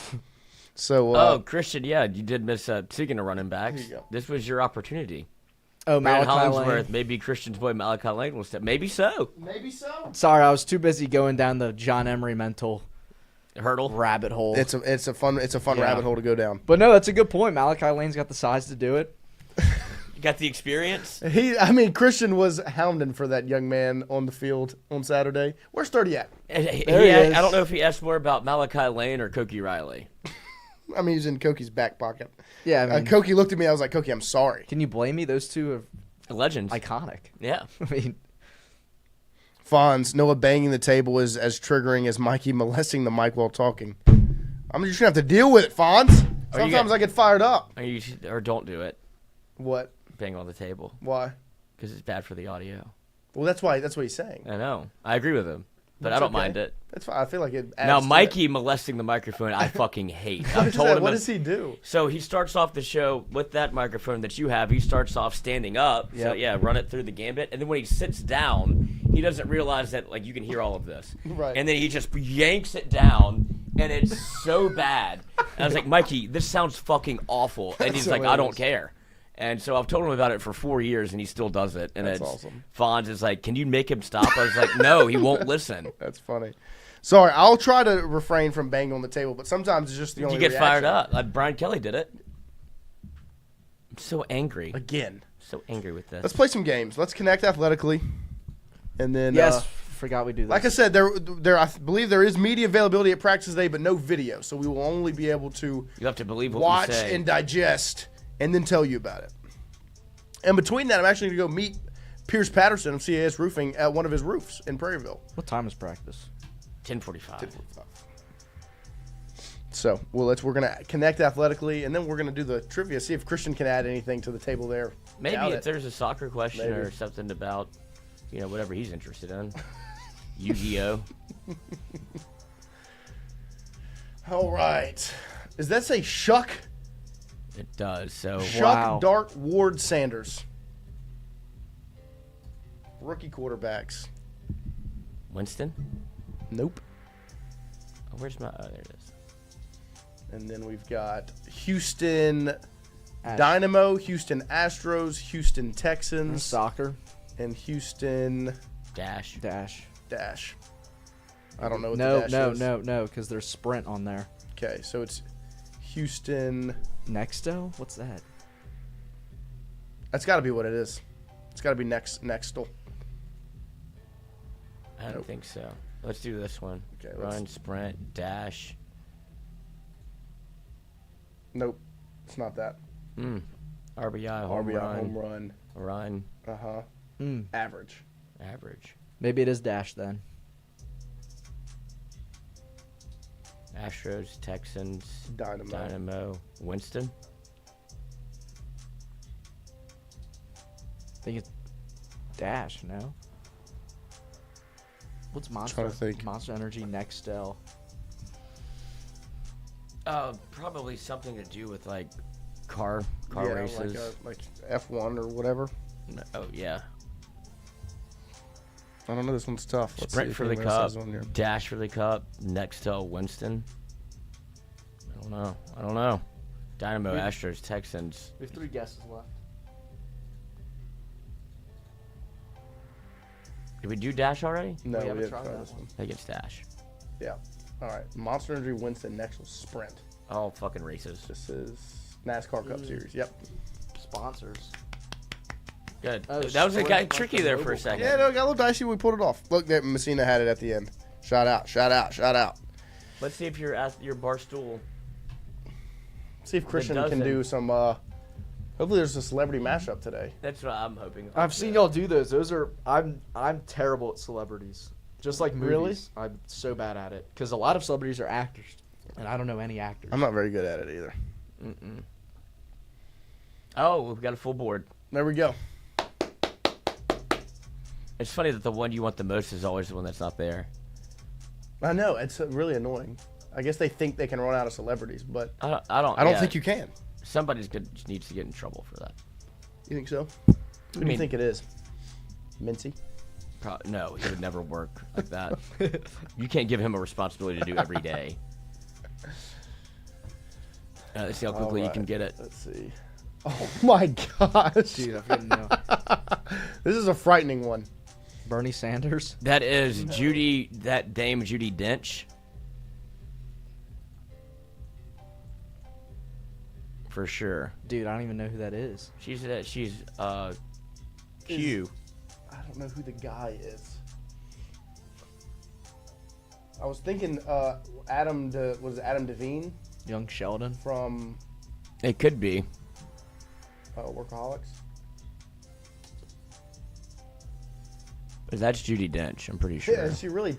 A: So,
B: Christian, yeah, you did miss speaking of running backs.
A: Here you go.
B: This was your opportunity.
C: Oh,
B: Brandon
C: Malachi
B: Hollingsworth,
C: Lane.
B: maybe Christian's boy Malachi Lane will step. Maybe so.
A: maybe so.
C: Sorry, I was too busy going down the John Emery mental
B: Hurdle.
C: rabbit hole.
A: It's a fun rabbit hole to go down.
C: But no, that's a good point. Malachi Lane's got the size to do it.
B: You got the experience.
A: Christian was hounding for that young man on the field on Saturday. Where's 30 at?
C: There he is.
B: I don't know if he asked more about Malachi Lane or Cokie Riley.
A: He's in Kokie's back pocket.
C: Yeah, I mean,
A: Kokie looked at me. I was like, Kokie, I'm sorry.
C: can you blame me? Those two are
B: Legends.
C: iconic.
B: Yeah.
C: I mean,
A: Fonz, Noah banging the table is as triggering as Mikey molesting the mic while talking. I'm just going to have to deal with it, Fonz. Sometimes I get fired up.
B: Or don't do it.
A: What?
B: Bang on the table.
A: Why?
B: Because it's bad for the audio.
A: Well, that's what he's saying.
B: I know. I agree with him. But
A: That's
B: I don't
A: okay.
B: mind it.
A: That's fine. I feel like it adds
B: Now,
A: to
B: Mikey molesting the microphone, I fucking hate.
A: What
B: I've
A: is
B: told
A: that?
B: him.
A: What does he do?
B: So he starts off the show with that microphone that you have. He starts off standing up. So,
A: Yep.
B: yeah, run it through the gambit. And then when he sits down, he doesn't realize that, like, you can hear all of this.
A: Right.
B: And then he just yanks it down, and it's so bad. And I was like, Mikey, this sounds fucking awful. And he's
A: That's
B: like, I don't
A: hilarious.
B: care. And so I've told him about it for 4 years, and he still does it. And
A: That's
B: it's
A: awesome.
B: Fonz is like, can you make him stop? I was like, no, he won't listen.
A: That's funny. Sorry, I'll try to refrain from banging on the table, but sometimes it's just the only
B: You get
A: reaction.
B: fired up. Like Brian Kelly did it. I'm so angry.
A: Again.
B: So angry with this.
A: Let's play some games. Let's connect athletically. And then,
C: yes, forgot we do this.
A: like I said, there I believe there is media availability at practice today, but no video. So we will only be able to
B: You have to believe what
A: watch
B: we say.
A: and digest and then tell you about it. And between that, I'm actually going to go meet Pierce Patterson of CAS Roofing at one of his roofs in Prairieville.
C: What time is practice?
B: 10:45.
A: So we're going to connect athletically, and then we're going to do the trivia, see if Christian can add anything to the table there.
B: Maybe
A: Doubt
B: if
A: it.
B: there's a soccer question
A: Maybe.
B: or something about, whatever he's interested in. Yu-Gi-Oh.
A: All right. Does that say Shuck?
B: It does. So
A: Shuck
C: Wow.
A: Dart Ward Sanders. Rookie quarterbacks.
B: Winston.
A: Nope.
B: Oh, where's my? Oh, there it is.
A: And then we've got Houston
C: Ash-
A: Dynamo, Houston Astros, Houston Texans,
C: Soccer.
A: and Houston
B: Dash.
A: Dash. I don't know what
C: No,
A: the dash is.
C: no, because there's Sprint on there.
A: Okay, so it's Houston.
C: Nexto? What's that?
A: That's got to be what it is. It's got to be Nextel.
B: I don't
A: Nope.
B: think so. Let's do this one.
A: Okay, let's-
B: Run, sprint, dash.
A: Nope, it's not that.
B: RBI, home
A: RBI,
B: run.
A: home run.
B: Run.
A: Average.
B: Average.
C: Maybe it is Dash then.
B: Astros, Texans,
A: Dynamo.
B: Winston.
C: I think it's Dash, no? What's Monster?
A: Trying to think.
C: Monster Energy Nextel.
B: Probably something to do with like car
A: Yeah,
B: races.
A: like F1 or whatever.
B: No, oh yeah.
A: I don't know. This one's tough. Let's see
B: Sprint
A: if
B: for the
A: anyone else
B: cup,
A: has one here.
B: dash for the cup, Nextel, Winston. I don't know. Dynamo, Astros, Texans.
C: We have 3 guesses left.
B: Did we do dash already?
A: No, we
C: haven't
A: didn't
C: tried
A: try
C: that
A: this one.
B: I think it's dash.
A: Yeah. All right. Monster Energy, Winston, Nextel, Sprint.
B: All fucking races.
A: This is NASCAR Cup Series. Yep.
C: Sponsors.
B: Good. That was got tricky there for a second.
A: Yeah, no, it got a little dicey. We pulled it off. Look, Messina had it at the end. Shout out, shout out, shout out.
B: Let's see if you're at your bar stool.
A: See if Christian can do some. Hopefully, there's a celebrity mashup today.
B: That's what I'm hoping.
C: I've seen y'all do those. Those are I'm terrible at celebrities. Just like movies.
A: Really?
C: I'm so bad at it because a lot of celebrities are actors, and I don't know any actors.
A: I'm not very good at it either.
B: Oh, we've got a full board.
A: There we go.
B: It's funny that the one you want the most is always the one that's not there.
A: I know, it's really annoying. I guess they think they can run out of celebrities, but
B: I don't
A: think you can.
B: Somebody's needs to get in trouble for that.
A: You think so? Who do you think it is? Mincy?
B: No, he would never work like that. You can't give him a responsibility to do every day. Let's see how quickly you can get it.
A: Let's see. Oh my gosh.
C: Dude, I didn't know.
A: This is a frightening one.
C: Bernie Sanders?
B: That is Judy, that Dame Judi Dench. For sure.
C: Dude, I don't even know who that is.
B: She's Q.
A: I don't know who the guy is. I was thinking Adam Devine?
C: Young Sheldon?
A: From
B: It could be.
A: Workaholics?
B: That's Judi Dench, I'm pretty sure.
A: Yeah, she really,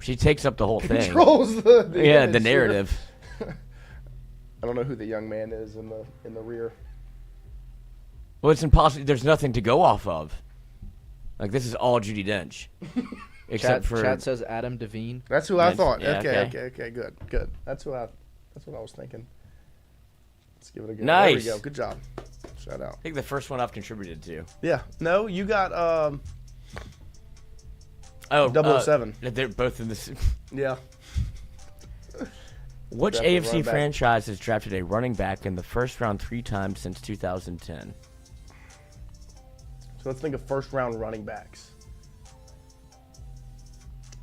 B: she takes up the whole thing.
A: Controls the
B: the narrative.
A: I don't know who the young man is in the rear.
B: Well, it's impossible. There's nothing to go off of. Like, this is all Judi Dench. Except for...
C: Chat says Adam Devine.
A: That's who I thought.
B: Yeah,
A: okay, good. That's what I was thinking. Let's give it a go.
B: Nice.
A: There we go. Good job. Shout out.
B: I think the first one I've contributed to.
A: Yeah. No, you got 007.
B: They're both in this.
A: Yeah.
B: Which
A: Drafted
B: AFC franchise has drafted a running back in the first round 3 times since 2010?
A: So let's think of first round running backs.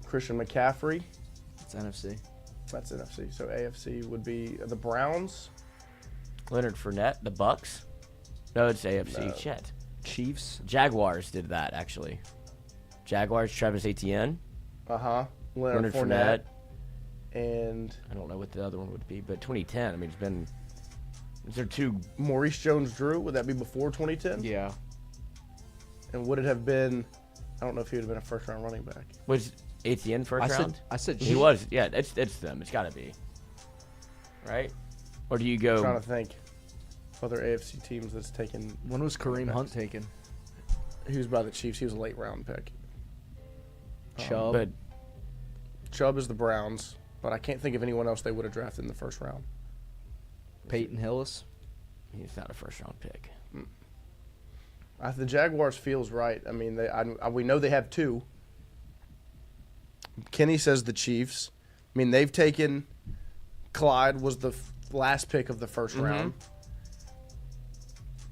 A: Christian McCaffrey.
C: It's NFC.
A: That's NFC. So AFC would be the Browns.
B: Leonard Fournette, the Bucks. No, it's AFC.
A: No.
B: Shit.
C: Chiefs.
B: Jaguars did that, actually. Jaguars, Travis Etienne.
A: Leonard Fournette. And
B: I don't know what the other one would be, but 2010. I mean, it's been. Is there 2?
A: Maurice Jones-Drew. Would that be before 2010?
C: Yeah.
A: And would it have been? I don't know if he would have been a first round running back.
B: Was Etienne first round?
C: I said
B: he was. Yeah, it's them. It's got to be. Right? Or do you go?
A: I'm trying to think. Other AFC teams that's taken.
C: When was Kareem Hunt taken?
A: He was by the Chiefs. He was a late round pick.
C: Chubb.
B: But
A: Chubb is the Browns, but I can't think of anyone else they would have drafted in the first round.
C: Peyton Hillis.
B: He's not a first round pick.
A: The Jaguars feels right. I mean, we know they have 2. Kenny says the Chiefs. I mean, they've taken. Clyde was the last pick of the first round.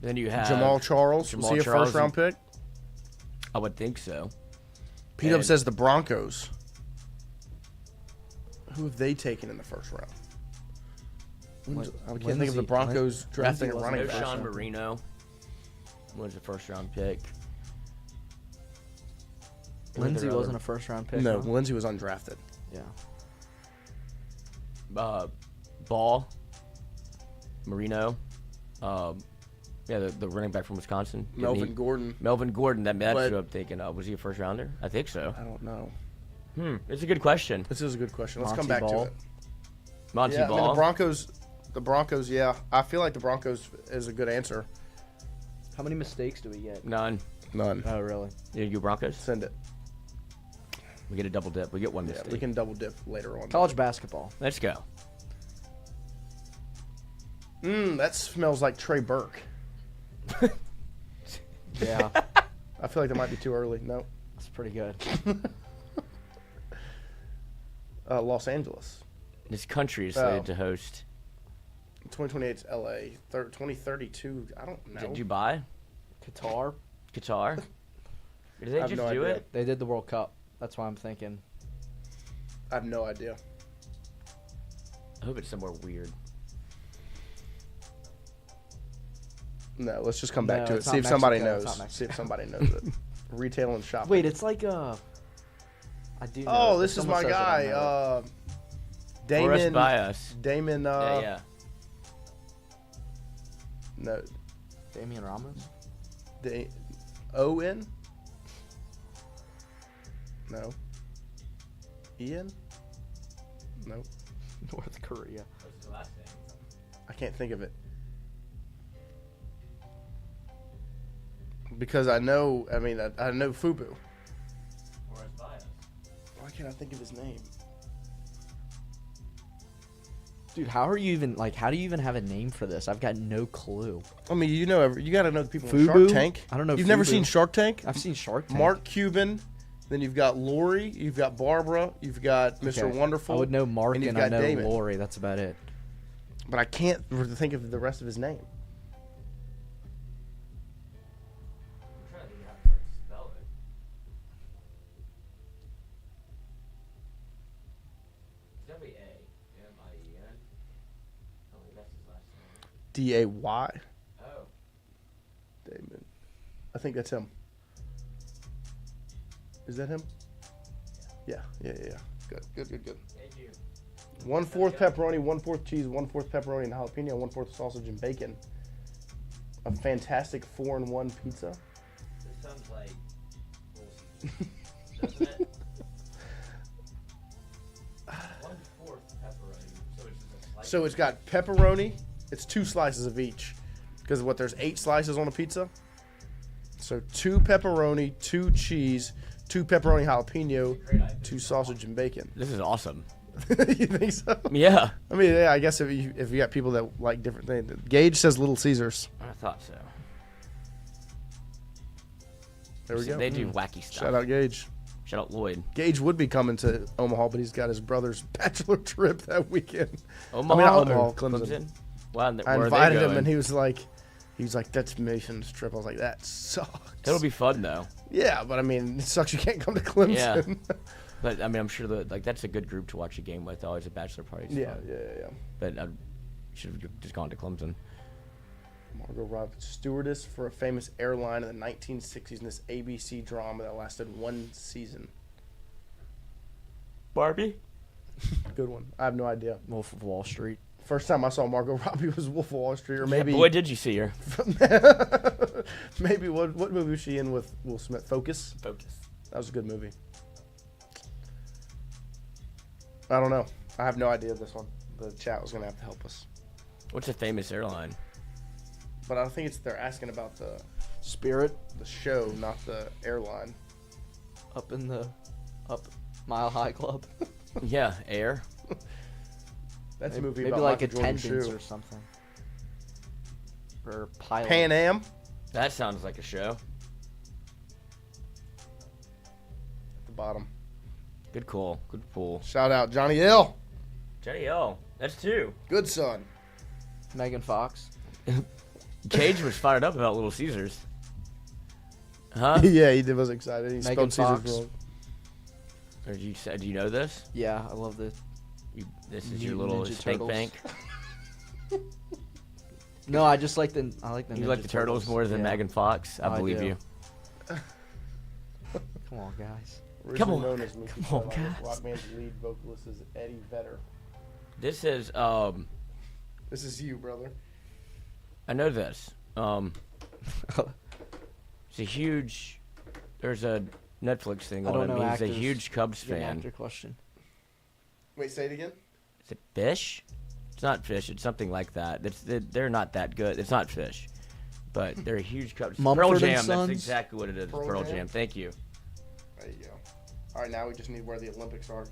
B: Then you have
A: Jamal Charles. Was he a first round pick?
B: I would think so.
A: P-Dub says the Broncos. Who have they taken in the first round? I can't think of the Broncos drafting a running back.
B: Sean Marino was a first round pick.
C: Lindsey wasn't a first round pick.
A: No, Lindsey was undrafted.
C: Yeah.
B: Ball. Marino. The running back from Wisconsin.
A: Melvin Gordon.
B: That's who I'm thinking of. Was he a first rounder? I think so.
A: I don't know.
B: It's a good question.
A: This is a good question. Let's
C: Monty
A: come back
C: Ball.
A: to it.
B: Monty Ball.
A: I mean, the Broncos, yeah. I feel like the Broncos is a good answer.
C: How many mistakes do we get?
B: None.
C: Oh, really?
B: You Broncos?
A: Send it.
B: We get a double dip. We get one mistake.
A: We can double dip later on.
C: College basketball.
B: Let's go.
A: That smells like Trey Burke.
C: Yeah.
A: I feel like that might be too early. No.
C: That's pretty good.
A: Los Angeles.
B: This country is slated to host.
A: 2028 is LA. 2032, I don't know.
B: Dubai?
C: Qatar?
B: Did they just do it?
C: They did the World Cup. That's why I'm thinking.
A: I have no idea.
B: I hope it's somewhere weird.
A: No, let's just come back
C: No,
A: to it.
C: it's
A: See
C: not
A: if somebody
C: Mexico, it's
A: knows.
C: not
A: See if somebody knows it. Retail and shopping.
C: Wait, it's like I do. Know
A: Oh,
C: it.
A: this is
C: Someone
A: my
C: says it, I know
A: guy.
C: it.
A: Damon.
B: Bias.
A: Damon.
B: Yeah.
A: No.
C: Damian Ramos.
A: O-N? No. Ian? No.
C: North Korea.
B: What's his last name?
A: I can't think of it. Because I know, I know Fubu. Why can't I think of his name?
C: Dude, how do you even have a name for this? I've got no clue.
A: I mean, you got to know the people in
C: Fubu?
A: Shark Tank.
C: I don't know.
A: You've never
C: Fubu.
A: seen Shark Tank?
C: I've seen Shark Tank.
A: Mark Cuban. Then you've got Lori. You've got Barbara. You've got Mr.
C: Okay.
A: Wonderful.
C: I would know Mark
A: and,
C: and
A: you've
C: I
A: got
C: know
A: Damon.
C: Lori. That's about it.
A: But I can't think of the rest of his name.
B: I'm trying to figure out how to spell it. W-A-M-I-E-N. I don't think that's his last name.
A: D-A-Y.
B: Oh.
A: Damon. I think that's him. Is that him? Yeah. Good.
B: Thank you.
A: 1/4 pepperoni, 1/4 cheese, 1/4 pepperoni and jalapeno, 1/4 sausage and bacon. A fantastic 4-in-1 pizza.
B: This sounds like doesn't it? 1/4 pepperoni. So it's just a slice.
A: So it's got pepperoni. It's 2 slices of each. Because there's 8 slices on a pizza. So 2 pepperoni, 2 cheese, 2 pepperoni jalapeno, 2 sausage and bacon.
B: This is awesome.
A: You think so?
B: Yeah.
A: I mean, yeah, I guess if you got people that like different things. Gage says Little Caesars.
B: I thought so.
A: There we go.
B: They do wacky stuff.
A: Shout out Gage.
B: Shout out Lloyd.
A: Gage would be coming to Omaha, but he's got his brother's bachelor trip that weekend.
B: Omaha,
A: not Omaha, Clemson.
B: Wow,
A: I invited him, and he was like, "That's Mason's trip." I was like, "That sucks."
B: It'll be fun though.
A: Yeah, but I mean, it sucks you can't come to Clemson.
B: Yeah. But I mean, I'm sure that that's a good group to watch a game with. Always a bachelor party.
A: Yeah.
B: But I should have just gone to Clemson.
A: Margot Robbie, stewardess for a famous airline in the 1960s in this ABC drama that lasted 1 season.
B: Barbie.
A: Good one. I have no idea.
C: Wolf of Wall Street.
A: First time I saw Margot Robbie was Wolf of Wall Street, or maybe.
B: Yeah, boy, did you see her?
A: Maybe what movie was she in with Will Smith? Focus. That was a good movie. I don't know. I have no idea this one. The chat was gonna have to help us.
B: What's a famous airline?
A: But I think they're asking about the
C: Spirit,
A: the show, not the airline.
C: Up Mile High Club.
B: Yeah, Air.
A: That's a movie
C: maybe
A: about
C: like
A: Michael Jordan's
C: attendance
A: shoe.
C: or something. Or pilot.
A: Pan Am.
B: That sounds like a show.
A: At the bottom.
B: Good call. Good pull.
A: Shout out Johnny L.
B: Johnny L. That's 2.
A: Good son.
C: Megan Fox.
B: Cage was fired up about Little Caesars. Huh?
A: Yeah, he was excited. He
C: Megan
A: spelled
C: Fox.
A: Caesars wrong.
B: Or do you know this?
C: Yeah, I love this.
B: This is your
C: Mutant
B: little
C: Ninja
B: spank
C: Turtles.
B: bank.
C: No, I just like the.
B: You like the Turtles more than
C: yeah.
B: Megan Fox? I believe
C: do.
B: you.
C: Come on, guys.
B: Come on.
A: Known as Mickey
B: Come on,
A: Shylock,
B: guys.
A: Rock band's lead vocalist is Eddie Vedder.
B: This is
A: This is you, brother.
B: I know this. It's a huge. There's a Netflix thing
C: I
B: on
C: don't
B: him.
C: know
B: He's
C: actors.
B: a huge Cubs
C: Give me an
B: fan.
C: actor question.
A: Wait, say it again.
B: Is it Fish? It's not Fish. It's something like that. They're not that good. It's not Fish, but they're a huge Cubs.
C: Mumford
B: Pearl
C: and
B: Jam.
C: Sons?
B: That's exactly what it is.
A: Pearl
B: Pearl
A: Jam?
B: Jam. Thank you.
A: There you go. All right, now we just need where the Olympics are.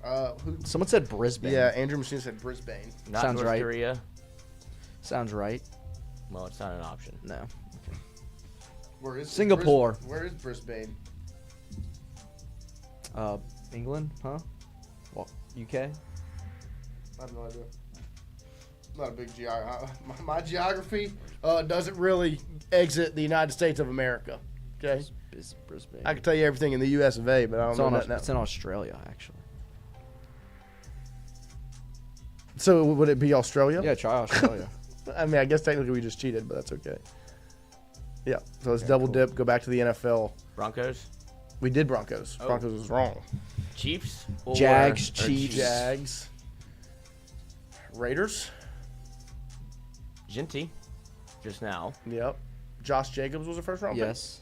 A: Who?
C: Someone said Brisbane.
A: Yeah, Andrew Machine said Brisbane.
B: Not
C: Sounds
B: North
C: right.
B: Korea.
C: Sounds right.
B: Well, it's not an option.
C: No.
A: Where is
C: Singapore.
A: Where is Brisbane?
C: England, huh? Well, UK.
A: I have no idea. I'm not a big geography. My geography doesn't really exit the United States of America. Okay.
C: Brisbane.
A: I can tell you everything in the U.S. of A., but I don't know that now.
C: It's in Australia, actually.
A: So would it be Australia?
C: Yeah, try Australia.
A: I mean, I guess technically we just cheated, but that's okay. Yeah. So let's double dip. Go back to the NFL.
B: Broncos.
A: We did Broncos.
B: Oh.
A: Broncos was wrong.
B: Chiefs.
C: Jags,
B: or
C: Chiefs.
A: Jags. Raiders.
B: Genty. Just now.
A: Yep. Josh Jacobs was a first round pick.
C: Yes.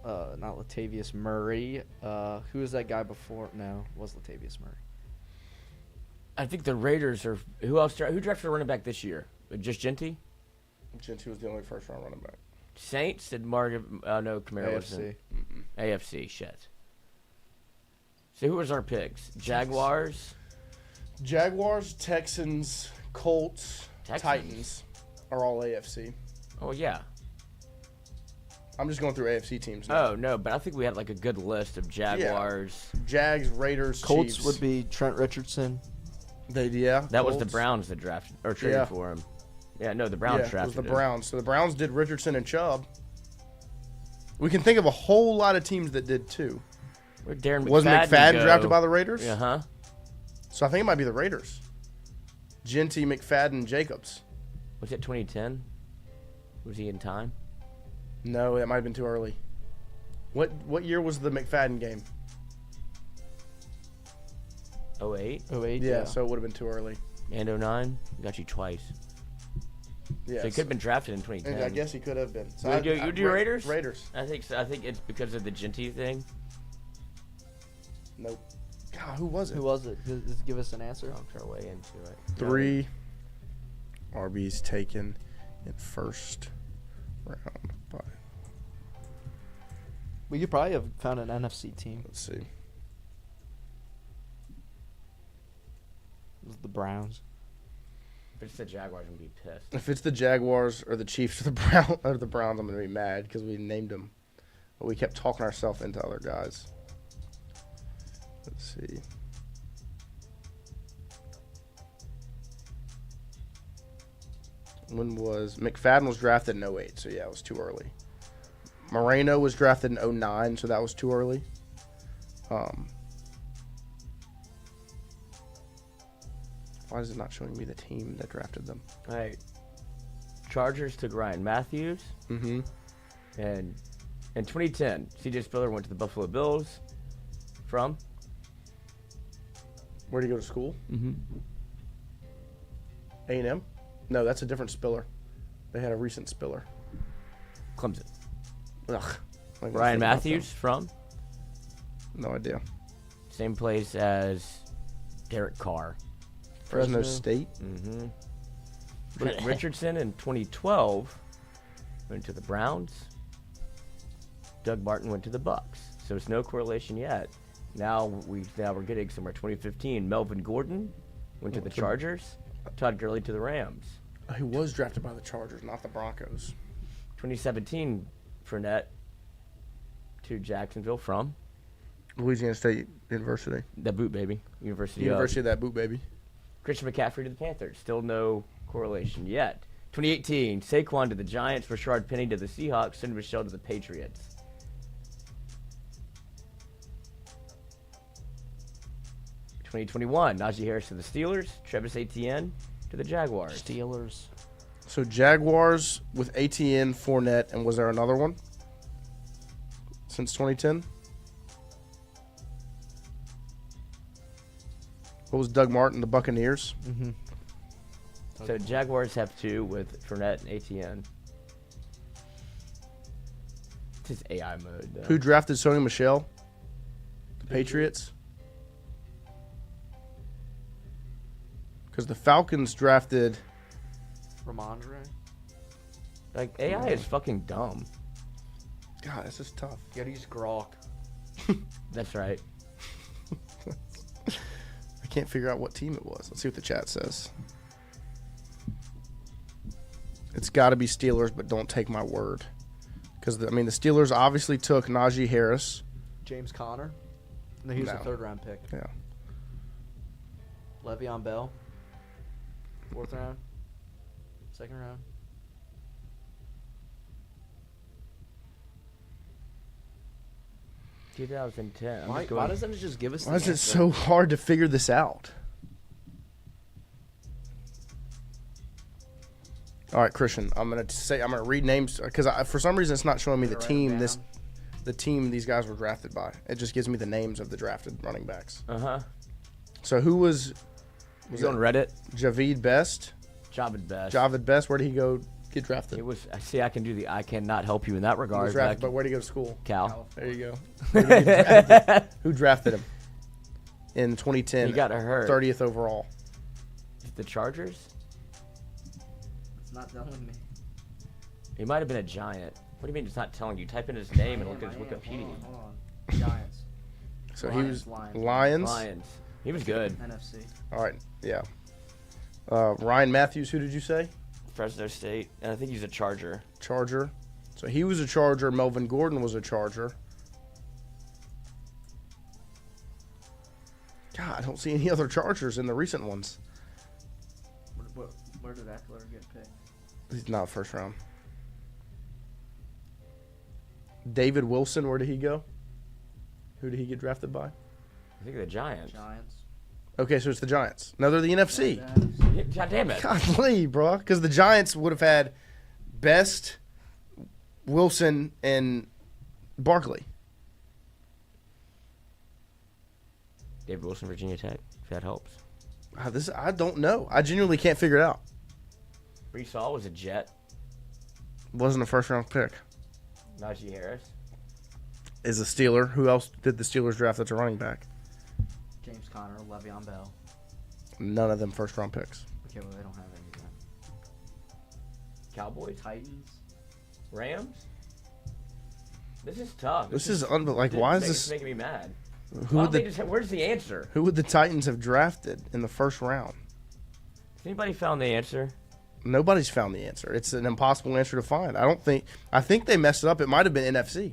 C: Not Latavius Murray. Who was that guy before? No, it was Latavius Murray.
B: I think the Raiders are. Who else? Who drafted a running back this year? Just Genty?
A: Genty was the only first round running back.
B: Saints did Margaret. No, Camaro wasn't. AFC. Shit. So who was our picks? Jaguars.
A: Jaguars, Texans, Colts, Titans are all AFC.
B: Oh yeah.
A: I'm just going through AFC teams now.
B: Oh no, but I think we had like a good list of Jaguars.
A: Yeah. Jags, Raiders,
C: Colts
A: Chiefs.
C: would be Trent Richardson.
B: That was the Browns that drafted or traded for him. Yeah, no, the Browns drafted
A: it was the
B: him.
A: Browns. So the Browns did Richardson and Chubb. We can think of a whole lot of teams that did too.
B: Where'd Darren McFadden
A: was McFadden
B: go?
A: drafted by the Raiders?
B: Uh-huh.
A: So I think it might be the Raiders. Genty, McFadden, Jacobs.
B: Was it 2010? Was he in time?
A: No, that might have been too early. What year was the McFadden game?
B: 08?
C: 08,
A: yeah. So it would have been too early.
B: And 09? Got you twice.
A: Yeah,
B: so he could have been drafted in 2010.
A: And I guess he could have been. So
B: you do Raiders?
A: Raiders.
B: I think so. I think it's because of the Genty thing.
A: Nope. God, who was it?
C: Who was it? Just give us an answer.
B: I'll try way into it.
A: 3 RBs taken in first round by.
C: Well, you probably have found an NFC team.
A: Let's see.
C: It was the Browns.
B: If it's the Jaguars, I'm gonna be pissed.
A: If it's the Jaguars or the Chiefs or the Browns, I'm gonna be mad because we named them, but we kept talking ourselves into other guys. Let's see. When was McFadden was drafted in 08, so yeah, it was too early. Moreno was drafted in 09, so that was too early. Why is it not showing me the team that drafted them?
B: All right. Chargers took Ryan Matthews.
A: Mm-hmm.
B: And in 2010, C.J. Spiller went to the Buffalo Bills. From?
A: Where'd he go to school?
B: Mm-hmm.
A: A&M? No, that's a different Spiller. They had a recent Spiller.
B: Clemson.
A: Ugh.
B: Ryan Matthews from?
A: No idea.
B: Same place as Derek Carr.
A: Fresno State?
B: Mm-hmm. Richardson in 2012 went to the Browns. Doug Martin went to the Bucks. So it's no correlation yet. Now we're getting somewhere. 2015, Melvin Gordon went to the Chargers. Todd Gurley to the Rams.
A: He was drafted by the Chargers, not the Broncos.
B: 2017, Fournette to Jacksonville from
A: Louisiana State University.
B: The boot baby. University
A: of that boot baby.
B: Christian McCaffrey to the Panthers. Still no correlation yet. 2018, Saquon to the Giants. Rashard Penny to the Seahawks. Sony Michel to the Patriots. (2021) Najee Harris to the Steelers. Travis Etienne to the Jaguars.
C: Steelers.
A: So Jaguars with Etienne, Fournette, and was there another one since 2010? What was Doug Martin, the Buccaneers?
C: Mm-hmm.
B: So Jaguars have 2 with Fournette and Etienne. It's just AI mode, though.
A: Who drafted Sony Michel? The Patriots? Because the Falcons drafted
C: Ramondre.
B: Like, AI is fucking dumb.
A: God, this is tough.
C: You gotta use Gronk.
B: That's right.
A: I can't figure out what team it was. Let's see what the chat says. It's got to be Steelers, but don't take my word. Because, the Steelers obviously took Najee Harris.
C: James Conner. No, he was a 3rd round pick.
A: Yeah.
C: Le'Veon Bell. 4th round. 2nd round.
B: (2010).
C: Why doesn't it just give us the
A: Why is it
C: answer?
A: so hard to figure this out? All right, Christian. I'm gonna read names because for some reason it's not showing me the team. The team these guys were drafted by. It just gives me the names of the drafted running backs. So who was
B: on Reddit?
A: Javid Best.
B: Javid Best.
A: Where did he go get drafted?
B: It was. See, I cannot help you in that regard.
A: He was drafted, but where did he go to school?
B: Cal.
A: There you go. Who drafted him in 2010?
B: He got hurt.
A: 30th overall.
B: The Chargers?
C: It's not telling me.
B: He might have been a Giant. What do you mean it's not telling you? Type in his name and look at his Wikipedia.
C: Hold on. Giants.
A: So
C: Lions,
A: he was Lions.
B: He was good.
C: NFC.
A: All right, yeah. Ryan Matthews, who did you say?
B: Fresno State, and I think he's a Charger.
A: Charger. So he was a Charger. Melvin Gordon was a Charger. God, I don't see any other Chargers in the recent ones.
C: Where did Eckler get picked?
A: He's not first round. David Wilson, where did he go? Who did he get drafted by?
B: I think the Giants.
A: Okay, so it's the Giants. No, they're the NFC.
B: God damn it.
A: Golly, bro. Because the Giants would have had Best, Wilson, and Barkley.
B: David Wilson, Virginia Tech, if that helps.
A: I don't know. I genuinely can't figure it out.
B: Brees Hall was a Jet.
A: Wasn't a first-round pick.
B: Najee Harris.
A: Is a Steeler. Who else did the Steelers draft that's a running back?
C: James Conner, Le'Veon Bell.
A: None of them first-round picks.
C: Okay, well, they don't have any of them.
B: Cowboys?
C: Titans?
B: Rams? This is tough.
A: This is unbelievable. Why is this...
B: It's making me mad.
A: Where's
B: the answer?
A: Who would the Titans have drafted in the first round?
B: Has anybody found the answer?
A: Nobody's found the answer. It's an impossible answer to find. I think they messed it up. It might have been NFC.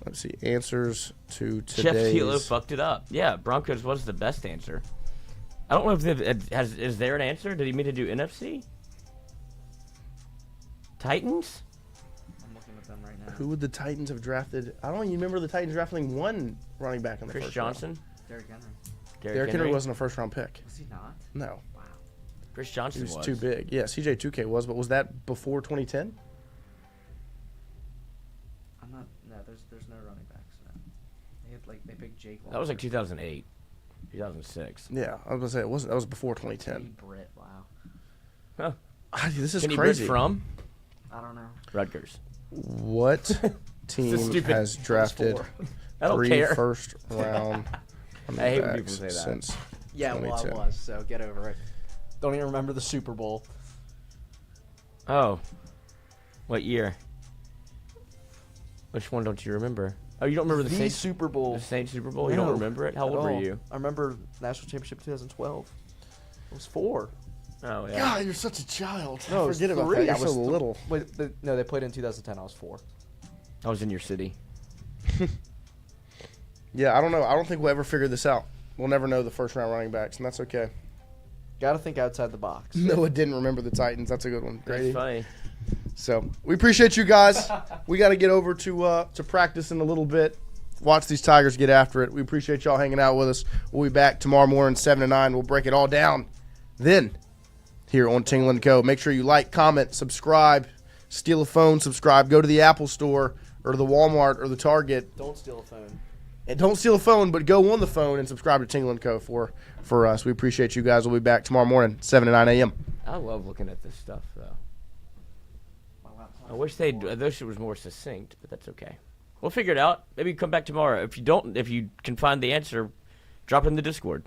A: Let's see. Answers to today's...
B: Jeff Kilo fucked it up. Yeah, Broncos was the best answer. I don't know if is there an answer? Did he mean to do NFC? Titans?
C: I'm looking at them right now.
A: Who would the Titans have drafted? I don't even remember the Titans drafting one running back in the first round.
B: Chris Johnson?
C: Derrick Henry.
A: Derrick Henry wasn't a first-round pick.
C: Was he not?
A: No.
C: Wow.
B: Chris Johnson
A: was too big. Yeah, CJ 2K was, but was that before 2010?
C: I'm not. No, there's no running backs. No. They picked Jake Walker.
B: That was like 2008, 2006.
A: Yeah, I was gonna say it wasn't. That was before 2010.
C: Britt, wow.
B: Huh.
A: This is
B: Kenny
A: crazy.
B: Britt from?
C: I don't know.
B: Rutgers.
A: What team has drafted three first-round
B: I hate when
A: running
B: people say
A: backs
B: that.
A: since
C: Yeah, well, I
A: 2010?
C: was, so get over it. Don't even remember the Super Bowl.
B: Oh. What year? Which one don't you remember? Oh, you don't remember the Saints
C: Super Bowl?
B: The Saints Super Bowl? You don't remember it? How old were you?
C: I remember National Championship 2012. I was 4.
B: Oh, yeah.
A: God, you're such a child.
C: No,
A: Forget about
C: 3.
A: that. You're so little.
C: Wait, no, they played in 2010. I was 4.
B: I was in your city.
A: Yeah, I don't know. I don't think we'll ever figure this out. We'll never know the first-round running backs, and that's okay.
C: Got to think outside the box.
A: Noah didn't remember the Titans. That's a good one.
B: That's funny.
A: So we appreciate you guys. We got to get over to practice in a little bit. Watch these Tigers get after it. We appreciate y'all hanging out with us. We'll be back tomorrow morning, 7 to 9. We'll break it all down. Then, here on Tingle & Co., make sure you like, comment, subscribe, steal a phone, subscribe, go to the Apple Store or the Walmart or the Target.
C: Don't steal a phone.
A: And don't steal a phone, but go on the phone and subscribe to Tingle & Co. for us. We appreciate you guys. We'll be back tomorrow morning, 7 to 9 a.m.
B: I love looking at this stuff, though. I wish it was more succinct, but that's okay. We'll figure it out. Maybe come back tomorrow. If you can find the answer, drop it in the Discord.